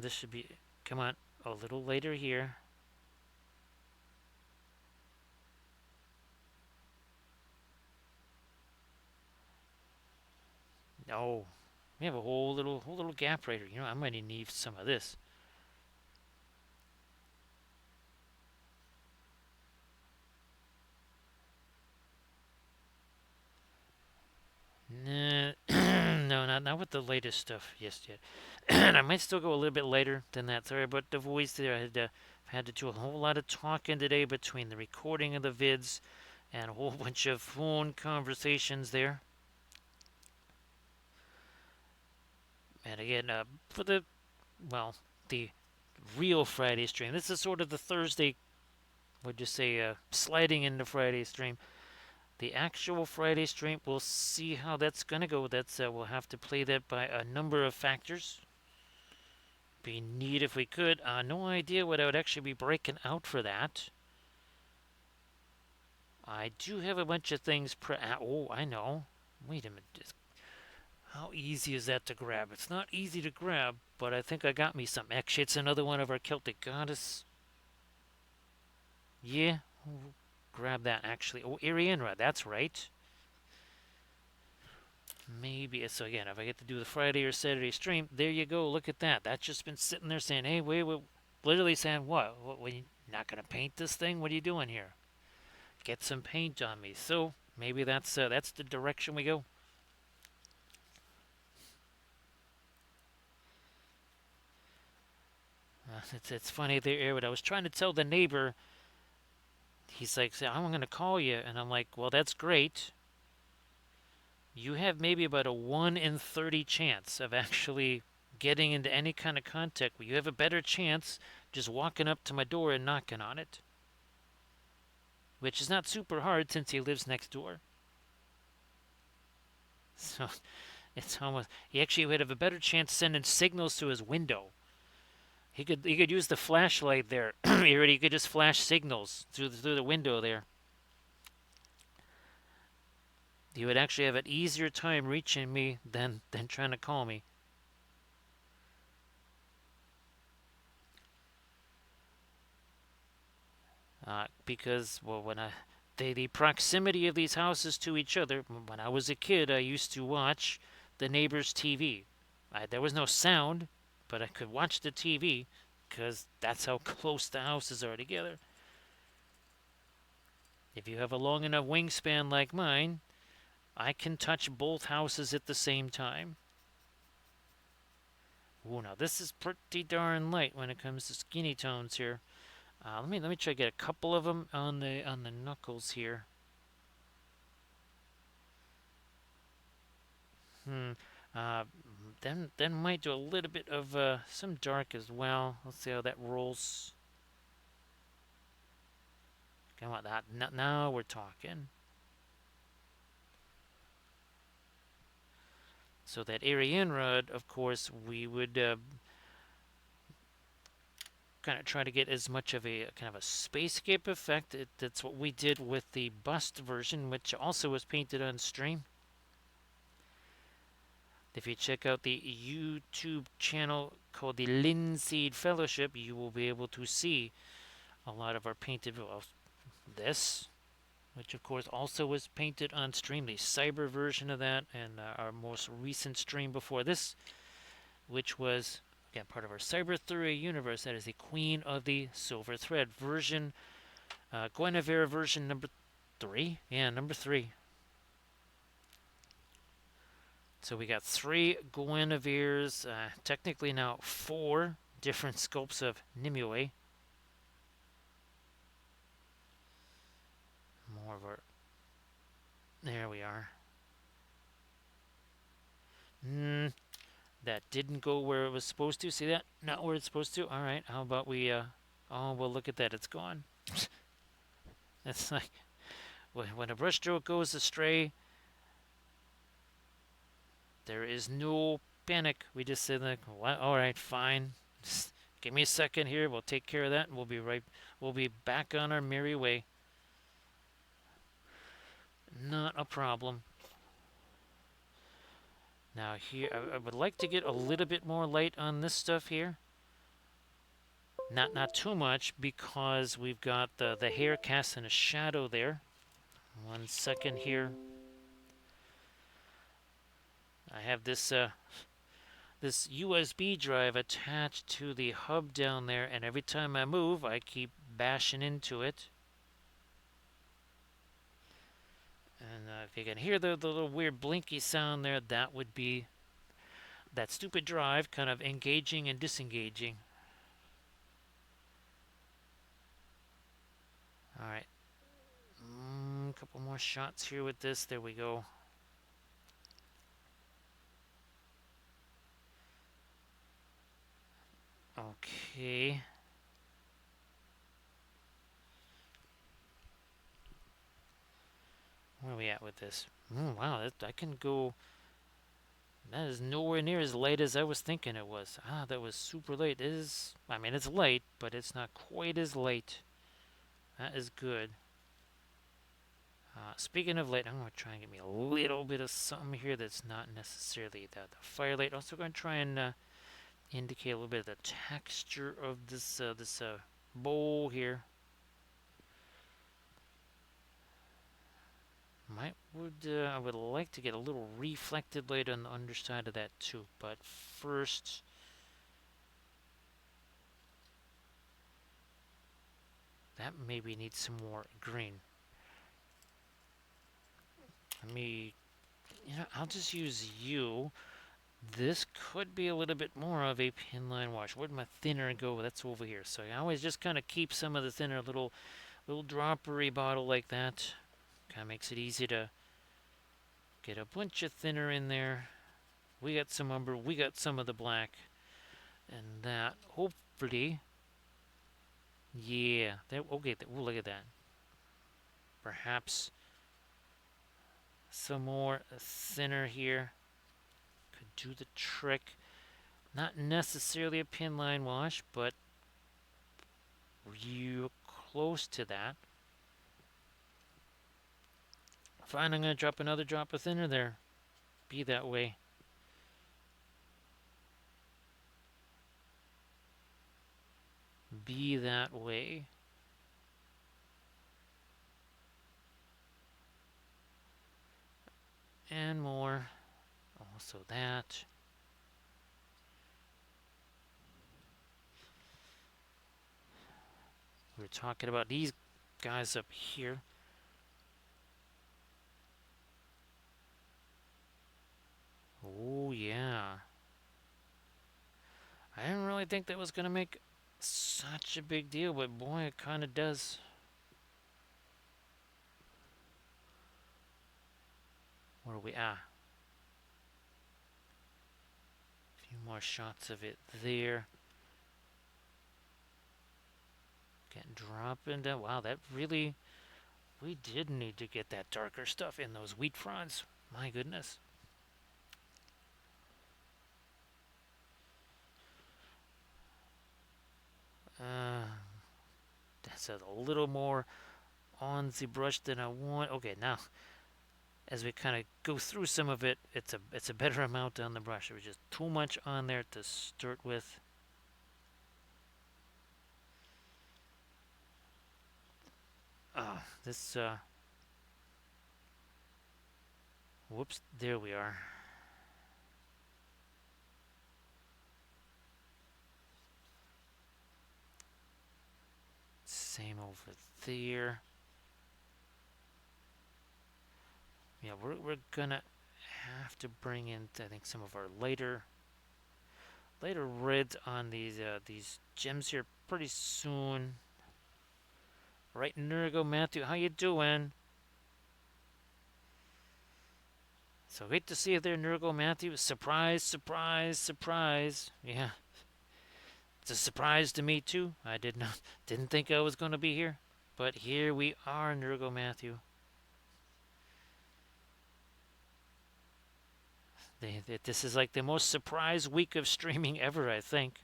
This should be, come on, a little later here. No, we have a whole little gap right here. I might need some of this. Nah, no, not with the latest stuff just yet. And I might still go a little bit later than that. Sorry about the voice there. I had to do a whole lot of talking today between the recording of the vids and a whole bunch of phone conversations there. And again, for the real Friday stream. This is sort of the Thursday, would you say, sliding into Friday stream. The actual Friday stream, we'll see how that's gonna go. We'll have to play that by a number of factors. Be neat if we could. No idea what I would actually be breaking out for that. I do have a bunch of things. Oh, I know. Wait a minute. How easy is that to grab? It's not easy to grab, but I think I got me some. Actually, it's another one of our Celtic Goddess. Yeah, grab that actually. Oh, Arianra, that's right. Maybe. So again, if I get to do the Friday or Saturday stream, there you go. Look at that. That's just been sitting there saying, "Hey, wait, literally saying what you not gonna paint this thing? What are you doing here? Get some paint on me." So maybe that's the direction we go. It's funny there, but I was trying to tell the neighbor. He's like, "I'm gonna call you," and I'm like, "Well, that's great. You have maybe about a 1 in 30 chance of actually getting into any kind of contact. You have a better chance just walking up to my door and knocking on it, which is not super hard since he lives next door." So it's almost, he actually would have a better chance sending signals to his window He could use the flashlight there. He could just flash signals through the window there. He would actually have an easier time reaching me than trying to call me. Because well, the proximity of these houses to each other. When I was a kid, I used to watch the neighbor's TV. There was no sound, but I could watch the TV because that's how close the houses are together. If you have a long enough wingspan like mine, I can touch both houses at the same time. Ooh, now this is pretty darn light when it comes to skinny tones here. Let me try to get a couple of them on the knuckles here. Hmm. Uh, then might do a little bit of some dark as well. Let's see how that rolls. Come on, that now we're talking. So that Ariane rod, of course, we would kind of try to get as much of a kind of a spacescape effect. That's what we did with the bust version, which also was painted on stream. If you check out the YouTube channel called the Linseed Fellowship, you will be able to see a lot of our painted, well, this, which of course also was painted on stream, the cyber version of that, and our most recent stream before this, which was again part of our Cyber Theory universe. That is the Queen of the Silver Thread version, Guinevere version number 3. Yeah, number 3. So we got 3 Guineveres, technically now 4 different sculpts of Nimue. More of our. There we are. That didn't go where it was supposed to. See that? Not where it's supposed to. All right. How about we? Oh, well, look at that. It's gone. It's like when a brushstroke goes astray, there is no panic. We just say like, what? All right, fine. Just give me a second here. We'll take care of that, and we'll be right. We'll be back on our merry way. Not a problem. Now here, I would like to get a little bit more light on this stuff here. Not too much because we've got the hair cast in a shadow there. 1 second here. I have this this USB drive attached to the hub down there, and every time I move, I keep bashing into it. And if you can hear the little weird blinky sound there, that would be that stupid drive kind of engaging and disengaging. All right. A couple more shots here with this. There we go. Okay. Where are we at with this? Wow, I can go. That is nowhere near as light as I was thinking it was. That was super light. It is. I mean, it's light, but it's not quite as light. That is good. Speaking of light, I'm going to try and get me a little bit of something here that's not necessarily the firelight. Also going to try and indicate a little bit of the texture of this bowl here. I would like to get a little reflected light on the underside of that too, but first that maybe needs some more green. I'll just use you. This could be a little bit more of a pinline wash. Where'd my thinner go? That's over here. So I always just kind of keep some of the thinner, little droppery bottle like that. Kind of makes it easy to get a bunch of thinner in there. We got some umber. We got some of the black. And that, hopefully, yeah. Okay, look at that. Perhaps some more thinner here could do the trick. Not necessarily a pin line wash, but real close to that. Fine, I'm going to drop another drop of thinner there. Be that way. Be that way. And more. Also that. We're talking about these guys up here. Oh, yeah. I didn't really think that was going to make such a big deal, but boy, it kind of does. Where are we? A few more shots of it there. Getting dropping down. Wow, that really... We did need to get that darker stuff in those wheat fronds. My goodness. That's a little more on the brush than I want. Okay, now as we kind of go through some of it, it's a better amount on the brush. There was just too much on there to start with. This whoops, there we are. Same over there. Yeah, we're gonna have to bring in, I think, some of our lighter reds on these gems here pretty soon. Right, Nurgo Matthew, how you doing? So great to see you there, Nurgo Matthew. Surprise, surprise, surprise. Yeah, it's a surprise to me too. I didn't think I was going to be here, but here we are, Nurgo Matthew. This is like the most surprise week of streaming ever, I think.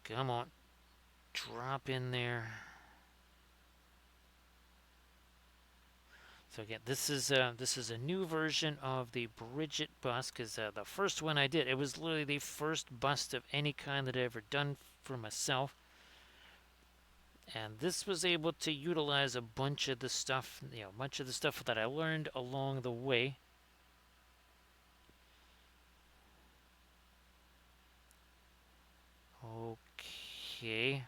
Come on, drop in there. So again, this is a new version of the Bridget bust, because the first one I did, it was literally the first bust of any kind that I ever done for myself. And this was able to utilize a bunch of the stuff, a bunch of the stuff that I learned along the way. Okay.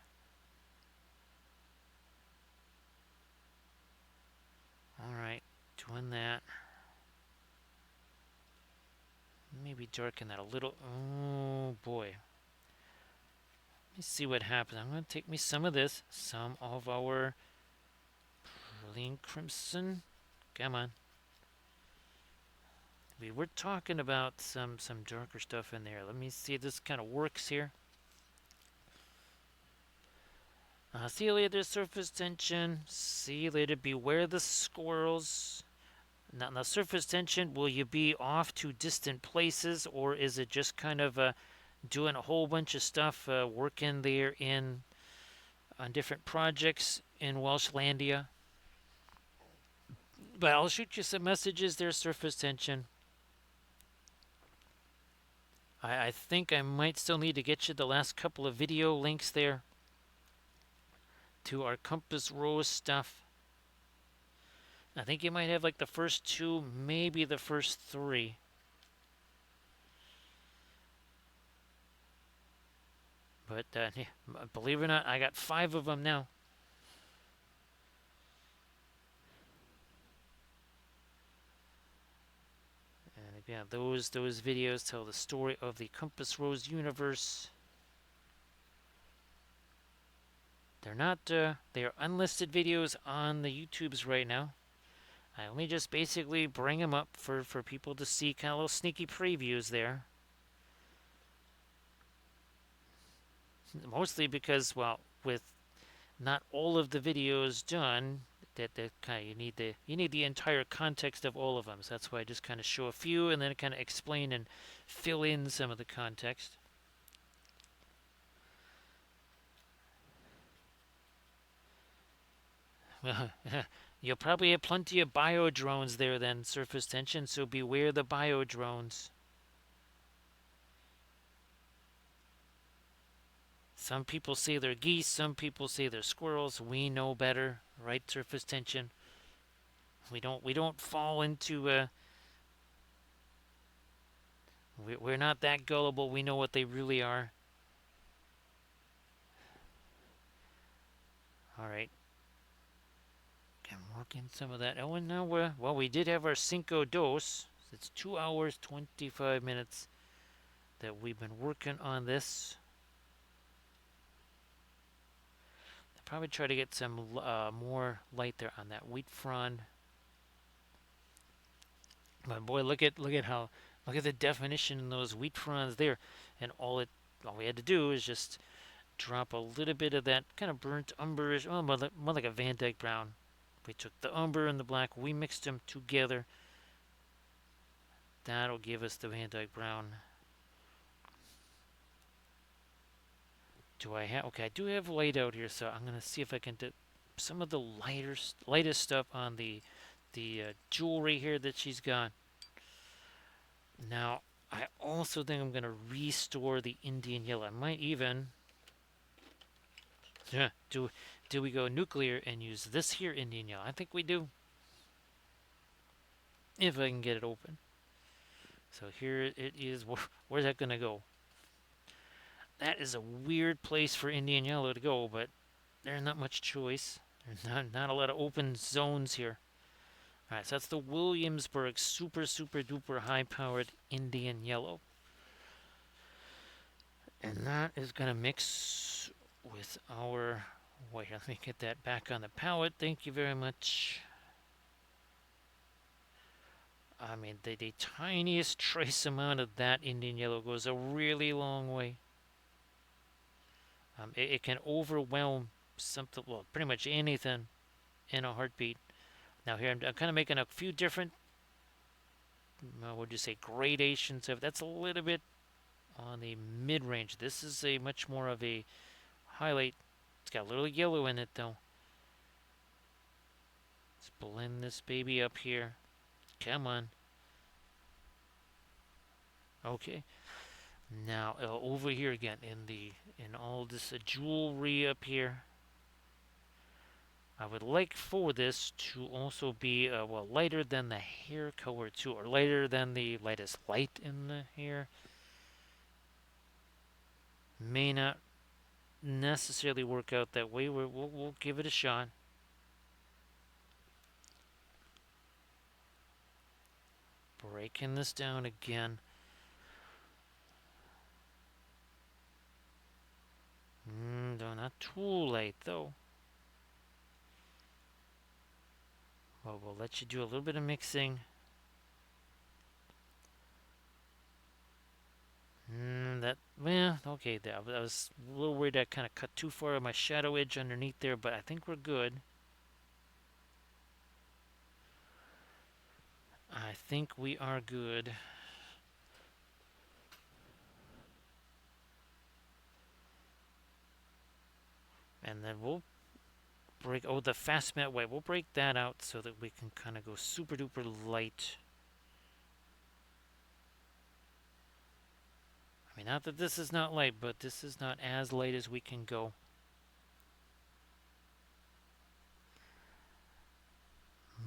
Alright, doing that. Maybe darken that a little. Oh boy. Let me see what happens. I'm going to take me some of this, some of our Pearline Crimson. Come on. We were talking about some darker stuff in there. Let me see if this kind of works here. See you later, surface tension. See you later, beware the squirrels. Now, surface tension, will you be off to distant places, or is it just kind of doing a whole bunch of stuff, working there on different projects in Welshlandia? But I'll shoot you some messages there, surface tension. I think I might still need to get you the last couple of video links there to our compass rose stuff. I think you might have like the first two, maybe the first three. But yeah, believe it or not, I got 5 of them now. And again, those videos tell the story of the Compass Rose universe. They're not, they are unlisted videos on the YouTubes right now. I only just basically bring them up for people to see, kind of little sneaky previews there. Mostly because, well, with not all of the videos done, that kind of you need the entire context of all of them. So that's why I just kind of show a few and then kind of explain and fill in some of the context. Well, you'll probably have plenty of bio drones there then, surface tension. So beware the bio drones. Some people say they're geese, some people say they're squirrels. We know better, right? Surface tension. We don't fall into we're not that gullible. We know what they really are. All right. Can work in some of that. Oh, and now we did have our Cinco Dos. It's 2 hours 25 minutes that we've been working on this. I'll probably try to get some more light there on that wheat frond. But boy, look at the definition in those wheat fronds there, and all we had to do is just drop a little bit of that kind of burnt umberish, oh, more like a Van Dyke brown. We took the umber and the black, we mixed them together. That'll give us the Van Dyke brown. Do I have? Okay, I do have light out here, so I'm gonna see if I can do some of the lightest stuff on the jewelry here that she's got. Now, I also think I'm gonna restore the Indian yellow. I might even do we go nuclear and use this here Indian yellow? I think we do. If I can get it open. So here it is. Where's that gonna go? That is a weird place for Indian yellow to go, but there's not much choice. There's not a lot of open zones here. Alright, so that's the Williamsburg super duper high powered Indian yellow. And that is gonna mix with our white. Let me get that back on the palette. Thank you very much. I mean, the tiniest trace amount of that Indian yellow goes a really long way. It can overwhelm something, well, pretty much anything in a heartbeat. Now here I'm kind of making a few different, what would you say, gradations of. That's a little bit on the mid-range. This is a much more of a highlight. It's got a little yellow in it though. Let's blend this baby up here. Come on. Okay. Now over here again in all this jewelry up here. I would like for this to also be well lighter than the hair color too, or lighter than the lightest light in the hair. May not necessarily work out that way. We'll give it a shot. Breaking this down again. No, not too late though. Well, we'll let you do a little bit of mixing. Well, okay, I was a little worried I kind of cut too far of my shadow edge underneath there, but I think we're good. I think we are good. And then we'll break, the fast matte white, we'll break that out so that we can kind of go super duper light. I mean, not that this is not light, but this is not as light as we can go.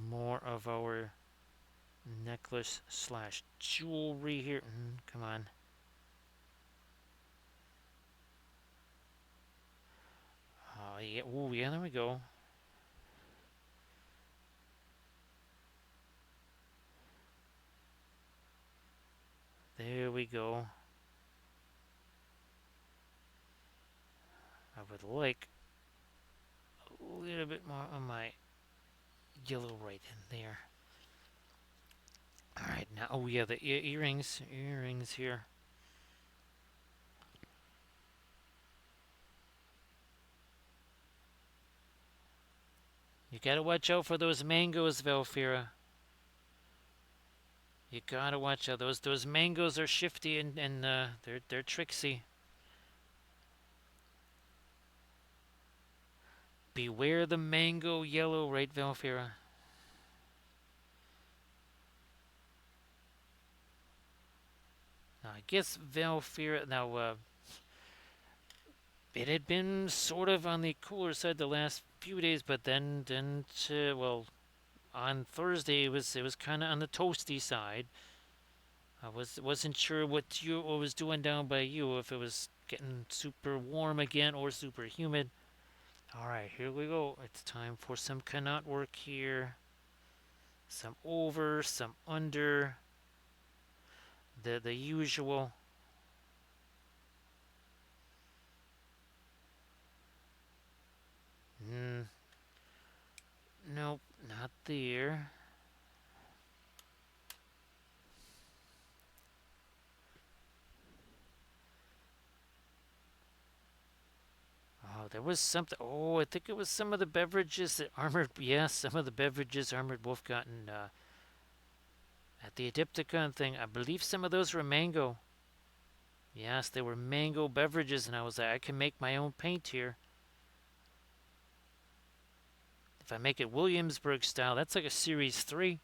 More of our necklace slash jewelry here. Come on. Oh, yeah. Oh, yeah, there we go. There we go. I would like a little bit more on my yellow right in there. Alright, now, oh yeah, the earrings here. You gotta watch out for those mangoes, Velfira. You gotta watch out. Those mangoes are shifty and they're tricksy. Beware the mango yellow, right, Velfira? Now, I guess Velfira. Now, it had been sort of on the cooler side the last few days, but then well, on Thursday it was kind of on the toasty side. I wasn't sure what was doing down by you, if it was getting super warm again or super humid. All right, here we go. It's time for some cannot work here. Some over, some under. The usual. Mm, nope, not there. Oh, there was something. Oh, I think it was some of the beverages that Armored. Yes, some of the beverages Armored Wolf gotten at the Adepticon thing. I believe some of those were mango. Yes, they were mango beverages, and I was like, I can make my own paint here. If I make it Williamsburg style, that's like a Series 3.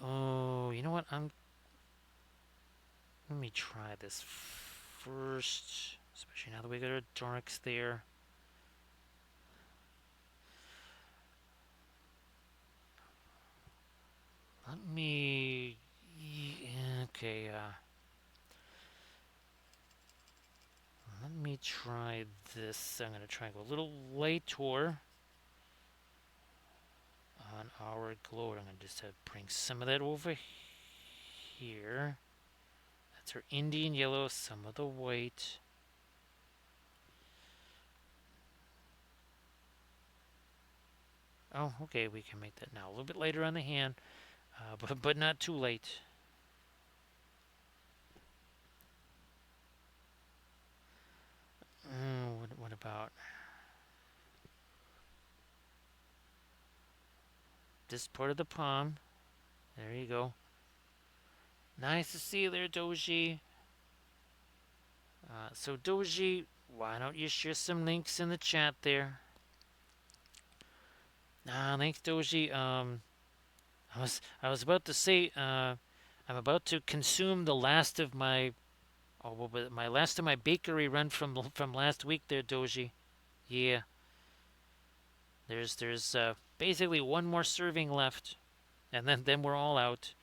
Oh, you know what? Let me try this first, especially now that we got our darks there. Let me. Okay, let me try this. I'm going to try and go a little lighter on our glow. I'm going to just bring some of that over here. That's our Indian yellow, some of the white. Oh, okay, we can make that now. A little bit later on the hand, but not too late. What about this part of the palm? There you go. Nice to see you there, Doji. So Doji, why don't you share some links in the chat there? Thanks, Doji. I was about to say, I'm about to consume the last of my, my last of my bakery run from last week there, Doji. Yeah, there's basically one more serving left, and then we're all out.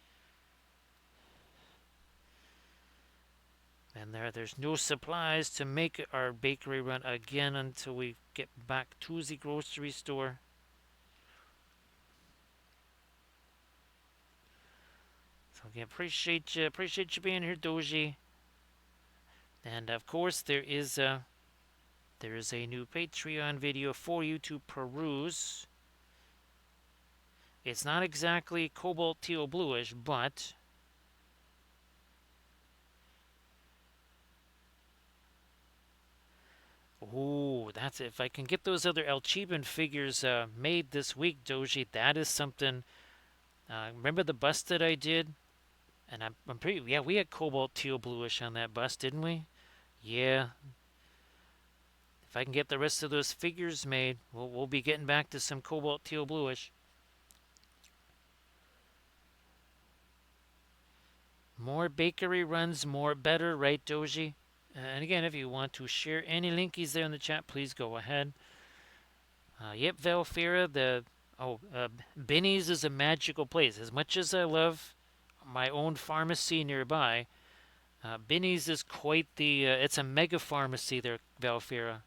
And there's no supplies to make our bakery run again until we get back to the grocery store. So again, appreciate you being here, Doji. And of course, there is a new Patreon video for you to peruse. It's not exactly cobalt teal bluish, but ooh, that's it. If I can get those other El Chiban figures made this week, Doji, that is something. Remember the bust that I did? And I'm pretty, yeah, we had cobalt teal bluish on that bust, didn't we? Yeah. If I can get the rest of those figures made, we'll be getting back to some cobalt teal bluish. More bakery runs, more better, right, Doji? And again, if you want to share any linkies there in the chat, please go ahead. Yep, Velfira, Benny's is a magical place. As much as I love my own pharmacy nearby, Benny's is quite the, it's a mega pharmacy there, Velfira.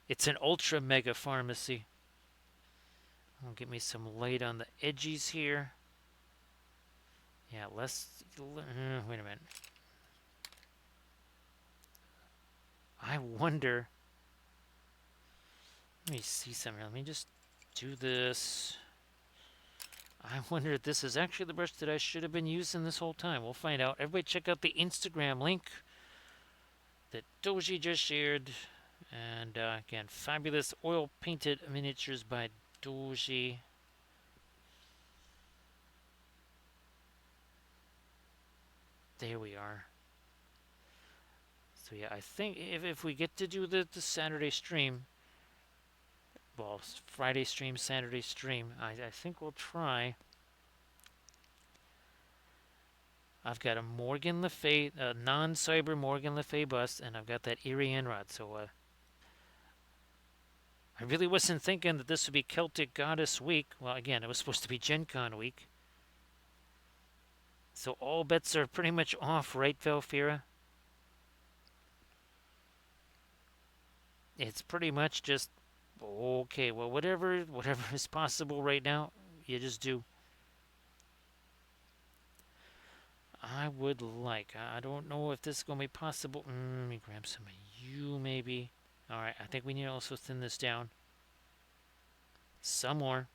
It's an ultra mega pharmacy. I'll get me some light on the edges here. Yeah, wait a minute. I wonder. Let me see something. Let me just do this. I wonder if this is actually the brush that I should have been using this whole time. We'll find out. Everybody check out the Instagram link that Doji just shared. And again, fabulous oil painted miniatures by Doji. There we are. So yeah, I think if we get to do the Saturday stream, well, Friday stream, Saturday stream, I think we'll try. I've got a Morgan Le Fay, a non-cyber Morgan Le Fay bust, and I've got that Erie Enrod. So I really wasn't thinking that this would be Celtic Goddess week. Well, again, it was supposed to be Gen Con week. So all bets are pretty much off, right, Valfira? It's pretty much just okay. Well, whatever is possible right now, you just do. I would like. I don't know if this is gonna be possible. Let me grab some of you, maybe. All right. I think we need to also thin this down some more.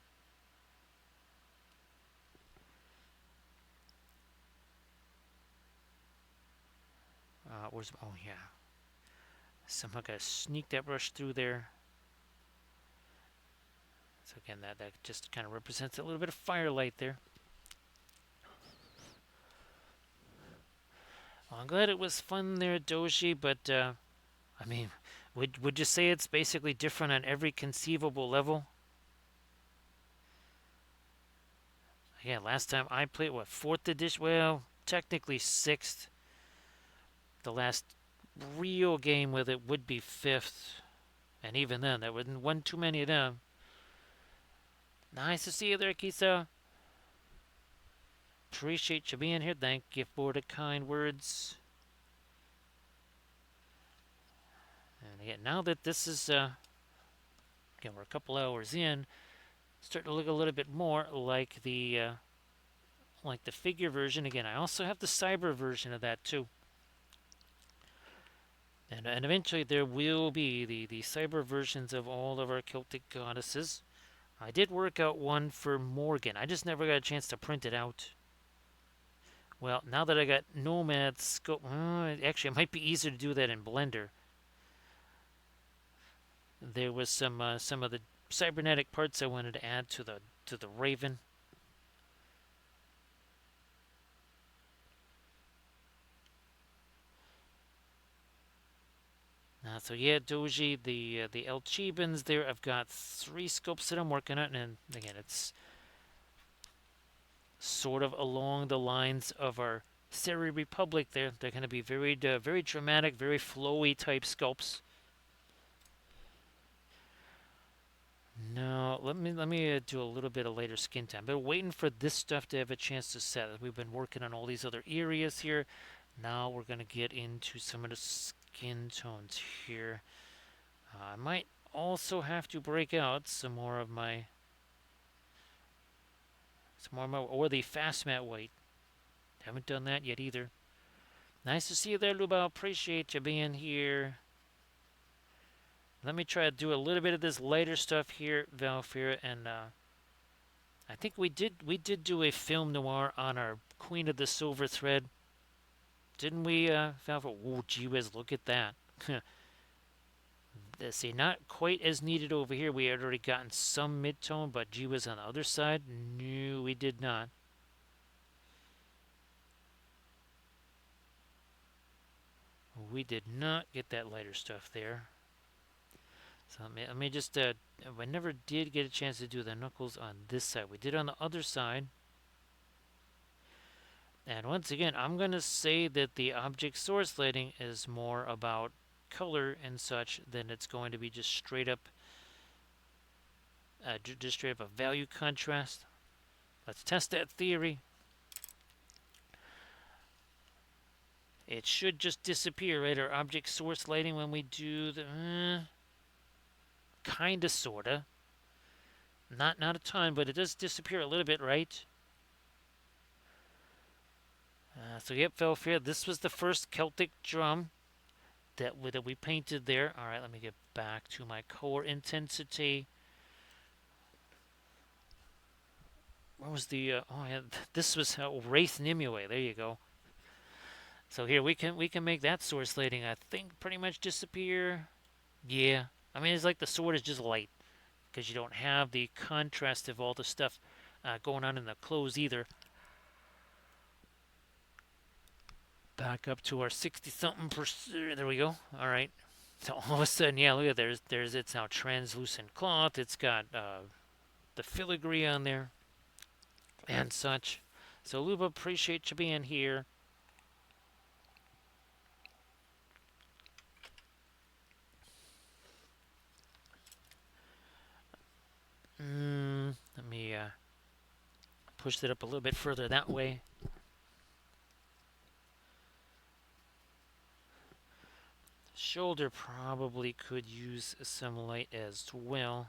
Where's? Oh yeah. Somehow gotta sneak that brush through there. So again, that just kind of represents a little bit of firelight there. Well, I'm glad it was fun there, Doji, but I mean, would you say it's basically different on every conceivable level? Yeah, last time I played, what, 4th edition? Well, technically 6th. The last real game with it would be 5th. And even then, there wasn't one too many of them. Nice to see you there, Kisa. Appreciate you being here. Thank you for the kind words. And again, now that this is, again, we're a couple hours in, starting to look a little bit more like the figure version. Again, I also have the cyber version of that too. And eventually there will be the cyber versions of all of our Celtic goddesses. I did work out one for Morgan. I just never got a chance to print it out. Well, now that I got Nomad Scope, actually, it might be easier to do that in Blender. There was some of the cybernetic parts I wanted to add to the Raven. So yeah, Doji, the El Chibans there. I've got 3 sculpts that I'm working on, and again, it's sort of along the lines of our Seri Republic. They're going to be very very dramatic, very flowy type sculpts. No, let me do a little bit of later skin time. But waiting for this stuff to have a chance to set. We've been working on all these other areas here. Now we're going to get into some of the skin tones here. I might also have to break out some more of my or the fast matte white. Haven't done that yet either. Nice to see you there, Lubao. Appreciate you being here. Let me try to do a little bit of this lighter stuff here, Valfira, and I think we did do a film noir on our Queen of the Silver Thread, didn't we, Valfira? Oh, gee whiz, look at that. See, not quite as needed over here. We had already gotten some mid-tone, but gee whiz on the other side? No, we did not. We did not get that lighter stuff there. So let me just, I never did get a chance to do the knuckles on this side. We did on the other side. And once again, I'm going to say that the object source lighting is more about color and such than it's going to be just straight up a value contrast. Let's test that theory. It should just disappear, right? Our object source lighting when we do the kinda, sorta. Not a ton, but it does disappear a little bit, right? So yep, Felfair, this was the first Celtic drum that we painted there. All right, let me get back to my core intensity. What was the? Oh yeah, this was Wraith Nimue. There you go. So here we can make that sword slating, I think, pretty much disappear. Yeah, I mean it's like the sword is just light because you don't have the contrast of all the stuff going on in the clothes either. Back up to our 60 something percent. There we go. All right. So all of a sudden, yeah, look at there's it's now translucent cloth. It's got the filigree on there and such. So Luba, appreciate you being here. Let me push it up a little bit further that way. Shoulder probably could use some light as well.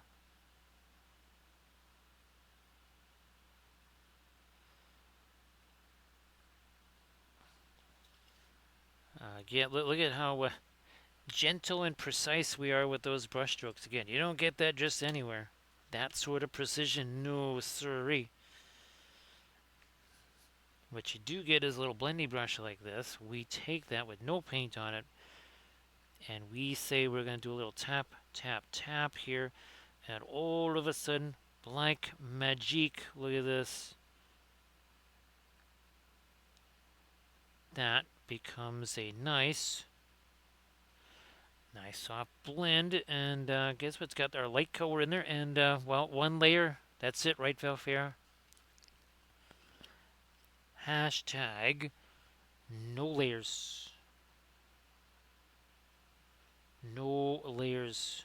Yeah, look at how gentle and precise we are with those brushstrokes. Again, you don't get that just anywhere. That sort of precision, no siree. What you do get is a little blendy brush like this. We take that with no paint on it, and we say we're going to do a little tap, tap, tap here, and all of a sudden, like magic, look at this. That becomes a nice soft blend, and guess what's got our light color in there, and well, one layer, that's it, right, Valfair? Hashtag no layers. No layers.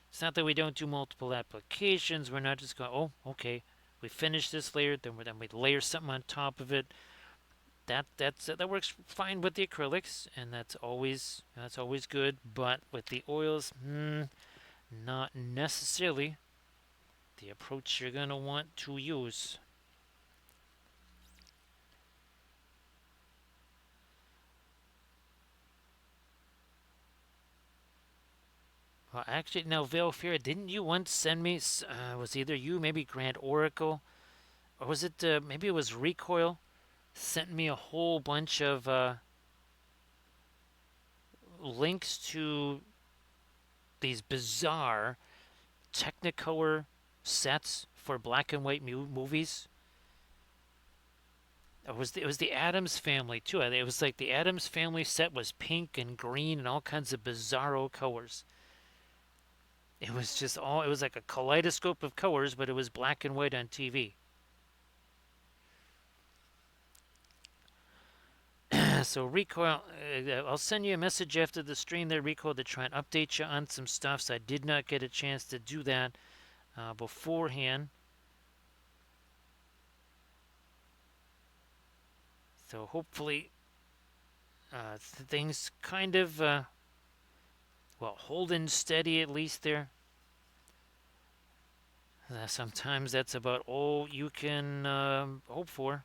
It's not that we don't do multiple applications. We're not just going, oh, okay, we finish this layer, then we layer something on top of it. That works fine with the acrylics, and that's always good. But with the oils, not necessarily the approach you're gonna want to use. Well, actually, now, Velfira, didn't you once send me? Was either you, maybe Grand Oracle, or was it maybe it was Recoil? Sent me a whole bunch of links to these bizarre Technicolor sets for black and white movies. It was the Adams Family too. It was like the Adams Family set was pink and green and all kinds of bizarro colors. It was just all. It was like a kaleidoscope of colors, but it was black and white on TV. So Recoil, I'll send you a message after the stream there, Recoil, to try and update you on some stuff. So I did not get a chance to do that beforehand. So hopefully things kind of, well, holding steady at least there. Sometimes that's about all you can hope for.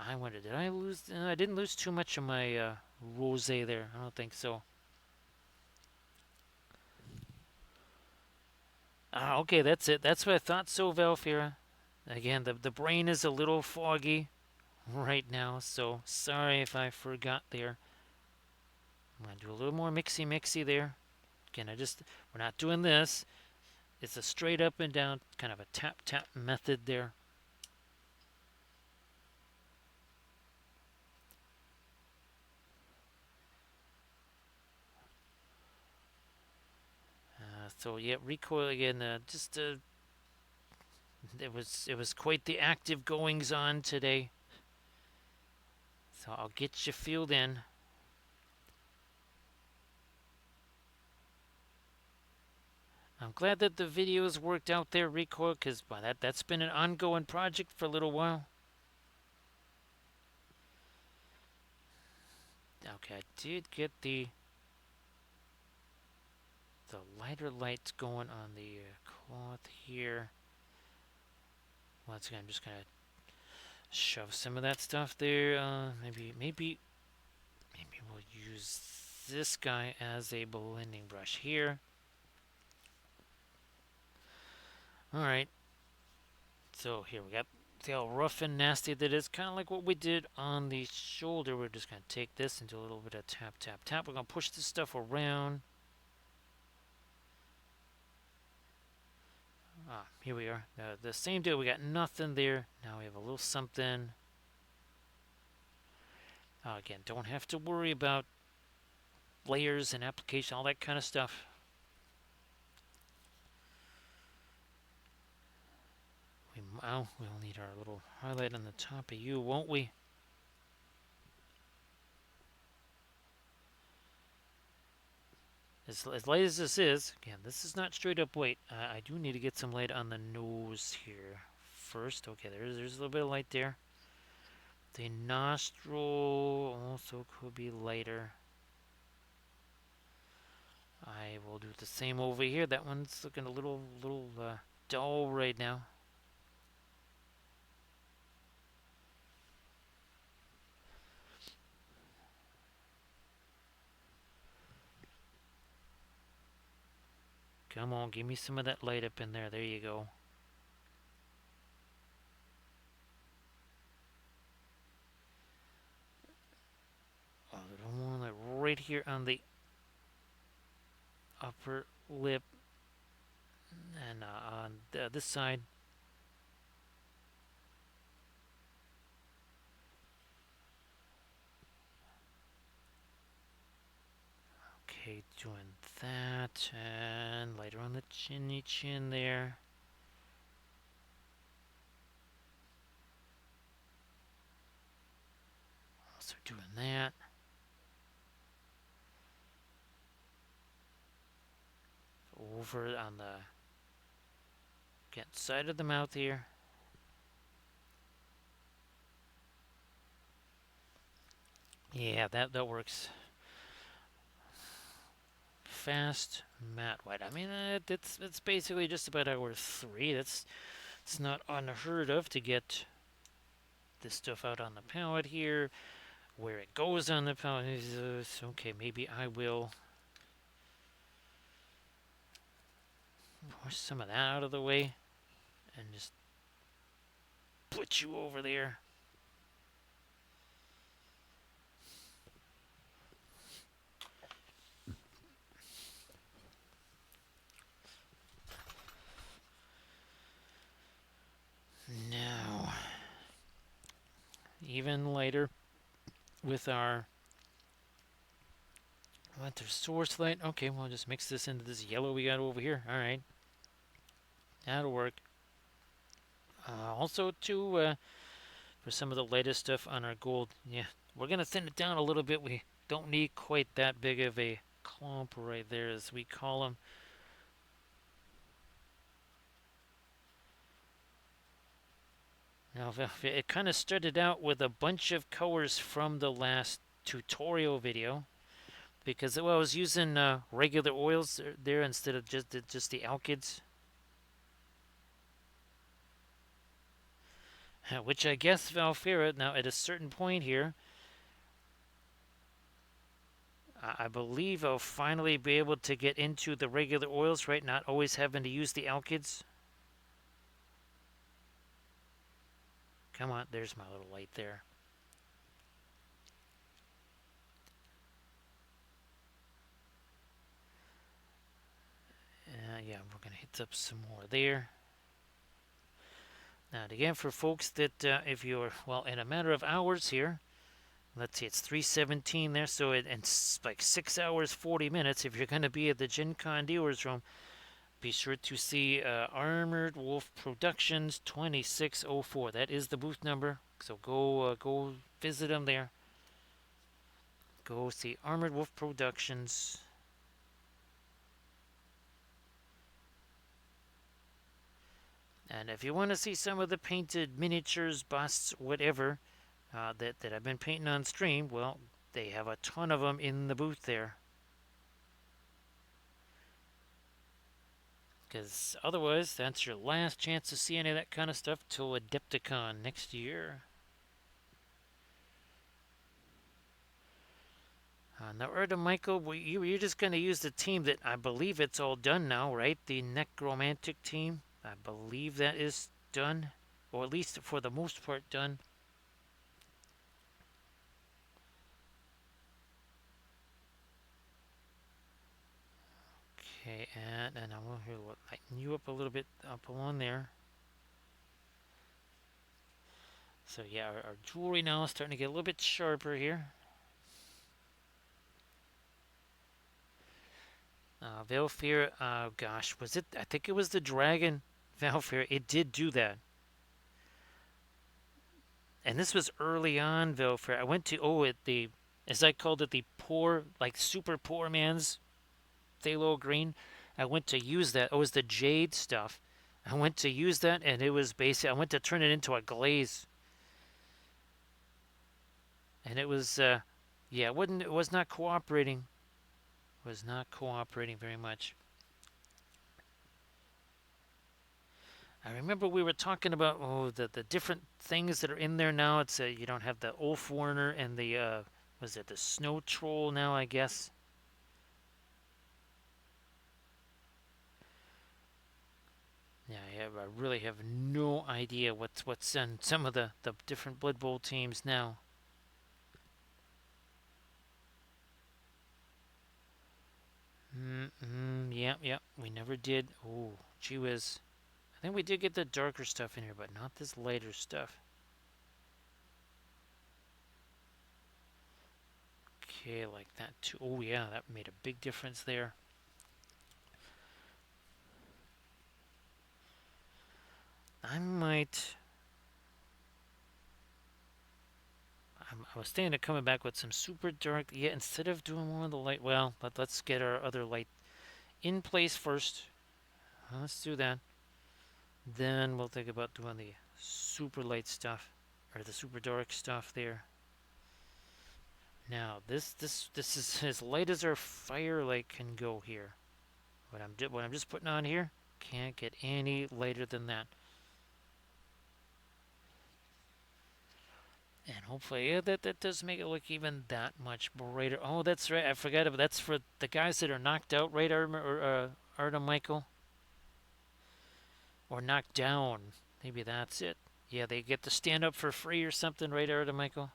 I wonder, did I lose? I didn't lose too much of my rosé there. I don't think so. Okay, that's it. That's what I thought so, Valfira. Again, the brain is a little foggy right now, so sorry if I forgot there. I'm going to do a little more mixy there. Again, we're not doing this. It's a straight up and down kind of a tap tap method there. So yeah, Recoil again. It was quite the active goings on today. So I'll get you filled in. I'm glad that the videos worked out there, Recoil, because that's been an ongoing project for a little while. Okay, I did get the lighter lights going on the cloth here. Once again, I'm just gonna shove some of that stuff there. Maybe we'll use this guy as a blending brush here. All right. So here we got See how rough and nasty that is? Kind of like what we did on the shoulder. We're just going to take this and do a little bit of tap, tap, tap. We're going to push this stuff around. Ah, here we are. The same deal. We got nothing there. Now we have a little something. Again, don't have to worry about layers and application, all that kind of stuff. We'll need our little highlight on the top of you, won't we? As light as this is, again, this is not straight up white. I do need to get some light on the nose here first. Okay, there's a little bit of light there. The nostril also could be lighter. I will do the same over here. That one's looking a little dull right now. Come on, give me some of that light up in there. There you go. A little more like right here on the upper lip and on this side. Okay, doing that, and lighter on the chinny chin there. Also doing that. Over on the side of the mouth here. Yeah, that works. Fast matte white. I mean, it's basically just about hour 3. It's not unheard of to get this stuff out on the palette here. Where it goes on the palette is okay. Maybe I will push some of that out of the way and just put you over there. Now, even lighter with our source light. Okay, we'll just mix this into this yellow we got over here. All right, that'll work. Also, too, for some of the latest stuff on our gold, yeah, we're gonna thin it down a little bit. We don't need quite that big of a clump right there, as we call them. Now, it kind of started out with a bunch of colors from the last tutorial video, because I was using regular oils there instead of just the alkyds, which I guess Valfera, now at a certain point here, I believe I'll finally be able to get into the regular oils, right? Not always having to use the alkyds. Come on, there's my little light there. Yeah, we're going to hit up some more there. Now, again, for folks that if you're, well, in a matter of hours here, let's see, it's 3:17 there, so it's like 6 hours, 40 minutes. If you're going to be at the Gen Con dealers room, be sure to see Armored Wolf Productions 2604. That is the booth number, so go visit them there. Go see Armored Wolf Productions. And if you want to see some of the painted miniatures, busts, whatever, that I've been painting on stream, well, they have a ton of them in the booth there. Because otherwise, that's your last chance to see any of that kind of stuff till Adepticon next year. Now, Erda Michael, you're just going to use the team that I believe it's all done now, right? The Necromantic team. I believe that is done. or at least for the most part done. Okay, and I will here lighten you up a little bit up along there. So yeah, our jewelry now is starting to get a little bit sharper here. Valfair, gosh, was it? I think it was the dragon Valfair. It did do that. And this was early on, Valfair. I went to, as I called it, the poor, like super poor man's phthalo green. I went to use that. It was the jade stuff. I went to use that, and it was basically, I went to turn it into a glaze. And it was, yeah, it was not cooperating. It was not cooperating very much. I remember we were talking about the different things that are in there now. It's you don't have the Ulf Warner and the was it the Snow Troll now? I guess. Yeah, I really have no idea what's in some of the different Blood Bowl teams now. Yeah, yeah. We never did. Oh, gee whiz. I think we did get the darker stuff in here, but not this lighter stuff. Okay, like that too. Oh yeah, that made a big difference there. I might. I was thinking of coming back with some super dark. Yeah, instead of doing more of the light. Well, let's get our other light in place first. Let's do that. Then we'll think about doing the super light stuff or the super dark stuff there. Now this is as light as our firelight can go here. What I'm just putting on here can't get any lighter than that. And hopefully, yeah, that does make it look even that much brighter. Oh, that's right. I forgot about that's for the guys that are knocked out, right, Arda Michael, or knocked down. Maybe that's it. Yeah, they get to stand up for free or something, right, Arda Michael?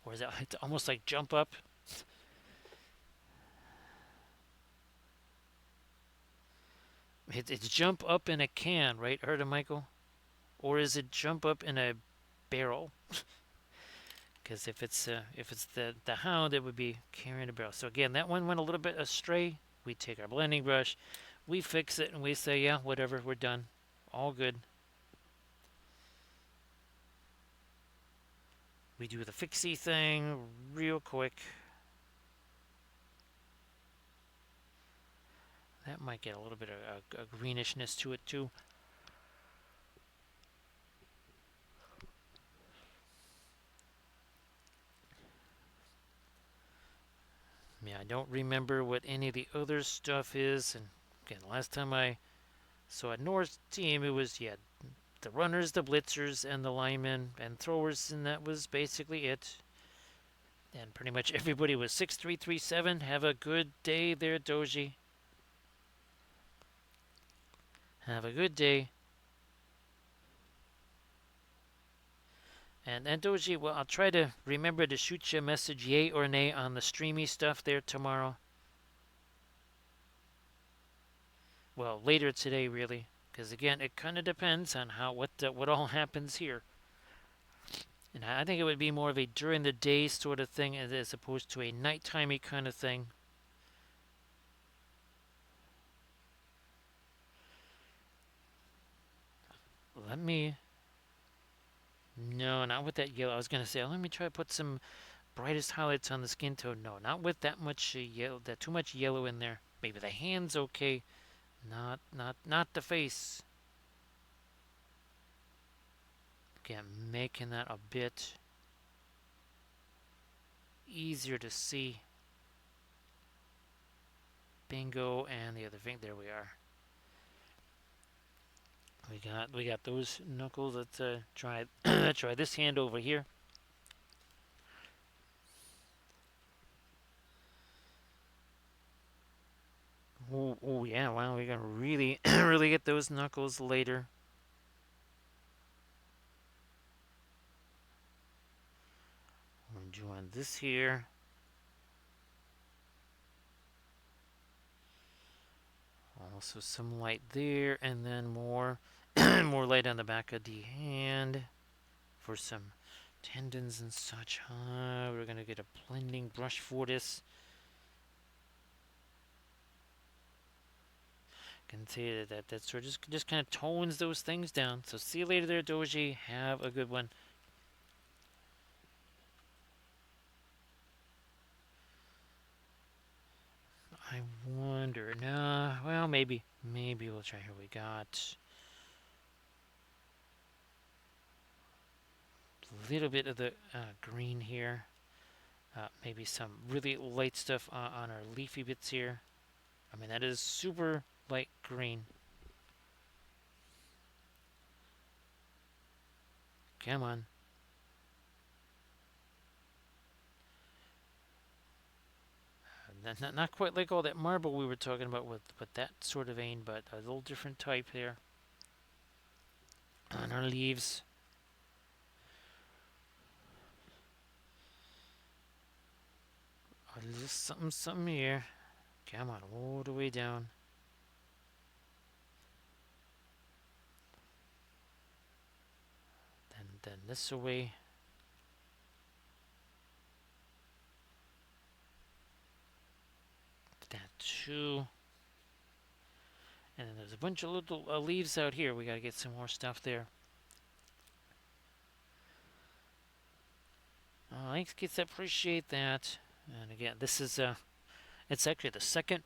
Or is that it's almost like jump up? It's jump up in a can, right, Arda Michael? Or is it jump up in a barrel? Because if it's the hound, it would be carrying a barrel. So again, that one went a little bit astray. We take our blending brush, we fix it, and we say, yeah, whatever, we're done, all good. We do the fixie thing real quick. That might get a little bit of a greenish to it too. Yeah, I don't remember what any of the other stuff is. And again, last time I saw a North team, it was, yeah, the runners, the blitzers, and the linemen and throwers, and that was basically it. And pretty much everybody was 6-3-3-7. Have a good day there, Doji. Have a good day. And Doji, well, I'll try to remember to shoot you a message, yay or nay, on the streamy stuff there tomorrow. Well, later today, really, because again, it kind of depends on what all happens here. And I think it would be more of a during the day sort of thing as opposed to a nighttimey kind of thing. Let me. No, not with that yellow. I was gonna say, let me try to put some brightest highlights on the skin tone. No, not with that much yellow. That too much yellow in there. Maybe the hands okay. Not the face. Again, making that a bit easier to see. Bingo, and the other thing. There we are. We got those knuckles. Let's try try this hand over here. Oh yeah! Wow, we're gonna really really get those knuckles later. Doing this here. Also some light there, and then more more light on the back of the hand for some tendons and such. We're gonna get a blending brush for this. Can see that sort of just kind of tones those things down. So see you later there, Doji. Have a good one. I wonder. Nah, well, maybe we'll try. Here we got a little bit of the green here. Maybe some really light stuff on our leafy bits here. I mean, that is super light green. Come on. Not quite like all that marble we were talking about with that sort of vein, but a little different type there. On our leaves. Just something here. Come on, all the way down. Then this away. That too. And then there's a bunch of little leaves out here. We gotta get some more stuff there. Thanks, kids. Appreciate that. And again, this is it's actually the second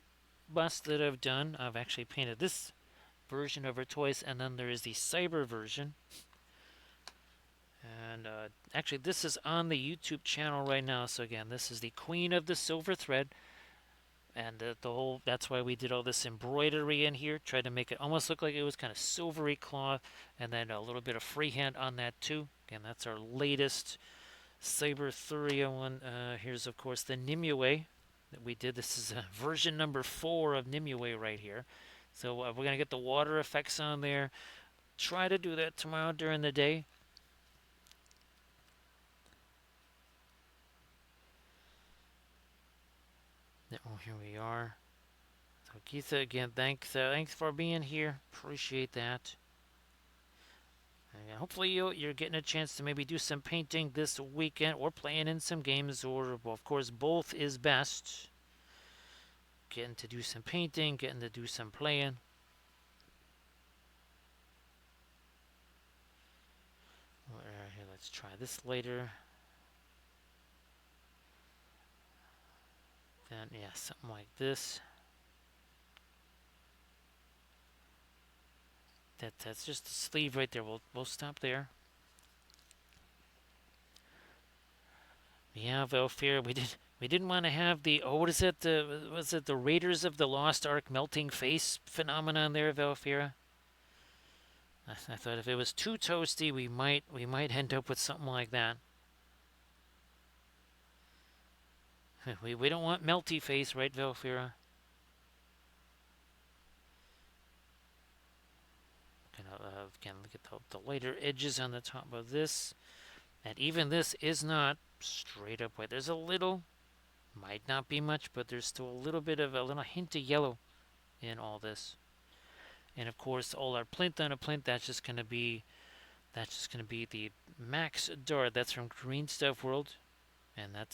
bust that I've done. I've actually painted this version of her twice, and then there is the cyber version. And actually, this is on the YouTube channel right now. So again, this is the Queen of the Silver Thread, and the whole. That's why we did all this embroidery in here. Tried to make it almost look like it was kind of silvery cloth, and then a little bit of freehand on that too. Again, that's our latest Cyber Thuria one. Here's of course the Nimue that we did. This is version number 4 of Nimue right here. So we're gonna get the water effects on there. Try to do that tomorrow during the day. Oh, here we are. So Keitha, again, thanks for being here. Appreciate that. And hopefully you're getting a chance to maybe do some painting this weekend, or playing in some games, or well, of course both is best. Getting to do some painting, getting to do some playing. Here, let's try this later. Then yeah, something like this. That's just the sleeve right there. We'll stop there. Yeah, Velfir, we didn't want to have the what is it? Was it the Raiders of the Lost Ark melting face phenomenon there, Velfira? I thought if it was too toasty, we might end up with something like that. We don't want melty face, right, Velfira? Again, look at the lighter edges on the top of this. And even this is not straight up white. There's a little, might not be much, but there's still a little hint of yellow in all this. And of course, all our plinth on a plinth, that's just gonna be the Max Dart. That's from Green Stuff World, and that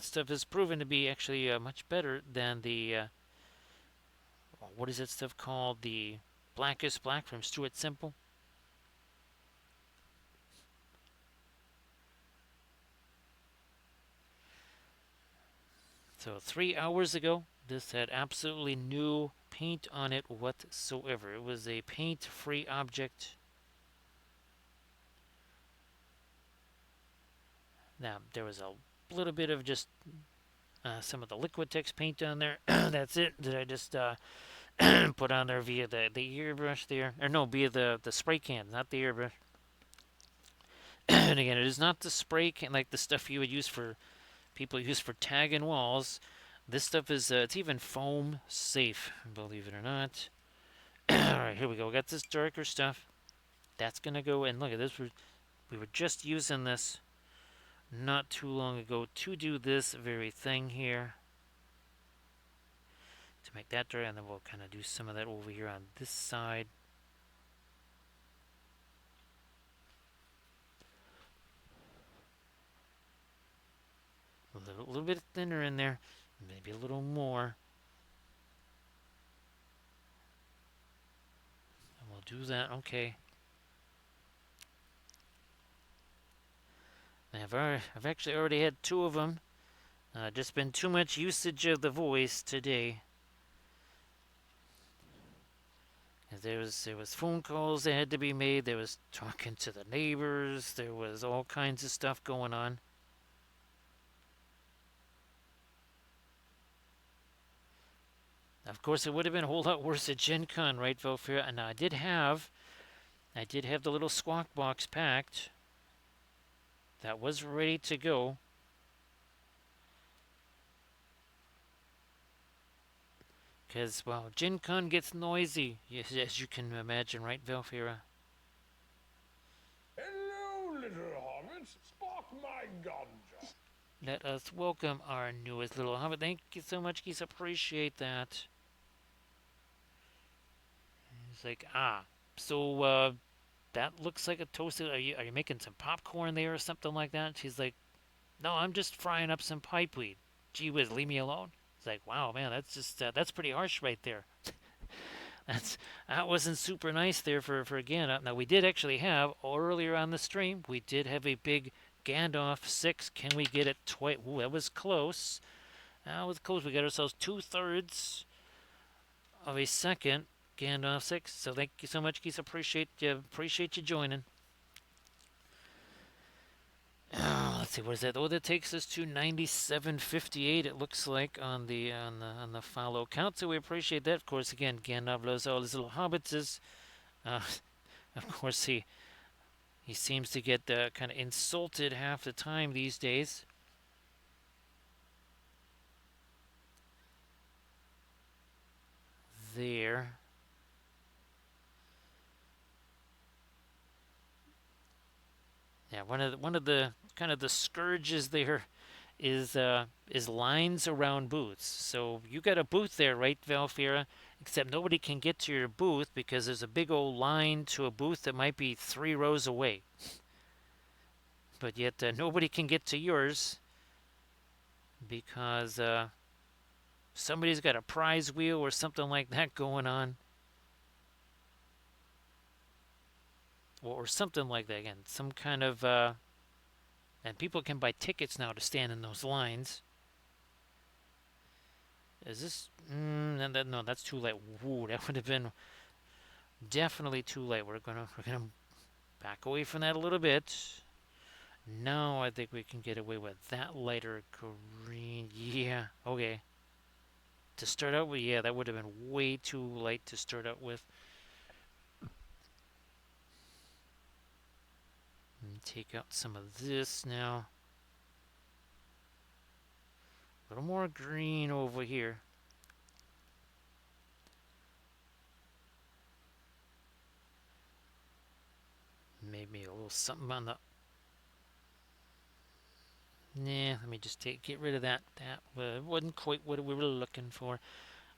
stuff is proven to be actually much better than the what is that stuff called? The Blackest Black from Stuart Simple. So 3 hours ago, this had absolutely no paint on it whatsoever. It was a paint-free object. Now, there was a little bit of just some of the Liquitex paint on there. That's it. Did I just put on there via the airbrush there? Or no, via the spray can, not the airbrush. And again, it is not the spray can like the stuff you would use for people use for tagging walls. This stuff is it's even foam safe, believe it or not. Alright, here we go. We got this darker stuff. That's gonna go, and look at this. We were just using this not too long ago to do this very thing here. To make that dry, and then we'll kind of do some of that over here on this side. A little bit thinner in there, maybe a little more. And we'll do that, okay. I've actually already had 2 of them. Just been too much usage of the voice today. There was phone calls that had to be made. There was talking to the neighbors. There was all kinds of stuff going on. Of course, it would have been a whole lot worse at Gen Con, right, Velfira? And I did have the little squawk box packed. That was ready to go. Because, well, Gen Con gets noisy, as you can imagine, right, Velfira? Hello, little hobbits. Spark my ganja. Let us welcome our newest little hobbit. Thank you so much, Geese. Appreciate that. He's like, so, that looks like a toasted. Are you making some popcorn there or something like that? She's like, no, I'm just frying up some pipeweed. Gee whiz, leave me alone. It's like, wow, man, that's just that's pretty harsh right there. That wasn't super nice there for again. Now we did actually have earlier on the stream. We did have a big Gandalf 6. Can we get it twice? Ooh, that was close. That was close. We got ourselves 2/3 of a second Gandalf 6. So thank you so much, Geese. Appreciate you joining. Let's see, what is that? Oh, that takes us to 97.58. It looks like on the follow count. So we appreciate that. Of course, again, Gandalf loves all his little hobbitses. Uh, of course, he seems to get kind of insulted half the time these days. There. Yeah, one of the kind of the scourges there is lines around booths. So you got a booth there, right, Valfira? Except nobody can get to your booth because there's a big old line to a booth that might be 3 rows away. But yet nobody can get to yours because somebody's got a prize wheel or something like that going on. Or something like that. Again, some kind of... and people can buy tickets now to stand in those lines. Is this... no, that's too late. Woo, that would have been definitely too late. We're gonna back away from that a little bit. Now I think we can get away with that lighter green. Yeah, okay. To start out with, yeah, that would have been way too light to start out with. And take out some of this now. A little more green over here. Maybe a little something on the... Nah, let me just get rid of that. That wasn't quite what we were looking for.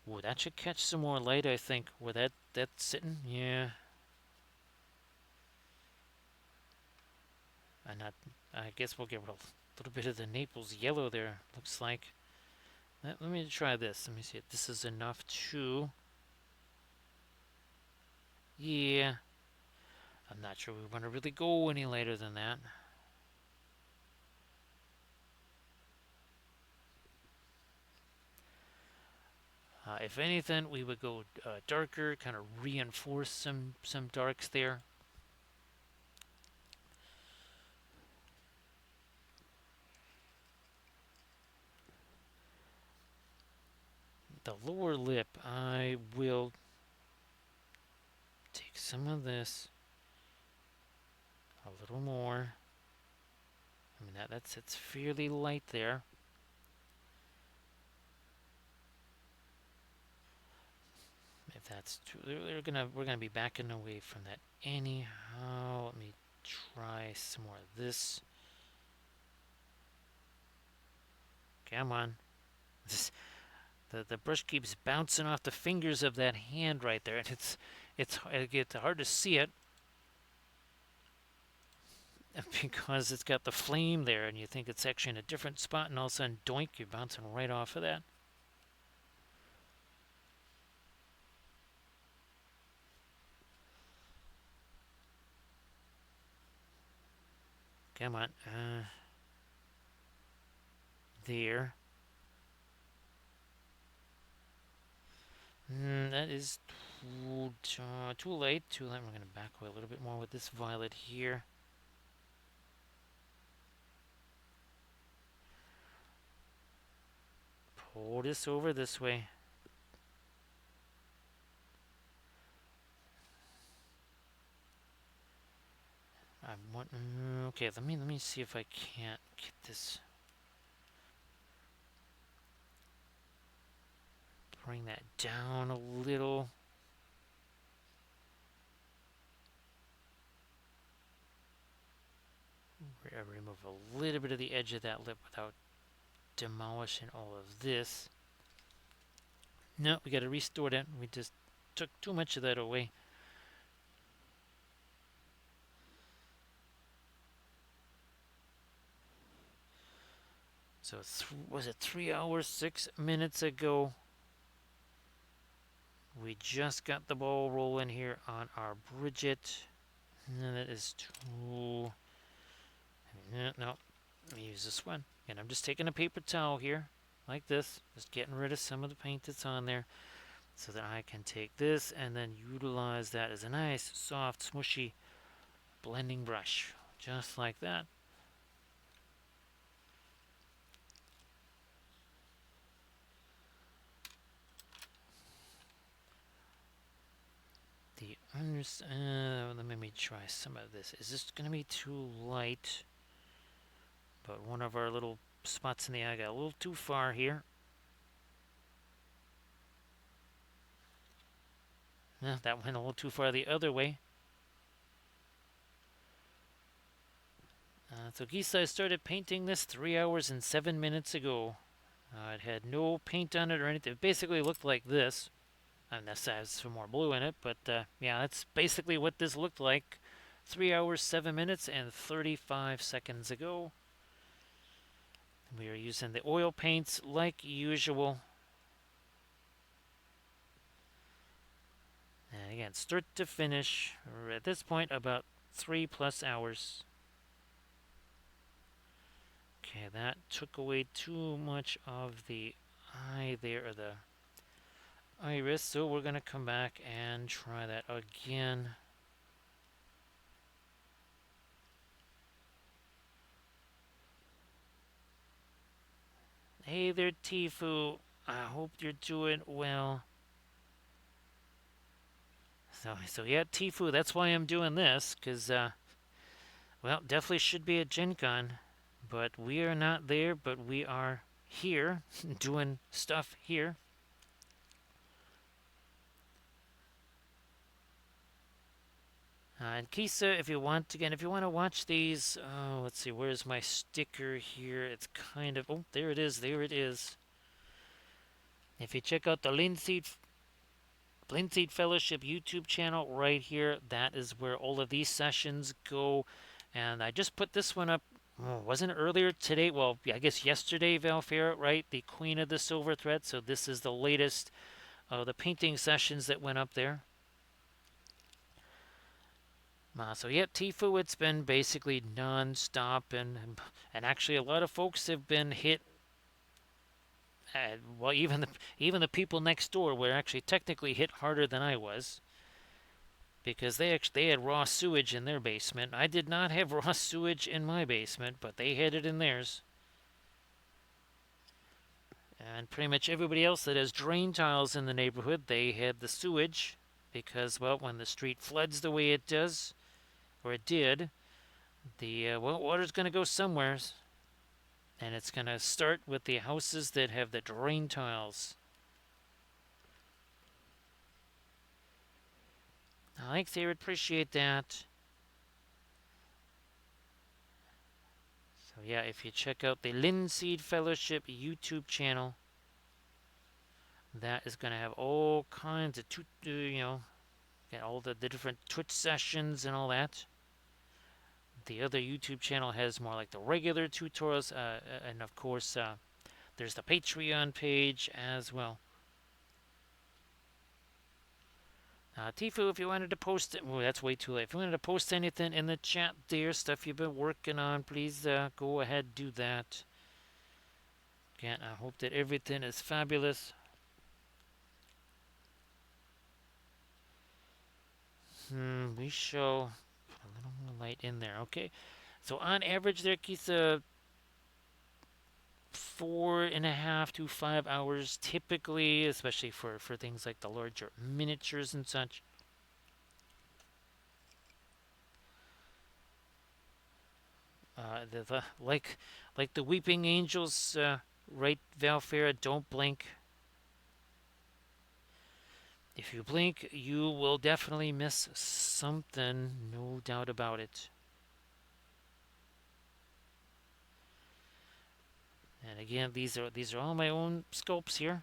Ooh, that should catch some more light, I think. Where that's sitting, yeah. I guess we'll get a little bit of the Naples yellow there, looks like. Let me try this. Let me see if this is enough to... Yeah. I'm not sure we want to really go any later than that. If anything, we would go darker, kind of reinforce some darks there. The lower lip, I will take some of this, a little more. I mean that sits fairly light there. If that's true, we're gonna be backing away from that anyhow. Let me try some more of this. Come on. The brush keeps bouncing off the fingers of that hand right there, and it's hard to see it because it's got the flame there, and you think it's actually in a different spot, and all of a sudden, doink, you're bouncing right off of that. Come on, there. That is too late. Too late. We're going to back away a little bit more with this violet here. Pull this over this way. I want. Okay, let me see if I can't get this. Bring that down a little. Remove a little bit of the edge of that lip without demolishing all of this. No, we got to restore that. We just took too much of that away. So was it 3 hours, 6 minutes ago? We just got the ball rolling here on our Bridget. And that is too... No, let me use this one. And I'm just taking a paper towel here, like this. Just getting rid of some of the paint that's on there so that I can take this and then utilize that as a nice, soft, smushy blending brush. Just like that. Let me try some of this. Is this going to be too light? But one of our little spots in the eye got a little too far here. That went a little too far the other way. So Gisa started painting this 3 hours and 7 minutes ago. It had no paint on it or anything. It basically looked like this. Unless I have some more blue in it, but yeah, that's basically what this looked like 3 hours, 7 minutes, and 35 seconds ago. We are using the oil paints like usual. And again, start to finish, we're at this point about 3+ hours. Okay, that took away too much of the eye there, or the iris, so we're going to come back and try that again. Hey there, Tifu. I hope you're doing well. So yeah, Tifu, that's why I'm doing this, because, well, definitely should be at Gen Con, but we are not there, but we are here, doing stuff here. And Kisa, if you want to watch these, let's see, where's my sticker here? It's kind of, oh, there it is. If you check out the Linseed Fellowship YouTube channel right here, that is where all of these sessions go. And I just put this one up, wasn't it earlier today? Well, yeah, I guess yesterday, Valfera, right? The Queen of the Silver Thread. So this is the latest of the painting sessions that went up there. So yeah, Tifu, it's been basically non-stop, and actually a lot of folks have been hit. Well, even the people next door were actually technically hit harder than I was, because they had raw sewage in their basement. I did not have raw sewage in my basement, but they had it in theirs. And pretty much everybody else that has drain tiles in the neighborhood, they had the sewage, because, well, when the street floods the way it does, or it did, the water's going to go somewhere, and it's going to start with the houses that have the drain tiles. Thanks, David. Appreciate that. So So yeah, if you check out the Linseed Fellowship YouTube channel, that is going to have all kinds of, get all the different Twitch sessions and all that. The other YouTube channel has more like the regular tutorials, and of course, there's the Patreon page as well. Tifu, if you wanted to post it, well, that's way too late. If you wanted to post anything in the chat there, stuff you've been working on, please go ahead, do that. Again, I hope that everything is fabulous. We shall put a little more light in there. Okay, so on average, there, Kisa, 4.5 to 5 hours typically, especially for things like the larger miniatures and such. Like the weeping angels, right, Valfera, don't blink. If you blink, you will definitely miss something, no doubt about it. And again, these are all my own sculpts here.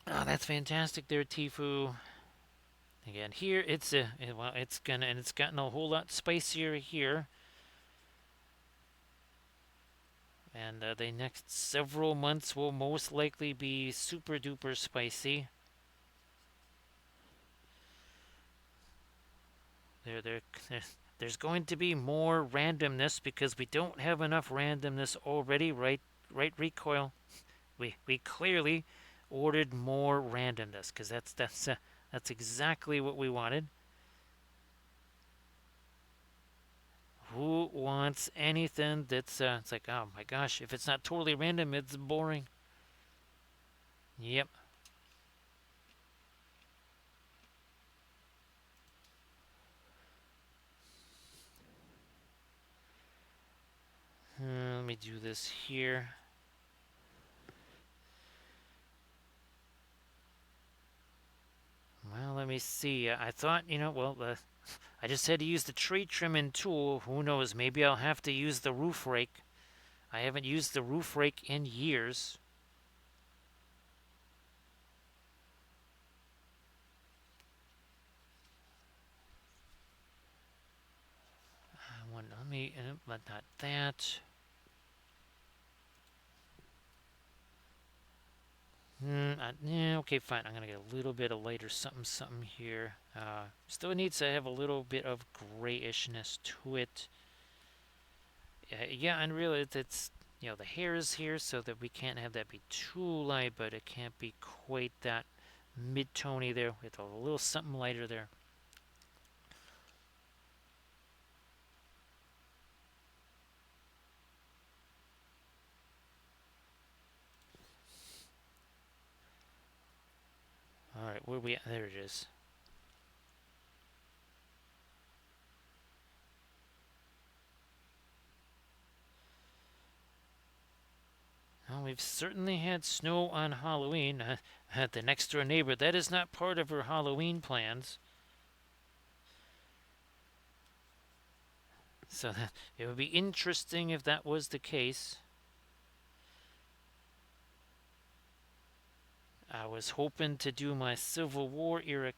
Oh, that's fantastic there, Tifu. Again, here it's it's gotten a whole lot spicier here. And the next several months will most likely be super duper spicy. There, there's going to be more randomness because we don't have enough randomness already, right? Right, Recoil. We clearly ordered more randomness because that's exactly what we wanted. Who wants anything that's it's like, oh my gosh, if it's not totally random, it's boring. Yep. Let me do this here. Well, let me see. I thought, I just had to use the tree trimming tool. Who knows? Maybe I'll have to use the roof rake. I haven't used the roof rake in years. Let me let that. Yeah, okay, fine. I'm gonna get a little bit of lighter something here. Still needs to have a little bit of grayishness to it. Yeah, and really, it's the hair is here, so that we can't have that be too light, but it can't be quite that mid-tony there. With a little something lighter there. All right, where we at? There it is. Well, we've certainly had snow on Halloween. The next door neighbor, that is not part of her Halloween plans. So it would be interesting if that was the case. I was hoping to do my Civil War era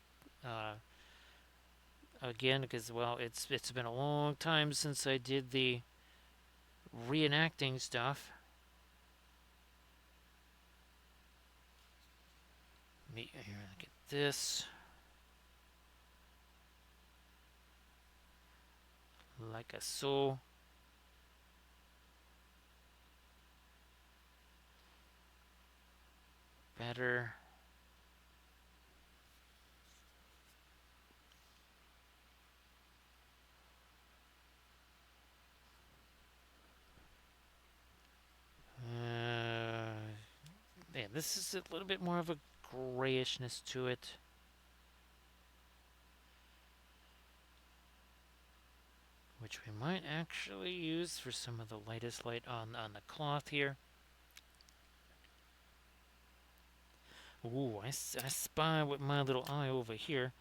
again because, well, it's been a long time since I did the reenacting stuff. Here, get this. Like a so. Better. Yeah, this is a little bit more of a grayishness to it. Which we might actually use for some of the lightest light on the cloth here. Ooh, I spy with my little eye over here.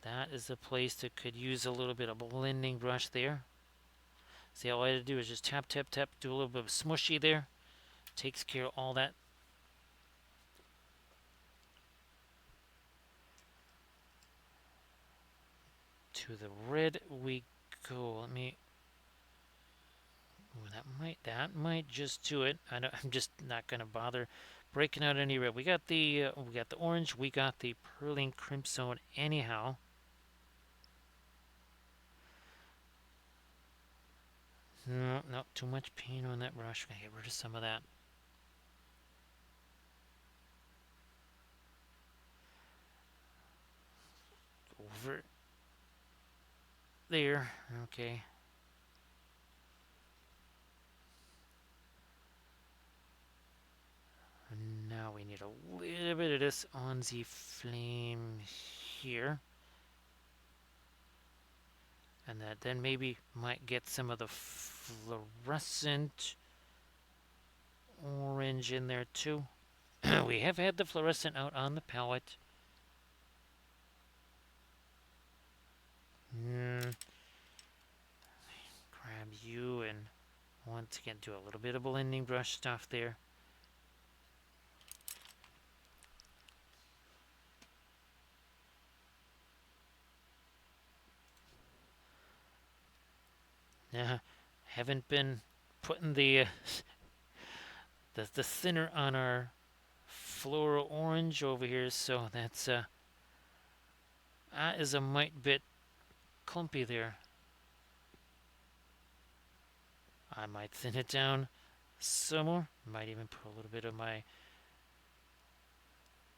That is a place that could use a little bit of blending brush there. See, all I had to do is just tap, tap, tap, do a little bit of smushy there. Takes care of all that. To the red we go. Let me. Ooh, that might just do it. I'm just not gonna bother breaking out any red. We got the orange. We got the pearling crimson. Anyhow, no, no, too much paint on that brush. Gonna get rid of some of that. Over there. Okay. And now we need a little bit of this on the flame here. And that then maybe might get some of the fluorescent orange in there too. We have had the fluorescent out on the palette. Grab you and once again do a little bit of blending brush stuff there. Haven't been putting the thinner on our floral orange over here, so that is a mite bit clumpy there. I might thin it down some more. Might even put a little bit of my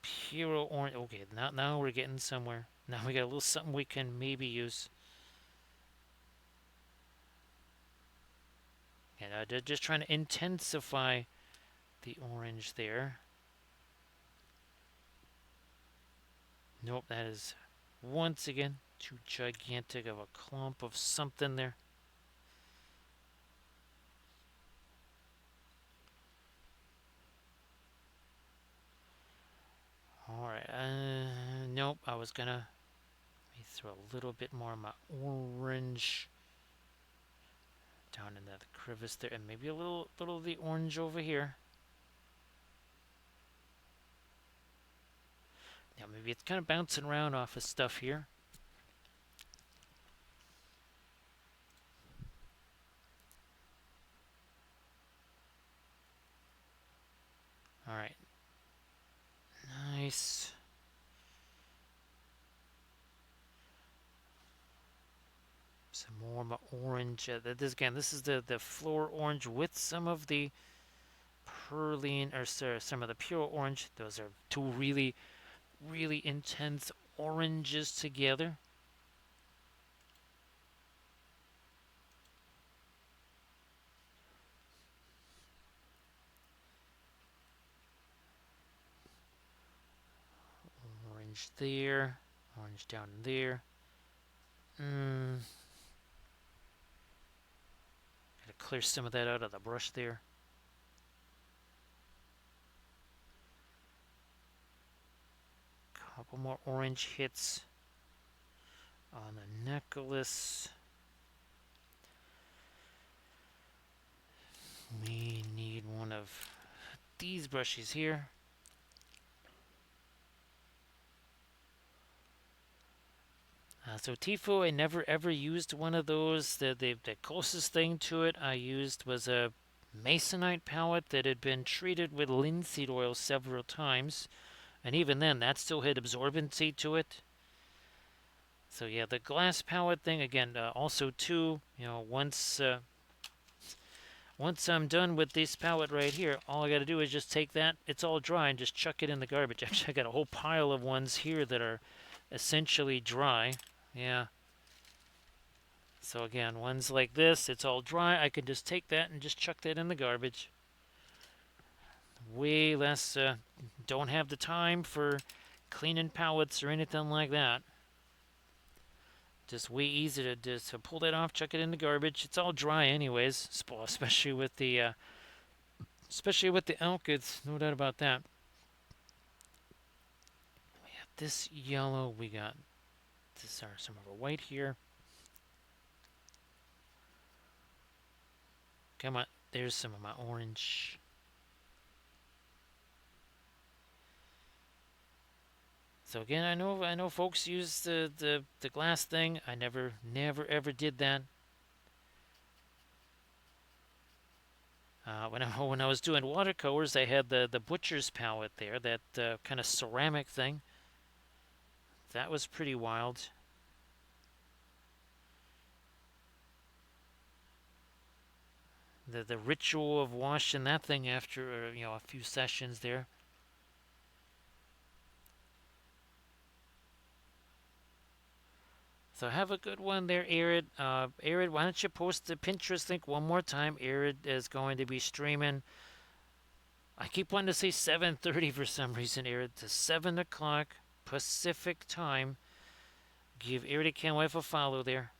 pure orange. Okay, now we're getting somewhere. Now we got a little something we can maybe use. And just trying to intensify the orange there. Nope, that is once again too gigantic of a clump of something there. Alright, nope, I was gonna throw a little bit more of my orange down in that crevice there, and maybe a little of the orange over here. Now maybe it's kind of bouncing around off of stuff here. Alright. Nice. Some more of my orange. This is the floor orange with some of the pearline, or sorry, some of the pure orange. Those are two really, really intense oranges together. Orange there, orange down there. Gotta clear some of that out of the brush there. Couple more orange hits on the necklace. We need one of these brushes here. So Tifu, I never ever used one of those. The closest thing to it I used was a Masonite palette that had been treated with linseed oil several times. And even then, that still had absorbency to it. So yeah, the glass palette thing, again, also too, once I'm done with this palette right here, all I got to do is just take that, it's all dry, and just chuck it in the garbage. Actually, I got a whole pile of ones here that are essentially dry. Yeah. So again, ones like this, it's all dry. I could just take that and just chuck that in the garbage. Way less, don't have the time for cleaning palettes or anything like that. Just way easy to just pull that off, chuck it in the garbage. It's all dry anyways, especially with the elk. It's no doubt about that. We got this yellow. We got This are some of our white here. Come on, there's some of my orange. So again, I know folks use the glass thing. I never ever did that. When I was doing watercolors, I had the butcher's palette there, that kind of ceramic thing. That was pretty wild. The ritual of washing that thing after a few sessions there. So have a good one there, Arid. Arid, why don't you post the Pinterest link one more time? Arid is going to be streaming. I keep wanting to say 7:30 for some reason, Arid, to 7 o'clock Pacific time. Give Arid Can't Wife a follow there.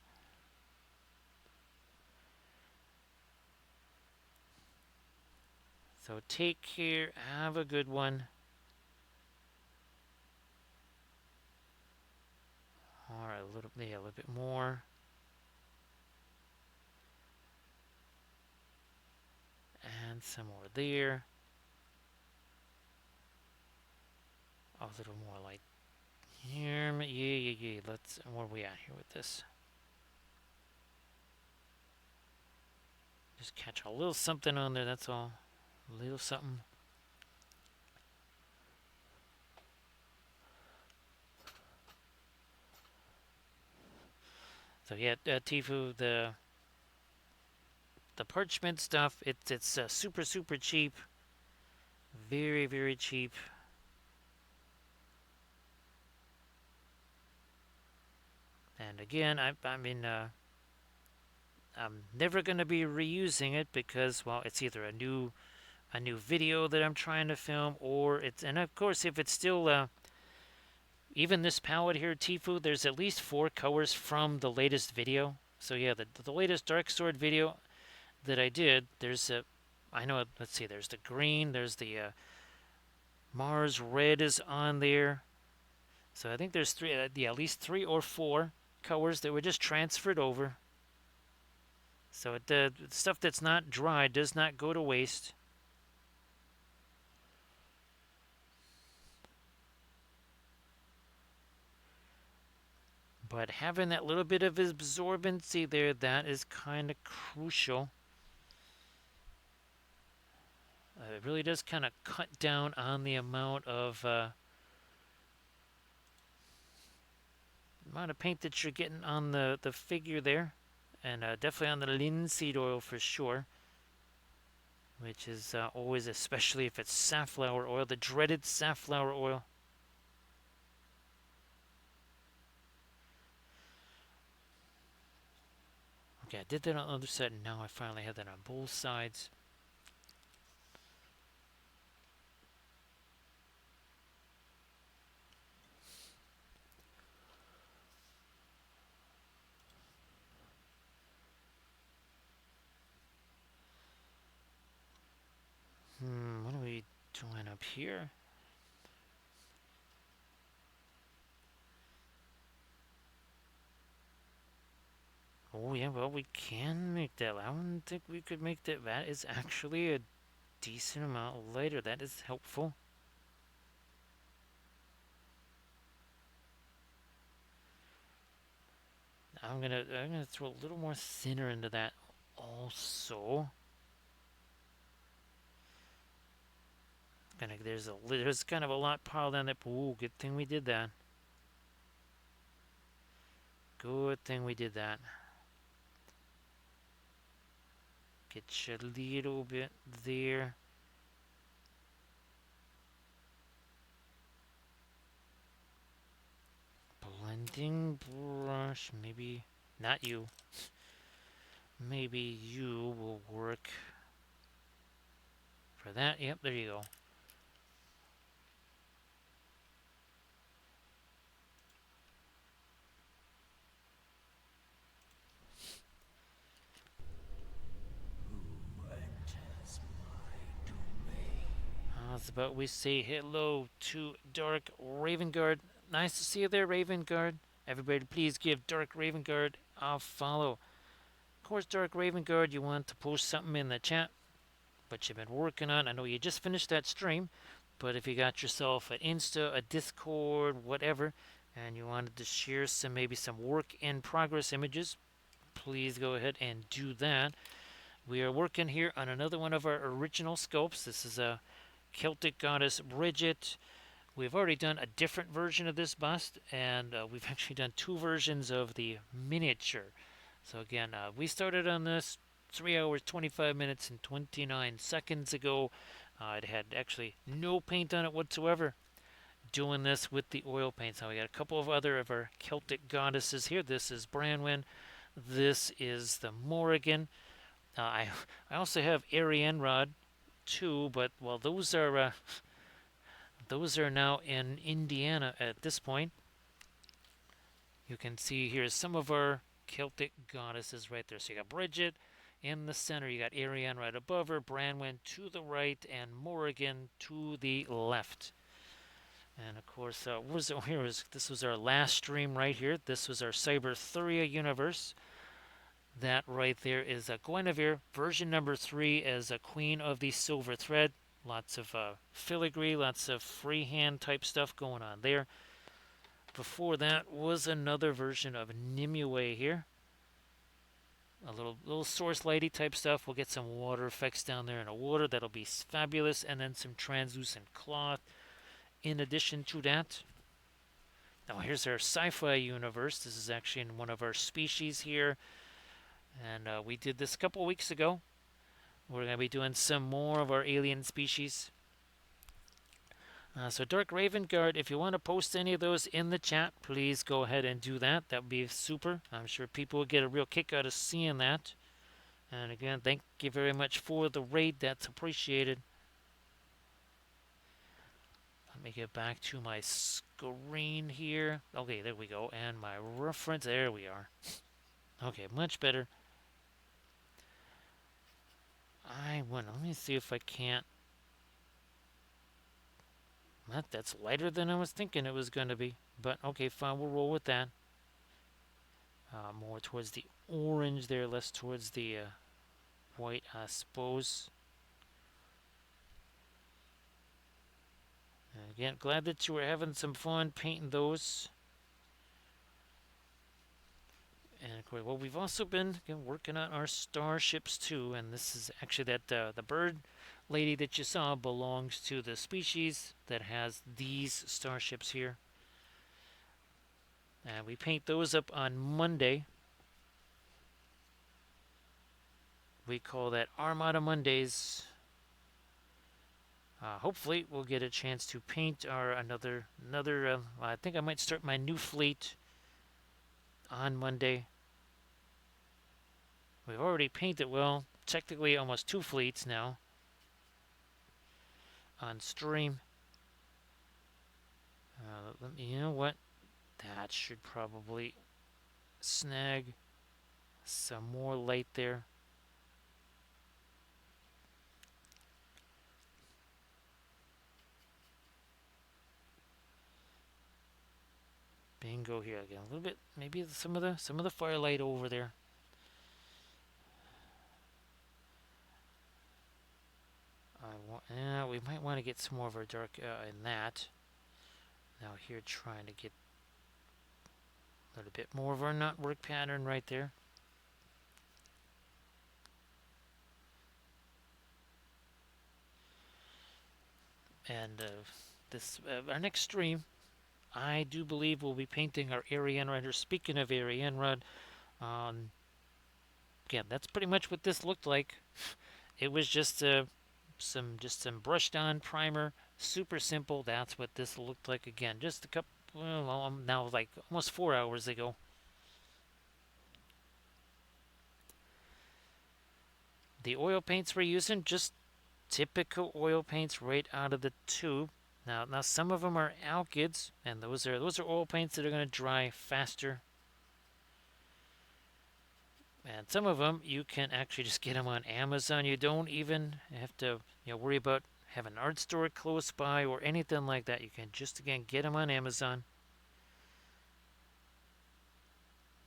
So take care. Have a good one. All right, a little bit more. And some more there. A little more like here. Yeah. Let's. Where are we at here with this? Just catch a little something on there. That's all. A little something. So yeah, Tifu, the parchment stuff. It's super cheap. Very cheap. And again, I mean, I'm never going to be reusing it because, well, it's either a new video that I'm trying to film, or and of course, if it's still even this palette here, Tifu, there's at least 4 colors from the latest video. So yeah, the latest Dark Sword video that I did, there's I know, let's see, there's the green, there's the Mars red is on there. So I think there's at least 3 or 4 colors that were just transferred over. So the stuff that's not dry does not go to waste. But having that little bit of absorbency there, that is kind of crucial. It really does kind of cut down on the amount of paint that you're getting on the figure there. And definitely on the linseed oil for sure. Which is always, especially if it's safflower oil, the dreaded safflower oil. Okay, I did that on the other side, and now I finally have that on both sides. What are we doing up here? Oh yeah, well, we can make that. I don't think we could make that. That is actually a decent amount lighter. That is helpful. I'm gonna throw a little more thinner into that also. There's kind of a lot piled on that. Ooh, good thing we did that. Good thing we did that. Get you a little bit there. Blending brush, maybe not you. Maybe you will work for that. Yep, there you go. How's about we say hello to Dark Raven Guard? Nice to see you there, Raven Guard. Everybody, please give Dark Raven Guard a follow. Of course, Dark Raven Guard, you want to post something in the chat, what you've been working on. I know you just finished that stream, but if you got yourself an Insta, a Discord, whatever, and you wanted to share maybe some work in progress images, please go ahead and do that. We are working here on another one of our original sculpts. This is a Celtic Goddess Bridget. We've already done a different version of this bust, and we've actually done two versions of the miniature. So again, we started on this 3 hours, 25 minutes, and 29 seconds ago. It had actually no paint on it whatsoever. Doing this with the oil paints. Now we got a couple of other of our Celtic goddesses here. This is Branwen. This is the Morrigan. I also have Arianrod too, but well, those are now in Indiana at this point. You can see here some of our Celtic goddesses right there. So you got Bridget in the center, you got Ariane right above her, Branwen to the right, and Morrigan to the left. And of course, this was our last stream right here. This was our Cyberthuria universe. That right there is a Guinevere, version number 3 as a Queen of the Silver Thread. Lots of filigree, lots of freehand type stuff going on there. Before that was another version of Nimue here. A little source lighty type stuff. We'll get some water effects down there in the water. That'll be fabulous. And then some translucent cloth in addition to that. Now here's our sci-fi universe. This is actually in one of our species here. And we did this a couple weeks ago. We're going to be doing some more of our alien species. So Dark Raven Guard, if you want to post any of those in the chat, please go ahead and do that. That would be super. I'm sure people will get a real kick out of seeing that. And again, thank you very much for the raid. That's appreciated. Let me get back to my screen here. Okay, there we go. And my reference, there we are. Okay, much better. Let me see if I can't. That's lighter than I was thinking it was going to be. But okay, fine, we'll roll with that. More towards the orange there, less towards the white, I suppose. And again, glad that you were having some fun painting those. And of course, well, we've also been working on our starships too. And this is actually that the bird lady that you saw belongs to the species that has these starships here. And we paint those up on Monday. We call that Armada Mondays. Hopefully we'll get a chance to paint our another I think I might start my new fleet on Monday. We've already painted, well, technically almost 2 fleets now on stream. You know what? That should probably snag some more light there. Bingo here again. A little bit, maybe some of the firelight over there. We might want to get some more of our dark in that. Now here, trying to get a little bit more of our knotwork pattern right there. And our next stream, I do believe we'll be painting our Arianrod. Speaking of Arianrod, again, that's pretty much what this looked like. It was just some brushed on primer, super simple. That's what this looked like again. Just a couple, well, now like almost 4 hours ago. The oil paints we're using, just typical oil paints right out of the tube. Now some of them are alkyds, and those are oil paints that are going to dry faster. And some of them you can actually just get them on Amazon. You don't even have to worry about having an art store close by or anything like that. You can just again get them on Amazon.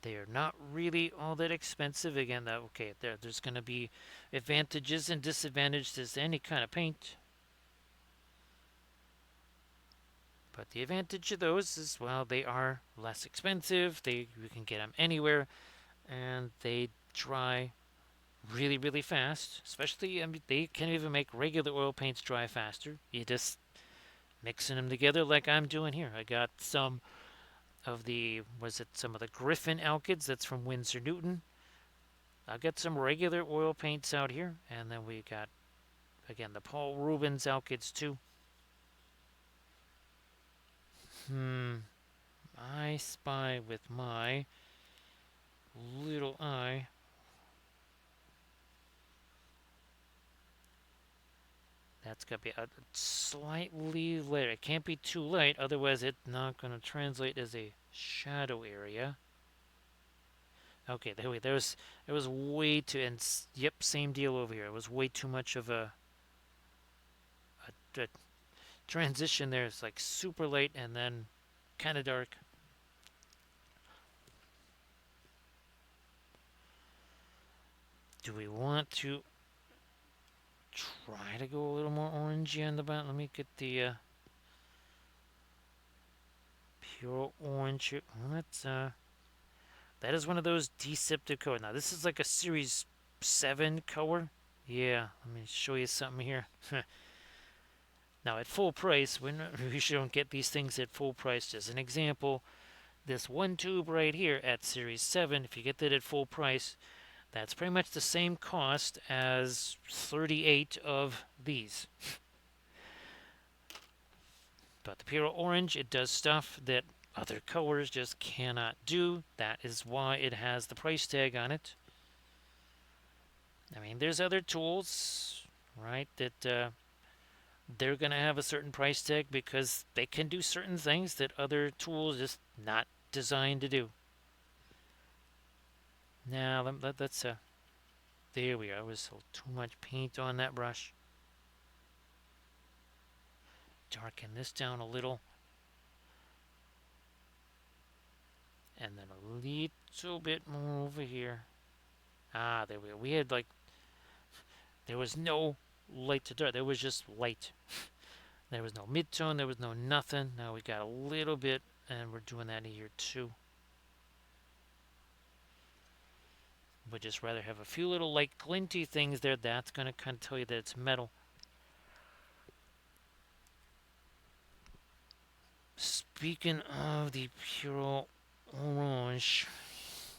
They are not really all that expensive. Again, okay, there's going to be advantages and disadvantages to any kind of paint. But the advantage of those is, well, they are less expensive. You can get them anywhere, and they dry really, really fast. Especially, I mean, they can even make regular oil paints dry faster. You just mixing them together like I'm doing here. I got some of some of the Griffin alkyds that's from Winsor Newton. I've got some regular oil paints out here, and then we got, again, the Paul Rubens alkyds too. I spy with my little eye. That's got to be a slightly lighter. It can't be too light, otherwise it's not going to translate as a shadow area. Okay, it was way too, and yep, same deal over here. It was way too much of a transition there. It's like super light and then kind of dark. Do we want to try to go a little more orangey on the bottom? Let me get the pure orange. Well, that is one of those deceptive colors. Now this is like a Series 7 color. Yeah, let me show you something here. Now at full price, we usually don't get these things at full price. As an example, this one tube right here at Series 7, if you get that at full price, that's pretty much the same cost as 38 of these. But the Pure Orange, it does stuff that other colors just cannot do. That is why it has the price tag on it. I mean, there's other tools, right, that they're going to have a certain price tag because they can do certain things that other tools just not designed to do. Now, let's there we are. There was too much paint on that brush. Darken this down a little. And then a little bit more over here. Ah, there we go. We had there was no light to dark. There was just light. There was no midtone. There was no nothing. Now we got a little bit, and we're doing that here too. Would just rather have a few little light glinty things there. That's going to kind of tell you that it's metal. Speaking of the pure orange,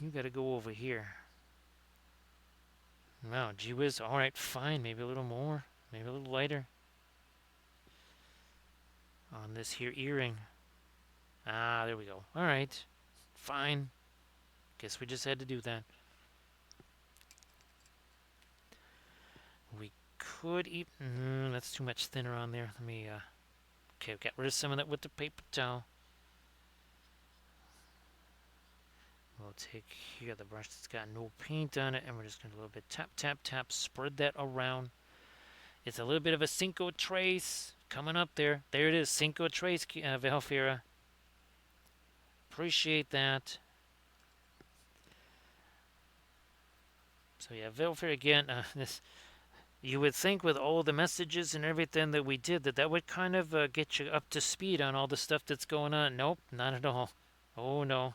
you got to go over here. Wow, gee whiz. All right, fine. Maybe a little more. Maybe a little lighter. On this here earring. Ah, there we go. All right, fine. Guess we just had to do that. We could even... that's too much thinner on there. Let me... okay, got rid of some of that with the paper towel. We'll take here the brush that's got no paint on it, and we're just going to do a little bit tap, tap, tap, spread that around. It's a little bit of a Cinco Trace coming up there. There it is, Cinco Trace, Valfira. Appreciate that. So yeah, Valfira again. This you would think with all the messages and everything that we did that would kind of get you up to speed on all the stuff that's going on. Nope, not at all. Oh no.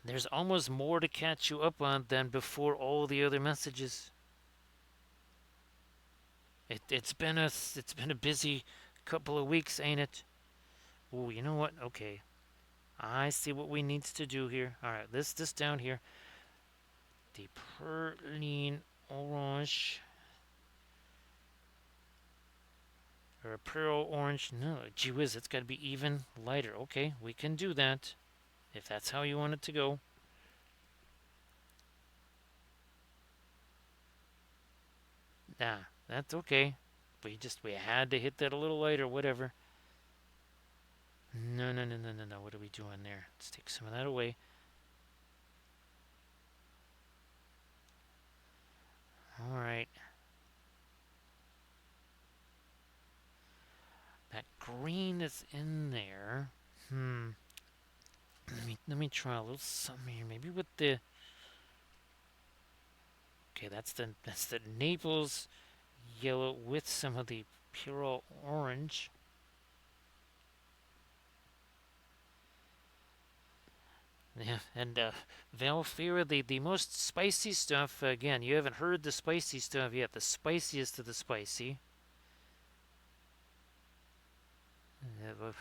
There's almost more to catch you up on than before all the other messages. It's been a busy couple of weeks, ain't it? Oh, you know what? Okay, I see what we need to do here. All right, this down here. The Perline Orange or Pearl Orange. No, gee whiz, it's got to be even lighter. Okay, we can do that if that's how you want it to go. Nah, that's okay. We had to hit that a little lighter, whatever. No, no, no, no, no, no. What are we doing there? Let's take some of that away. All right. That green is in there. Let me try a little something here. Maybe with the. Okay, that's the Naples yellow with some of the pure orange. Yeah, and Valfira, the most spicy stuff. Again, you haven't heard the spicy stuff yet. The spiciest of the spicy.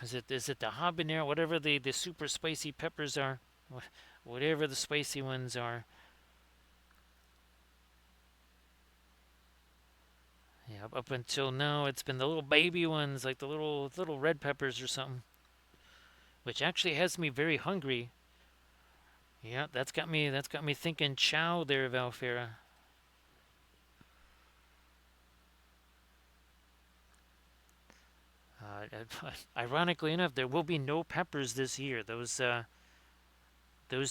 Is it the habanero? Whatever the super spicy peppers are, whatever the spicy ones are. Yeah, up until now, it's been the little baby ones, like the little red peppers or something, which actually has me very hungry. Yeah, that's got me thinking chow there, Valfira. Ironically enough, there will be no peppers this year. Those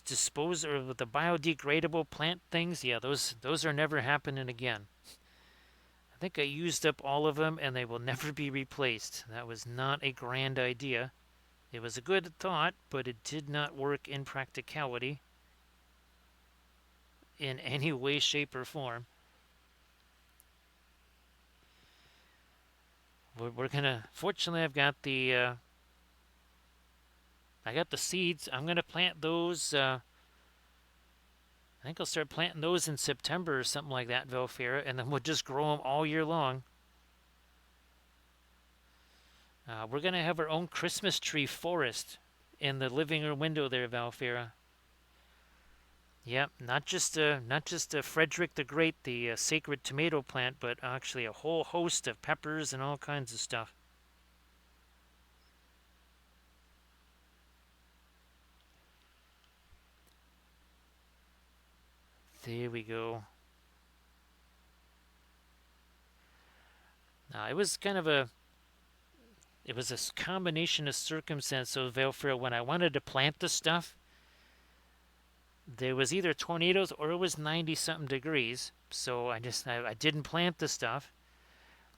disposal the biodegradable plant things, yeah, those are never happening again. I think I used up all of them and they will never be replaced. That was not a grand idea. It was a good thought, but it did not work in practicality in any way, shape, or form. We're gonna. Fortunately, I got the seeds. I'm gonna plant those. I think I'll start planting those in September or something like that, Velfira, and then we'll just grow them all year long. We're gonna have our own Christmas tree forest in the living room window there, Valfira. Yep, not just Frederick the Great, the sacred tomato plant, but actually a whole host of peppers and all kinds of stuff. There we go. It was kind of it was a combination of circumstances. So Valfira, when I wanted to plant the stuff, there was either tornadoes or it was 90 something degrees. So I didn't plant the stuff.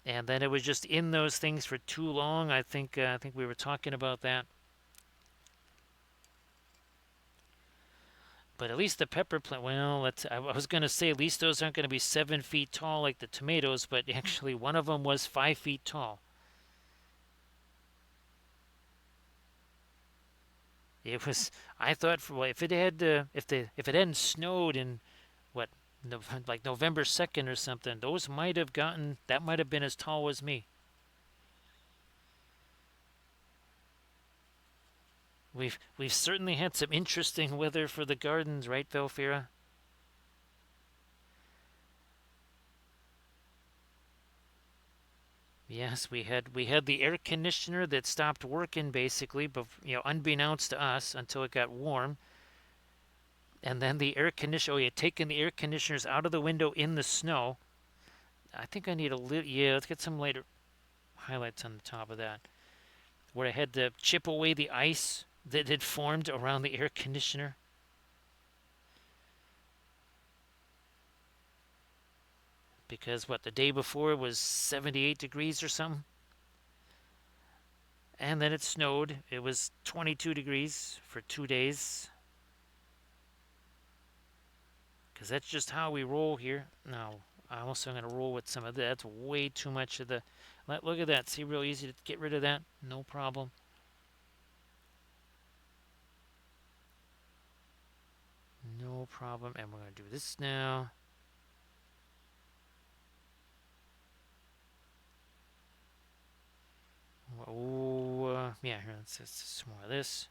And then it was just in those things for too long. I think we were talking about that. But at least the pepper plant, well, I was going to say at least those aren't going to be 7 feet tall like the tomatoes, but actually one of them was 5 feet tall. It was. I thought for if it had if it hadn't snowed in what like November 2nd or something, those might have gotten that might have been as tall as me. We've certainly had some interesting weather for the gardens, right, Velfira? Yes, we had the air conditioner that stopped working basically, but unbeknownst to us until it got warm, and then the air conditioner. Oh, you taking the air conditioners out of the window in the snow. I think I need a little. Yeah, let's get some later highlights on the top of that, where I had to chip away the ice that had formed around the air conditioner. Because what the day before was 78 degrees or something, and then it snowed. It was 22 degrees for 2 days. Because that's just how we roll here. Now, I'm also going to roll with some of that. That's way too much of the. Look at that. See, real easy to get rid of that. No problem. No problem. And we're going to do this now. Oh, yeah, here, let's some more of this.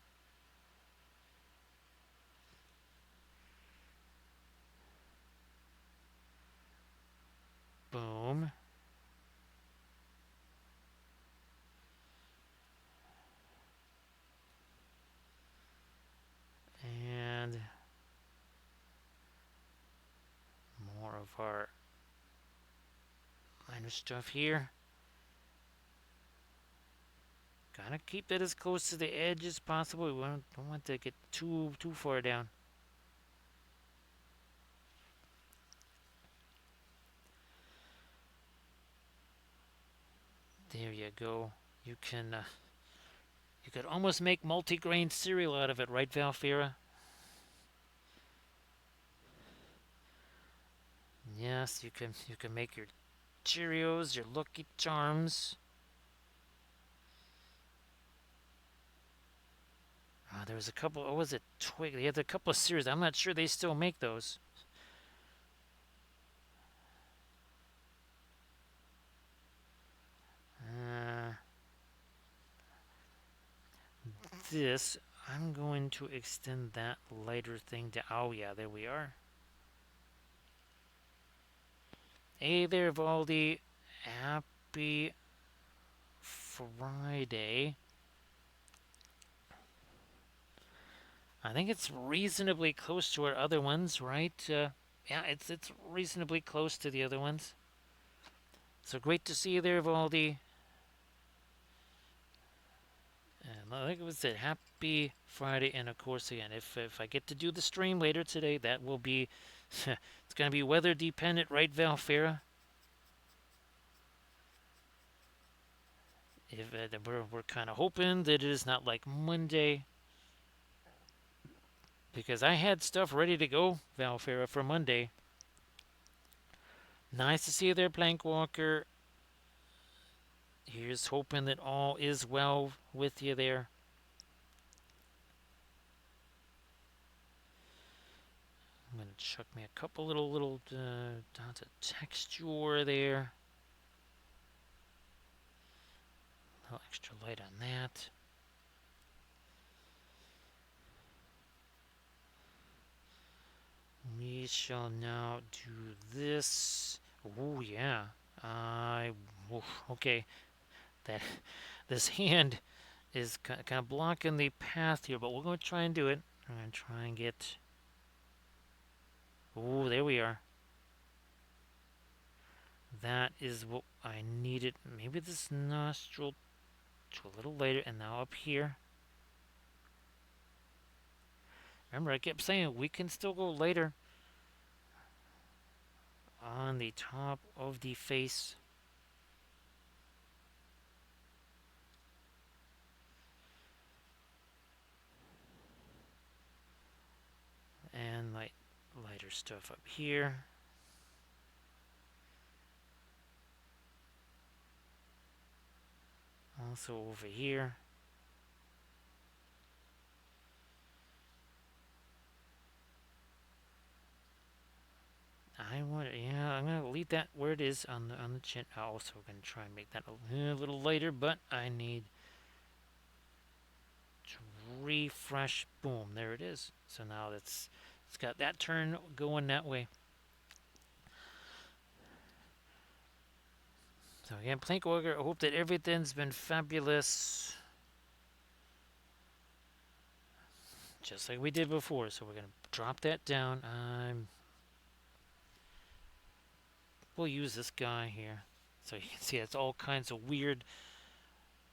Boom. And more of our minor stuff here. Gotta keep that as close to the edge as possible. We don't want to get too far down. There you go. You You could almost make multi-grain cereal out of it, right, Valfira? Yes, you can make your Cheerios, your Lucky Charms. There was a couple. What was it? Twig. They had a couple of cereals. I'm not sure they still make those. Uh, this, I'm going to extend that lighter thing to. Oh yeah, there we are. Hey there, Valdi. Happy Friday. I think it's reasonably close to our other ones, right? Yeah, it's reasonably close to the other ones. So great to see you there, Valdi. And I think it was it. Happy Friday, and of course, again, if I get to do the stream later today, that will be it's going to be weather dependent, right, Valfera? If we're kind of hoping that it is not like Monday, because I had stuff ready to go, Valfera, for Monday. Nice to see you there, Plankwalker. Here's hoping that all is well with you there. I'm gonna chuck me a couple little dots of texture there. A little extra light on that. We shall now do this. Oh yeah. Okay. That this hand is kind of blocking the path here, but we're going to try and do it. I'm going to try and get. Oh, there we are. That is what I needed. Maybe this nostril to a little later, and now up here. Remember, I kept saying we can still go later on the top of the face. And lighter stuff up here. Also over here. I'm gonna leave that where it is on the chin. I'm also gonna try and make that a little lighter, but I need to refresh. Boom, there it is. So now it's got that turn going that way. So again, Plank Walker, I hope that everything's been fabulous. Just like we did before. So we're gonna drop that down. We'll use this guy here. So you can see it's all kinds of weird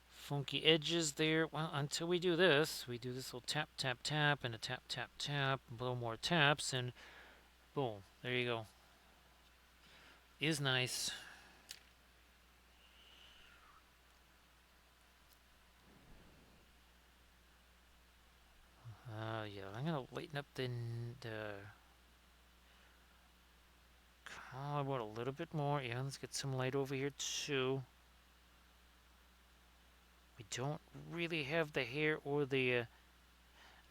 funky edges there. Well, until we do this little tap, tap, tap, and a tap, tap, tap, a little more taps, and boom, there you go. Is nice. Yeah, I'm gonna lighten up the collarbone a little bit more. Yeah, let's get some light over here too. We don't really have the hair or the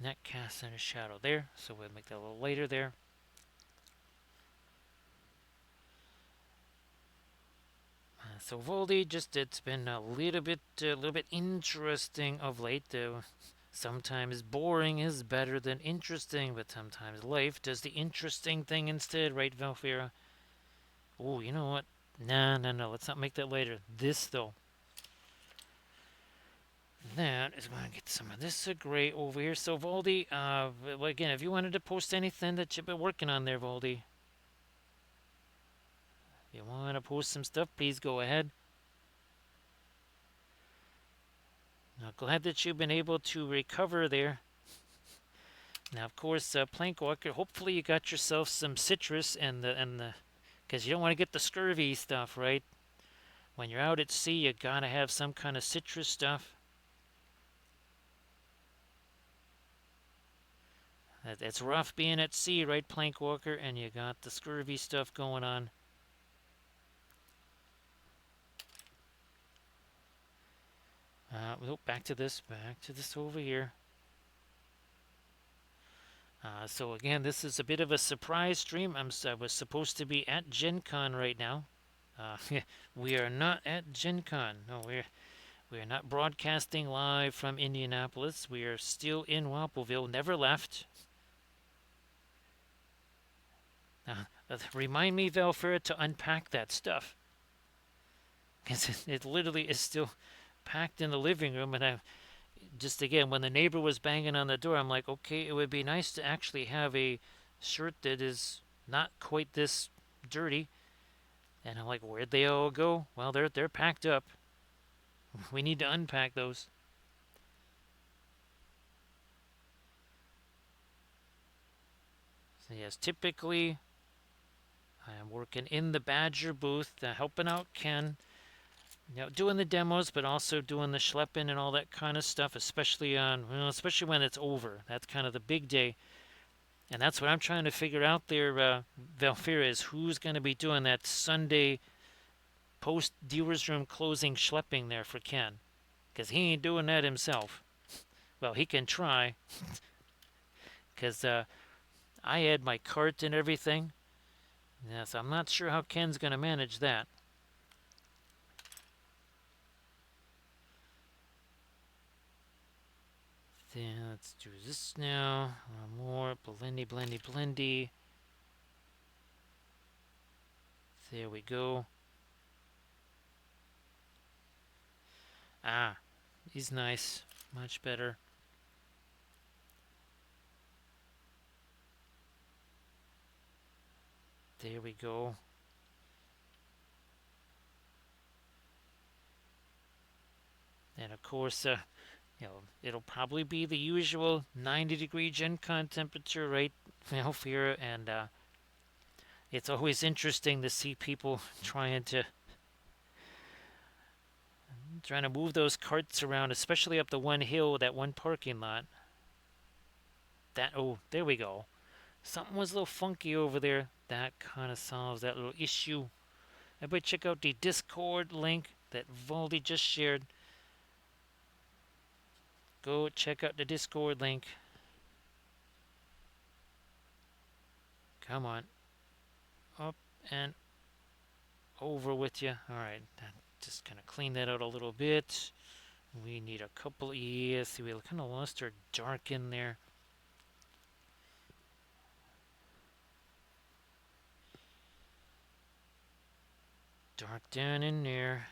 neck cast in a shadow there, so we'll make that a little lighter there. So Voldy, just it's been a little bit interesting of late. Sometimes boring is better than interesting, but sometimes life does the interesting thing instead, right, Valfira? Oh, you know what? No. Let's not make that later. This though. That is going to get some of this gray over here. So Voldy, again, if you wanted to post anything that you've been working on there, Voldy. If you want to post some stuff, please go ahead. Now, glad that you've been able to recover there. Now, of course, Plank Walker, hopefully you got yourself some citrus because you don't want to get the scurvy stuff, right? When you're out at sea, you gotta have some kind of citrus stuff. It's rough being at sea, right, Plank Walker? And you got the scurvy stuff going on. Back to this over here. So again, this is a bit of a surprise stream. I was supposed to be at Gen Con right now. Uh, we are not at Gen Con. No, we are not broadcasting live from Indianapolis. We are still in Wappeville. Never left. Remind me, Valfera, to unpack that stuff, because it literally is still packed in the living room. And I just again, when the neighbor was banging on the door, I'm like, okay, it would be nice to actually have a shirt that is not quite this dirty. And I'm like, where'd they all go? Well, they're packed up. We need to unpack those. So yes, typically I am working in the Badger booth, helping out Ken, doing the demos, but also doing the schlepping and all that kind of stuff, especially when it's over. That's kind of the big day. And that's what I'm trying to figure out there, Valfira, is who's going to be doing that Sunday post dealer's room closing schlepping there for Ken. Because he ain't doing that himself. Well, he can try. Because I had my cart and everything. Yes, I'm not sure how Ken's going to manage that. Then let's do this now. More blendy, blendy, blendy. There we go. Ah, he's nice. Much better. There we go. And of course, it'll probably be the usual 90-degree Gen Con temperature, right, Alfira? And it's always interesting to see people trying to move those carts around, especially up the one hill, that one parking lot. There we go. Something was a little funky over there. That kind of solves that little issue. Everybody check out the Discord link that Valdi just shared. Go check out the Discord link. Come on. Up and over with you. Alright, just kind of clean that out a little bit. We need a couple. Yeah, see, we kind of lost our dark in there. Dark down in there.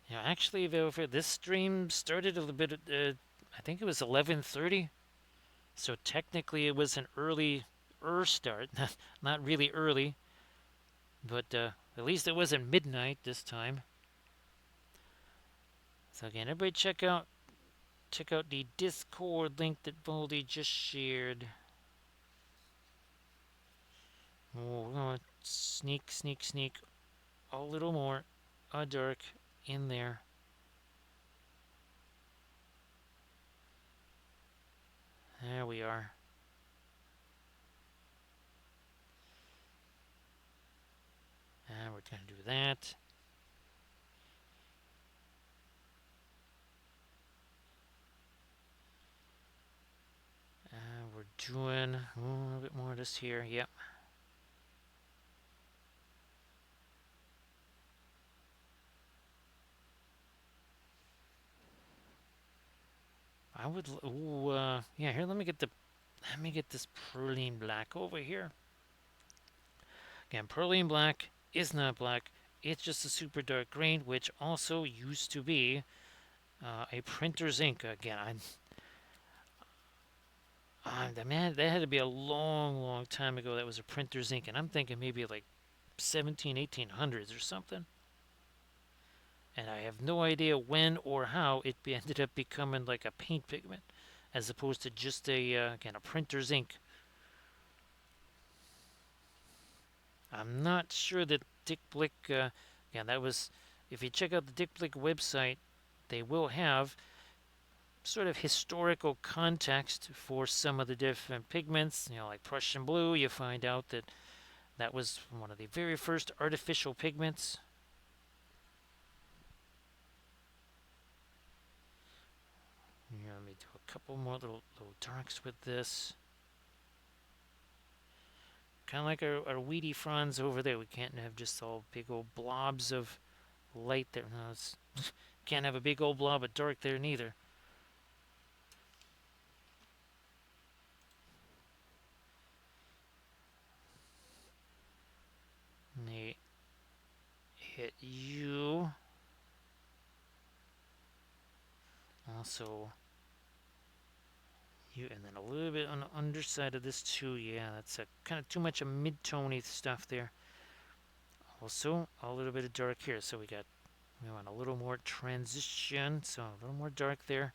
Yeah, actually, this stream started a little bit. I think it was 11:30. So technically, it was an early start. Not really early, but at least it wasn't midnight this time. So again, everybody check out the Discord link that Baldy just shared. Oh, we're gonna sneak a little more dark in there. There we are. And we're gonna do that. And we're doing a little bit more of this here. Yep. I would. Yeah. Here, let me get this Perline Black over here. Again, Perline Black is not black. It's just a super dark green, which also used to be a printer's ink. Again, man, that had to be a long time ago. That was a printer's ink, and I'm thinking maybe like 1800s or something. And I have no idea when or how it ended up becoming like a paint pigment, as opposed to just again, a printer's ink. I'm not sure that Dick Blick. That was. If you check out the Dick Blick website, they will have sort of historical context for some of the different pigments. Like Prussian blue, you find out that that was one of the very first artificial pigments. Let me do a couple more little darks with this. Kind of like our weedy fronds over there. We can't have just all big old blobs of light there. No, can't have a big old blob of dark there neither. They hit you. Also, you, and then a little bit on the underside of this too. Yeah, that's a kind of too much of mid-tony stuff there. Also, a little bit of dark here. So we want a little more transition. So a little more dark there.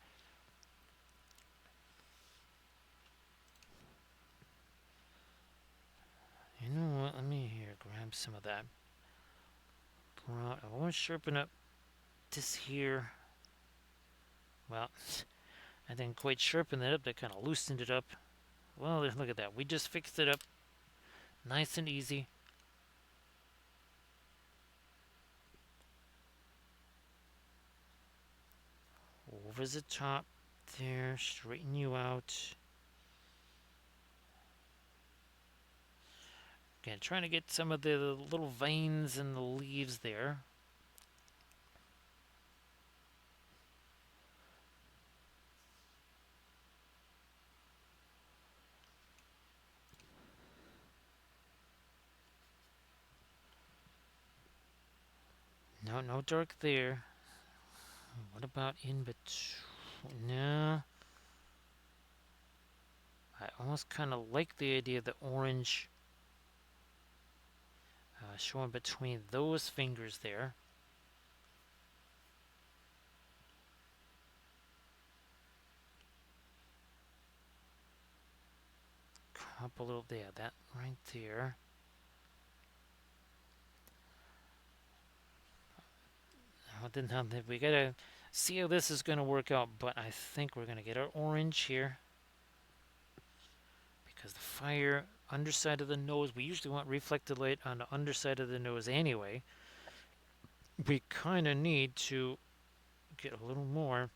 You know what? Let me here grab some of that brown. I want to sharpen up this here. Well, I didn't quite sharpen that up. That kind of loosened it up. Well, look at that. We just fixed it up nice and easy. Over the top there. Straighten you out. Again, trying to get some of the little veins in the leaves there. No, no dark there. What about in between? No. I almost kind of like the idea of the orange showing between those fingers there. Couple little there, that right there. We gotta see how this is gonna work out, but I think we're gonna get our orange here because the fire underside of the nose. We usually want reflected light on the underside of the nose anyway. We kind of need to get a little more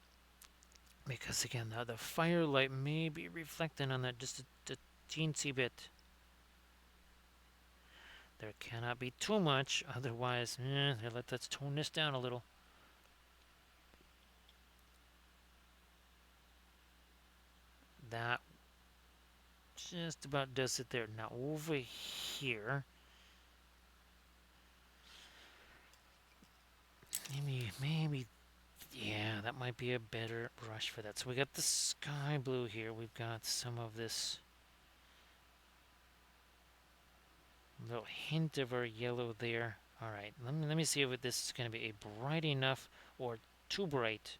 because again, the firelight may be reflecting on that just a teensy bit. There cannot be too much, otherwise, let's tone this down a little. That just about does it there. Now over here, maybe, yeah, that might be a better brush for that. So we got the sky blue here. We've got some of this little hint of our yellow there. All right, let me see if this is going to be a bright enough or too bright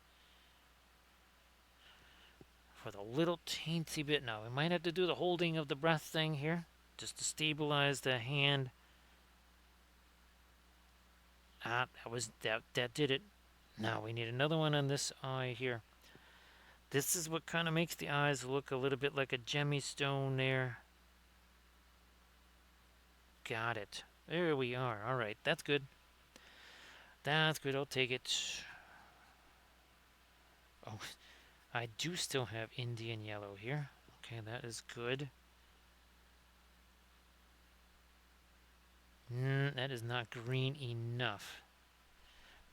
for the little teensy bit. Now we might have to do the holding of the breath thing here just to stabilize the hand. That did it. Now we need another one on this eye here. This is what kind of makes the eyes look a little bit like a gemstone there. Got it. There we are. All right, that's good. That's good. I'll take it. Oh, I do still have Indian yellow here. Okay, that is good. That is not green enough.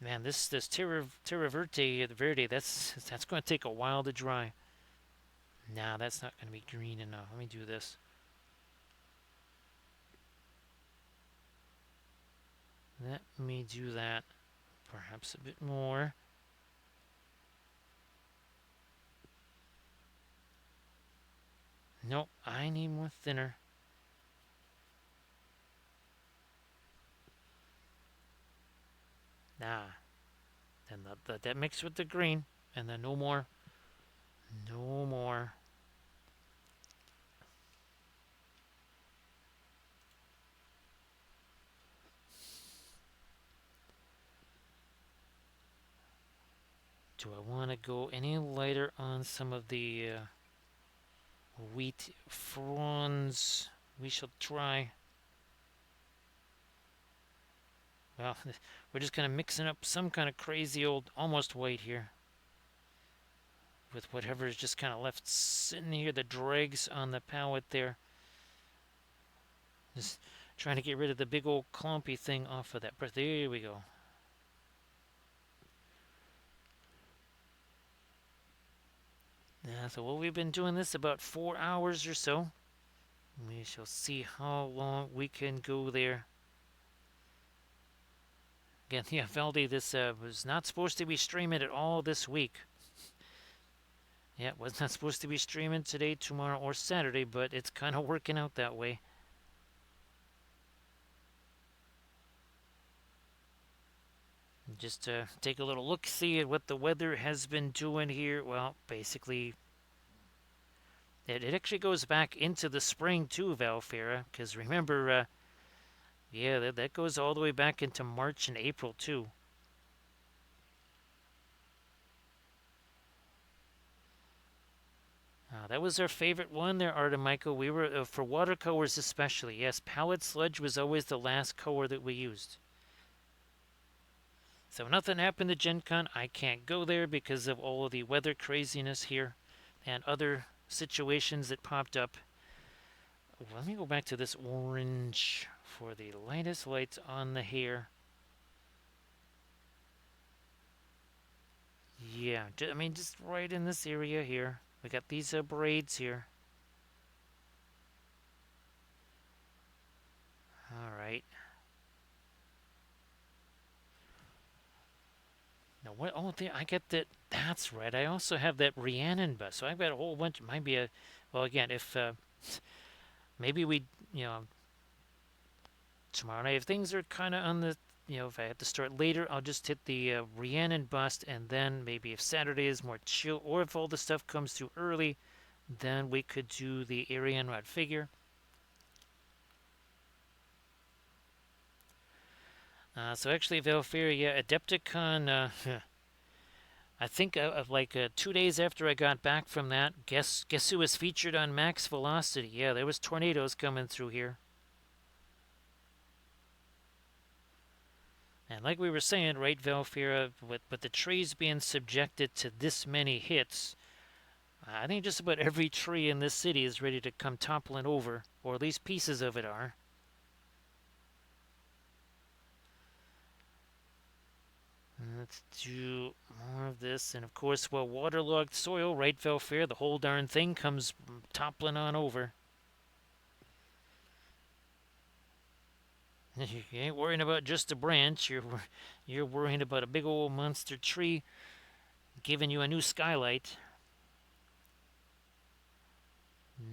Man, this Terra Verde, that's going to take a while to dry. Nah, that's not going to be green enough. Let me do this. Let me do that. Perhaps a bit more. Nope, I need more thinner. Nah. Then that mixed with the green, and then no more. No more. Do I want to go any lighter on some of the wheat fronds? We shall try. Well, we're just kind of mixing up some kind of crazy old almost white here with whatever is just kind of left sitting here, the dregs on the palette there. Just trying to get rid of the big old clumpy thing off of that brush. There we go. Yeah, so well, we've been doing this about 4 hours or so. We shall see how long we can go there. Again, yeah, Valdi, this was not supposed to be streaming at all this week. Yeah, it was not supposed to be streaming today, tomorrow, or Saturday, but it's kind of working out that way. Just take a little look, see at what the weather has been doing here. Well, basically, it actually goes back into the spring too, Valfera, because remember, yeah, that goes all the way back into March and April too. That was our favorite one there, Artemichael. We were, for watercolors especially, yes, palette sludge was always the last color that we used. So nothing happened to Gen Con. I can't go there because of all of the weather craziness here and other situations that popped up. Let me go back to this orange for the lightest lights on the hair. Yeah, I mean, just right in this area here. We got these braids here. All right. Now what? Oh, I get that. That's right. I also have that Rhiannon bust. So I've got a whole bunch. Might be a. Well, again, if maybe we, tomorrow night, if things are kind of on the, if I have to start later, I'll just hit the Rhiannon bust, and then maybe if Saturday is more chill, or if all the stuff comes through early, then we could do the Ariane Rod figure. So actually, Valkyria, yeah, Adepticon. I think of like 2 days after I got back from that, guess who was featured on Max Velocity? Yeah, there was tornadoes coming through here. And like we were saying, right, Valfira, with the trees being subjected to this many hits, I think just about every tree in this city is ready to come toppling over, or at least pieces of it are. Let's do more of this. And of course, well, waterlogged soil, right, Valfira, the whole darn thing comes toppling on over. You ain't worrying about just a branch. You're worrying about a big old monster tree giving you a new skylight.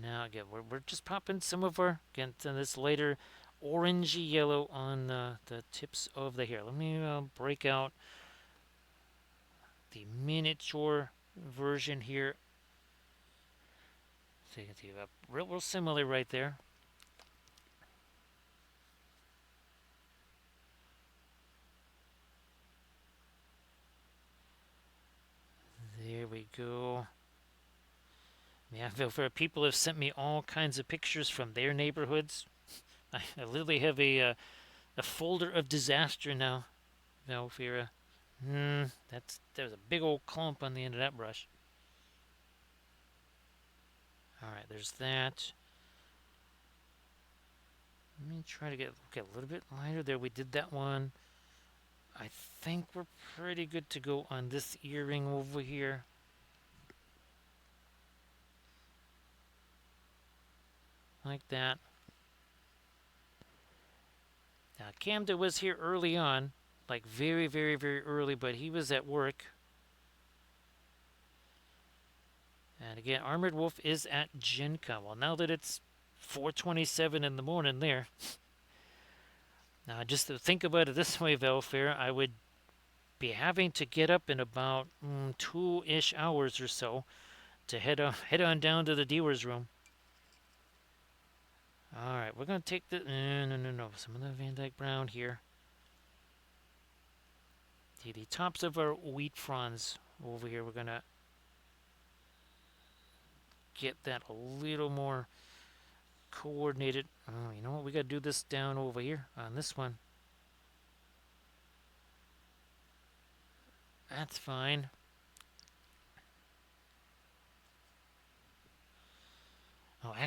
Now again, we're just popping some of our, again, this lighter orangey yellow on the tips of the hair. Let me break out the miniature version here. So you can see real similar right there. There we go. Yeah, people have sent me all kinds of pictures from their neighborhoods. I literally have a folder of disaster now, Valfira. There was a big old clump on the end of that brush. Alright, there's that. Let me try to get a little bit lighter there. We did that one. I think we're pretty good to go on this earring over here. Like that. Now, Camden was here early on, like very, very, very early, but he was at work. And again, Armored Wolf is at Gen Con. Well, now that it's 4:27 in the morning there. Now, just to think about it this way, Valfair, I would be having to get up in about 2-ish hours or so to head on down to the dealer's room. Alright, we're going to take the... No. Some of the Van Dyke Brown here. The tops of our wheat fronds. over here. We're gonna get that a little more coordinated. Oh, you know what? We gotta do this down over here on this one. That's fine.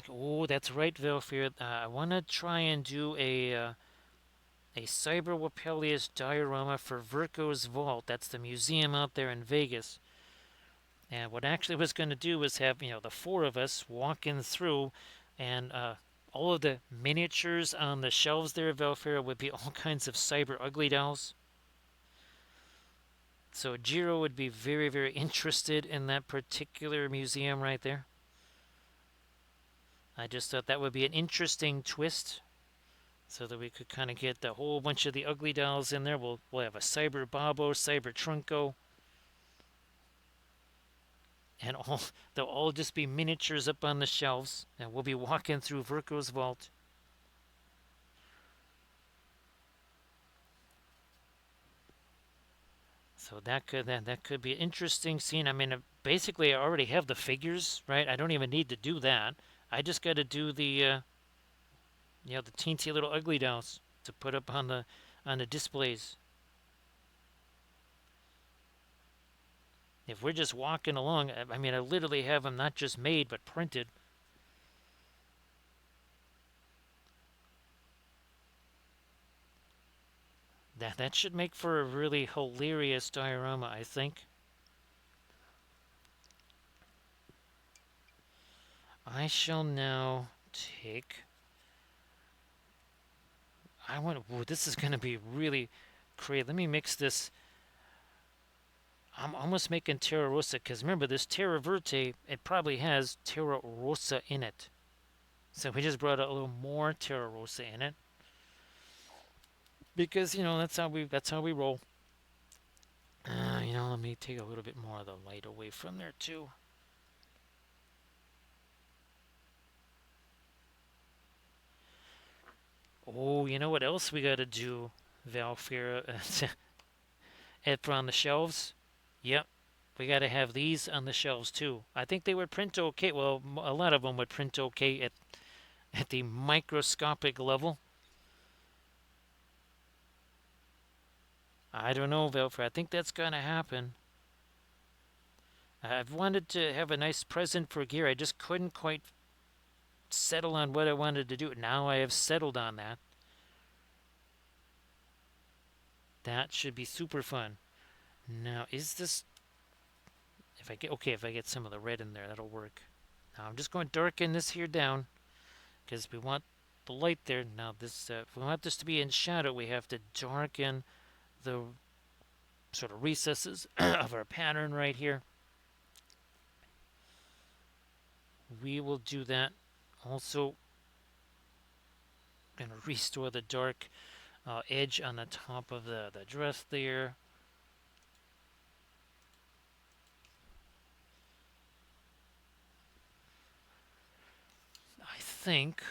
Oh, that's right, Velfir. I want to try and do a Cyber Wapelius diorama for Virgo's Vault. That's the museum out there in Vegas. And what I actually was going to do was have, the four of us walking through, and all of the miniatures on the shelves there, Velfira, would be all kinds of cyber ugly dolls. So Jiro would be very, very interested in that particular museum right there. I just thought that would be an interesting twist, so that we could kind of get the whole bunch of the ugly dolls in there. We'll have a Cyber Babo, Cyber Trunko, and they'll all just be miniatures up on the shelves, and we'll be walking through Virgo's vault. So that could be an interesting scene. I mean, basically, I already have the figures, right? I don't even need to do that. I just got to do the teensy little ugly dolls to put up on the displays. If we're just walking along, I mean, I literally have them not just made but printed. That should make for a really hilarious diorama, I think. I shall now take. I want. Ooh, this is going to be really creative. Let me mix this. I'm almost making Terra Rosa because remember this Terra Verte. It probably has Terra Rosa in it. So we just brought a little more Terra Rosa in it because that's how we roll. Let me take a little bit more of the light away from there too. Oh, you know what else we got to do, Valfira? On the shelves? Yep, we got to have these on the shelves too. I think they would print okay. Well, a lot of them would print okay at the microscopic level. I don't know, Valfira. I think that's gonna happen. I've wanted to have a nice present for Gear. I just couldn't quite settle on what I wanted to do. Now I have settled on that. That should be super fun. Now, is this if I get some of the red in there, that'll work. Now I'm just going to darken this here down because we want the light there. Now if we want this to be in shadow, we have to darken the sort of recesses of our pattern right here. We will do that. Also, going to restore the dark edge on the top of the dress there. I think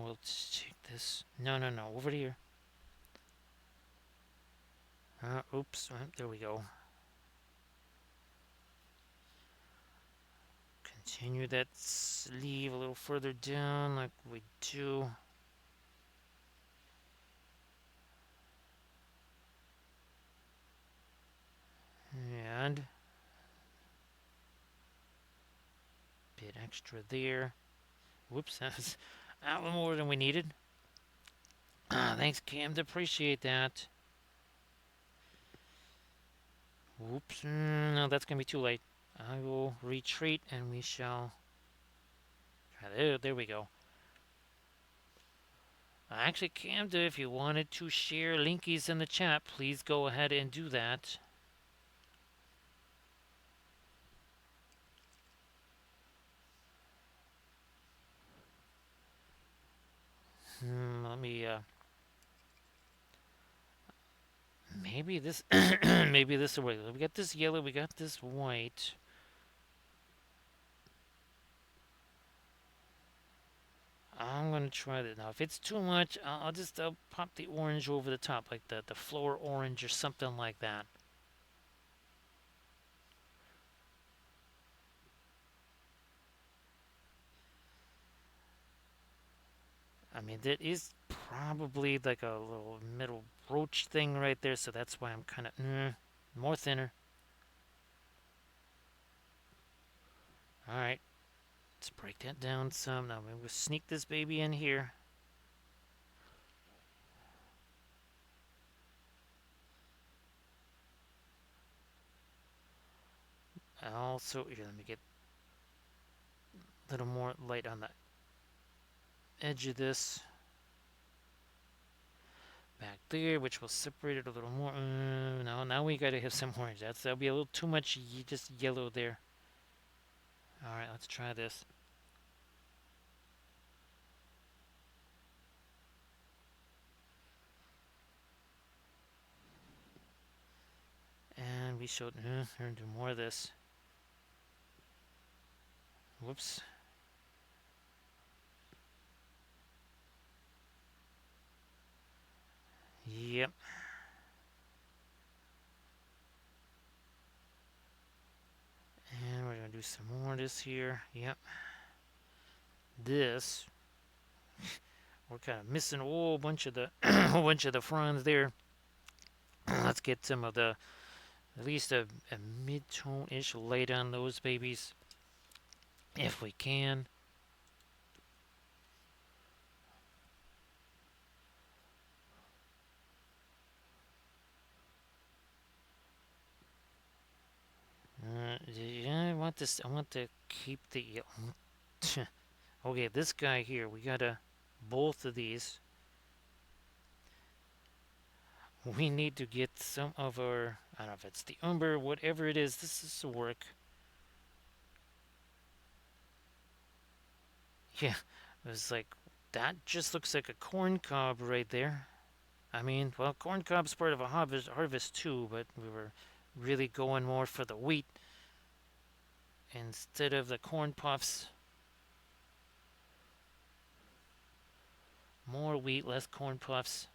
we'll take this. No, no, no. Over here. Oops. There we go. Continue that sleeve a little further down like we do. And bit extra there. Whoops, that was a little more than we needed. Thanks, Cam. Appreciate that. Whoops. No, that's going to be too late. I will retreat and we shall try there we go. Actually, Camda, if you wanted to share linkies in the chat, please go ahead and do that. Let me, maybe this, maybe this will work. We got this yellow, we got this white. I'm gonna try that now. If it's too much, I'll pop the orange over the top, like the floor orange or something like that. mean, that is probably like a little middle roach thing right there, so that's why I'm kind of more thinner. All right, let's break that down some. Now we'll sneak this baby in here. Also, here, let me get a little more light on the edge of this. Back there, which will separate it a little more. No, now we gotta have some orange. That'll be a little too much just yellow there. All right, let's try this. And we showed, we're gonna do more of this. Whoops. Yep. And we're gonna do some more of this here. Yep. This, we're kind of missing a whole bunch of the whole bunch of the fronds there. Let's get some of the, at least a mid-tone-ish light on those babies, if we can. Yeah, I want this. I want to keep the. Okay, this guy here. We gotta both of these. We need to get some of our. I don't know if it's the umber, whatever it is. This is to work. Yeah, it was like that. Just looks like a corn cob right there. I mean, well, corn cob's part of a harvest too, but we were really going more for the wheat instead of the corn puffs. More wheat, less corn puffs.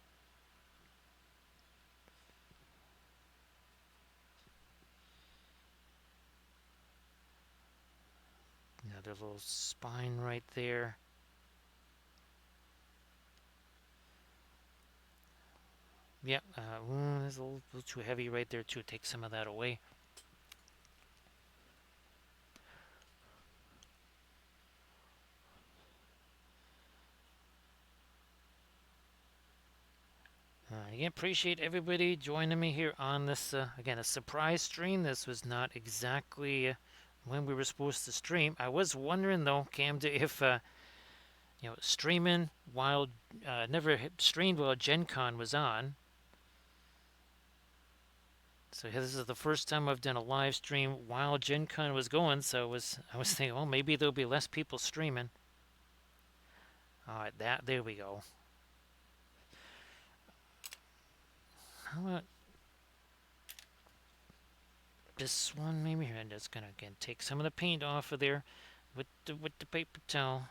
Another little spine right there. Yep, it's a little too heavy right there too. Take some of that away. Again, appreciate everybody joining me here on this, again, a surprise stream. This was not exactly when we were supposed to stream. I was wondering, though, Camden, if, streaming while, never streamed while Gen Con was on. So this is the first time I've done a live stream while Gen Con was going, so I was thinking, well, maybe there'll be less people streaming. Alright, there we go. How about this one maybe here? I'm just gonna again take some of the paint off of there with the paper towel,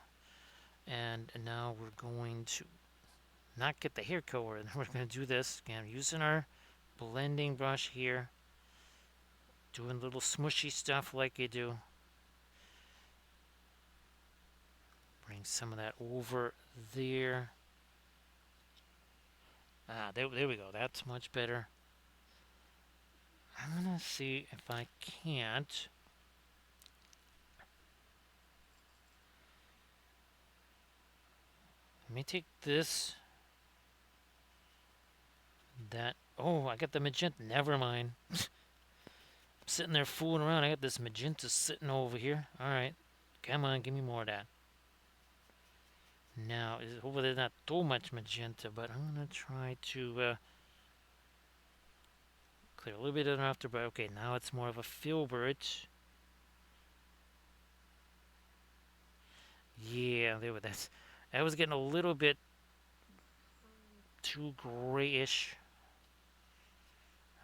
and now we're going to not get the hair color, and we're gonna do this again using our blending brush here, doing little smushy stuff like you do. Bring some of that over there. There we go. That's much better. I'm gonna see if I can't. Let me take this. That. Oh, I got the magenta. Never mind. I'm sitting there fooling around. I got this magenta sitting over here. Alright. Come on, give me more of that. Now, hopefully there's not too much magenta, but I'm going to try to clear a little bit of it after, but okay, now it's more of a filbert. Yeah, that was getting a little bit too grayish.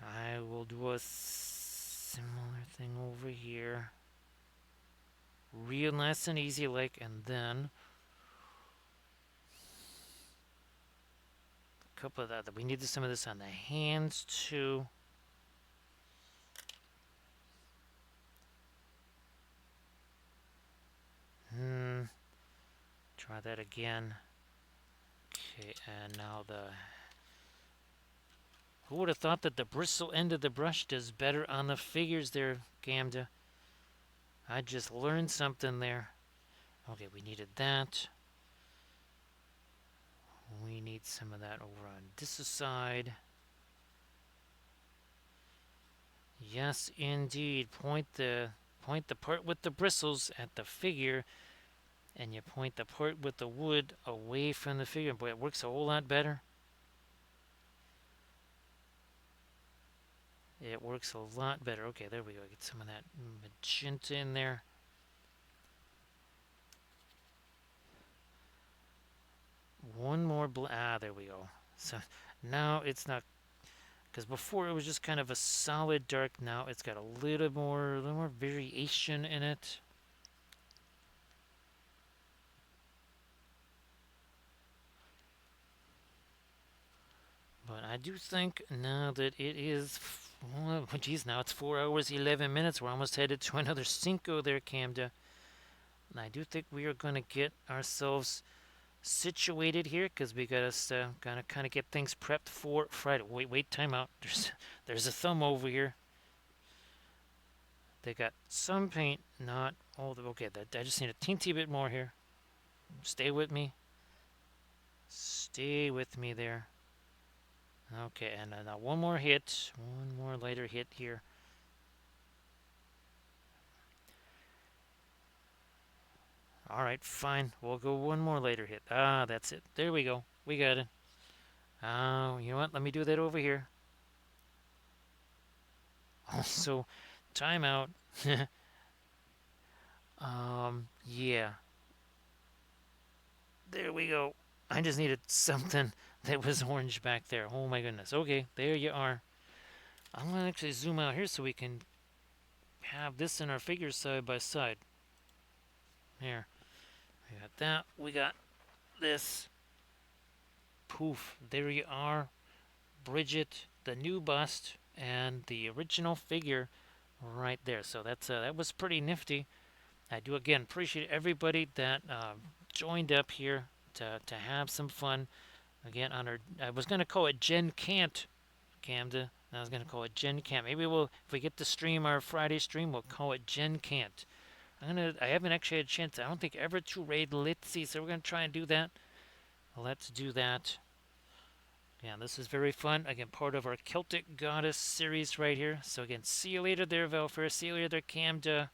I will do a similar thing over here. Real nice and easy like, and then a couple of that. We need some of this on the hands too. Try that again. Okay, and now the... Who would have thought that the bristle end of the brush does better on the figures there, Gamda? I just learned something there. Okay, we needed that. We need some of that over on this side. Yes, indeed. Point the part with the bristles at the figure, and you point the part with the wood away from the figure. Boy, it works a whole lot better. It works a lot better. Okay, there we go. Get some of that magenta in there. One more there we go. So now it's not, because before it was just kind of a solid dark. Now it's got a little more variation in it. But I do think now that it is, well, geez, now it's 4 hours 11 minutes. We're almost headed to another Cinco there, Camda. And I do think we are going to get ourselves situated here, because we got us gotta kind of get things prepped for Friday. Wait, time out. There's a thumb over here. They got some paint, not all the. Okay, I just need a teensy bit more here. Stay with me. Stay with me there. Okay, and now one more hit. One more lighter hit here. Alright, fine. We'll go one more later hit. Ah, that's it. There we go. We got it. Oh, you know what? Let me do that over here. Also, timeout. Yeah. There we go. I just needed something that was orange back there. Oh my goodness. Okay, there you are. I'm going to actually zoom out here so we can have this in our figures side by side. Here. We got that. We got this. Poof. There you are. Bridget, the new bust, and the original figure right there. So that was pretty nifty. I do again appreciate everybody that joined up here to have some fun. Again, on our, I was going to call it Gen Can't, Camda. I was going to call it Gen Can't. Maybe if we get to stream our Friday stream, we'll call it Gen Can't. I haven't actually had a chance, I don't think, ever to raid Litzy, so we're going to try and do that. Let's do that. Yeah, this is very fun. Again, part of our Celtic Goddess series right here. So again, see you later there, Velfer. See you later there, Camda.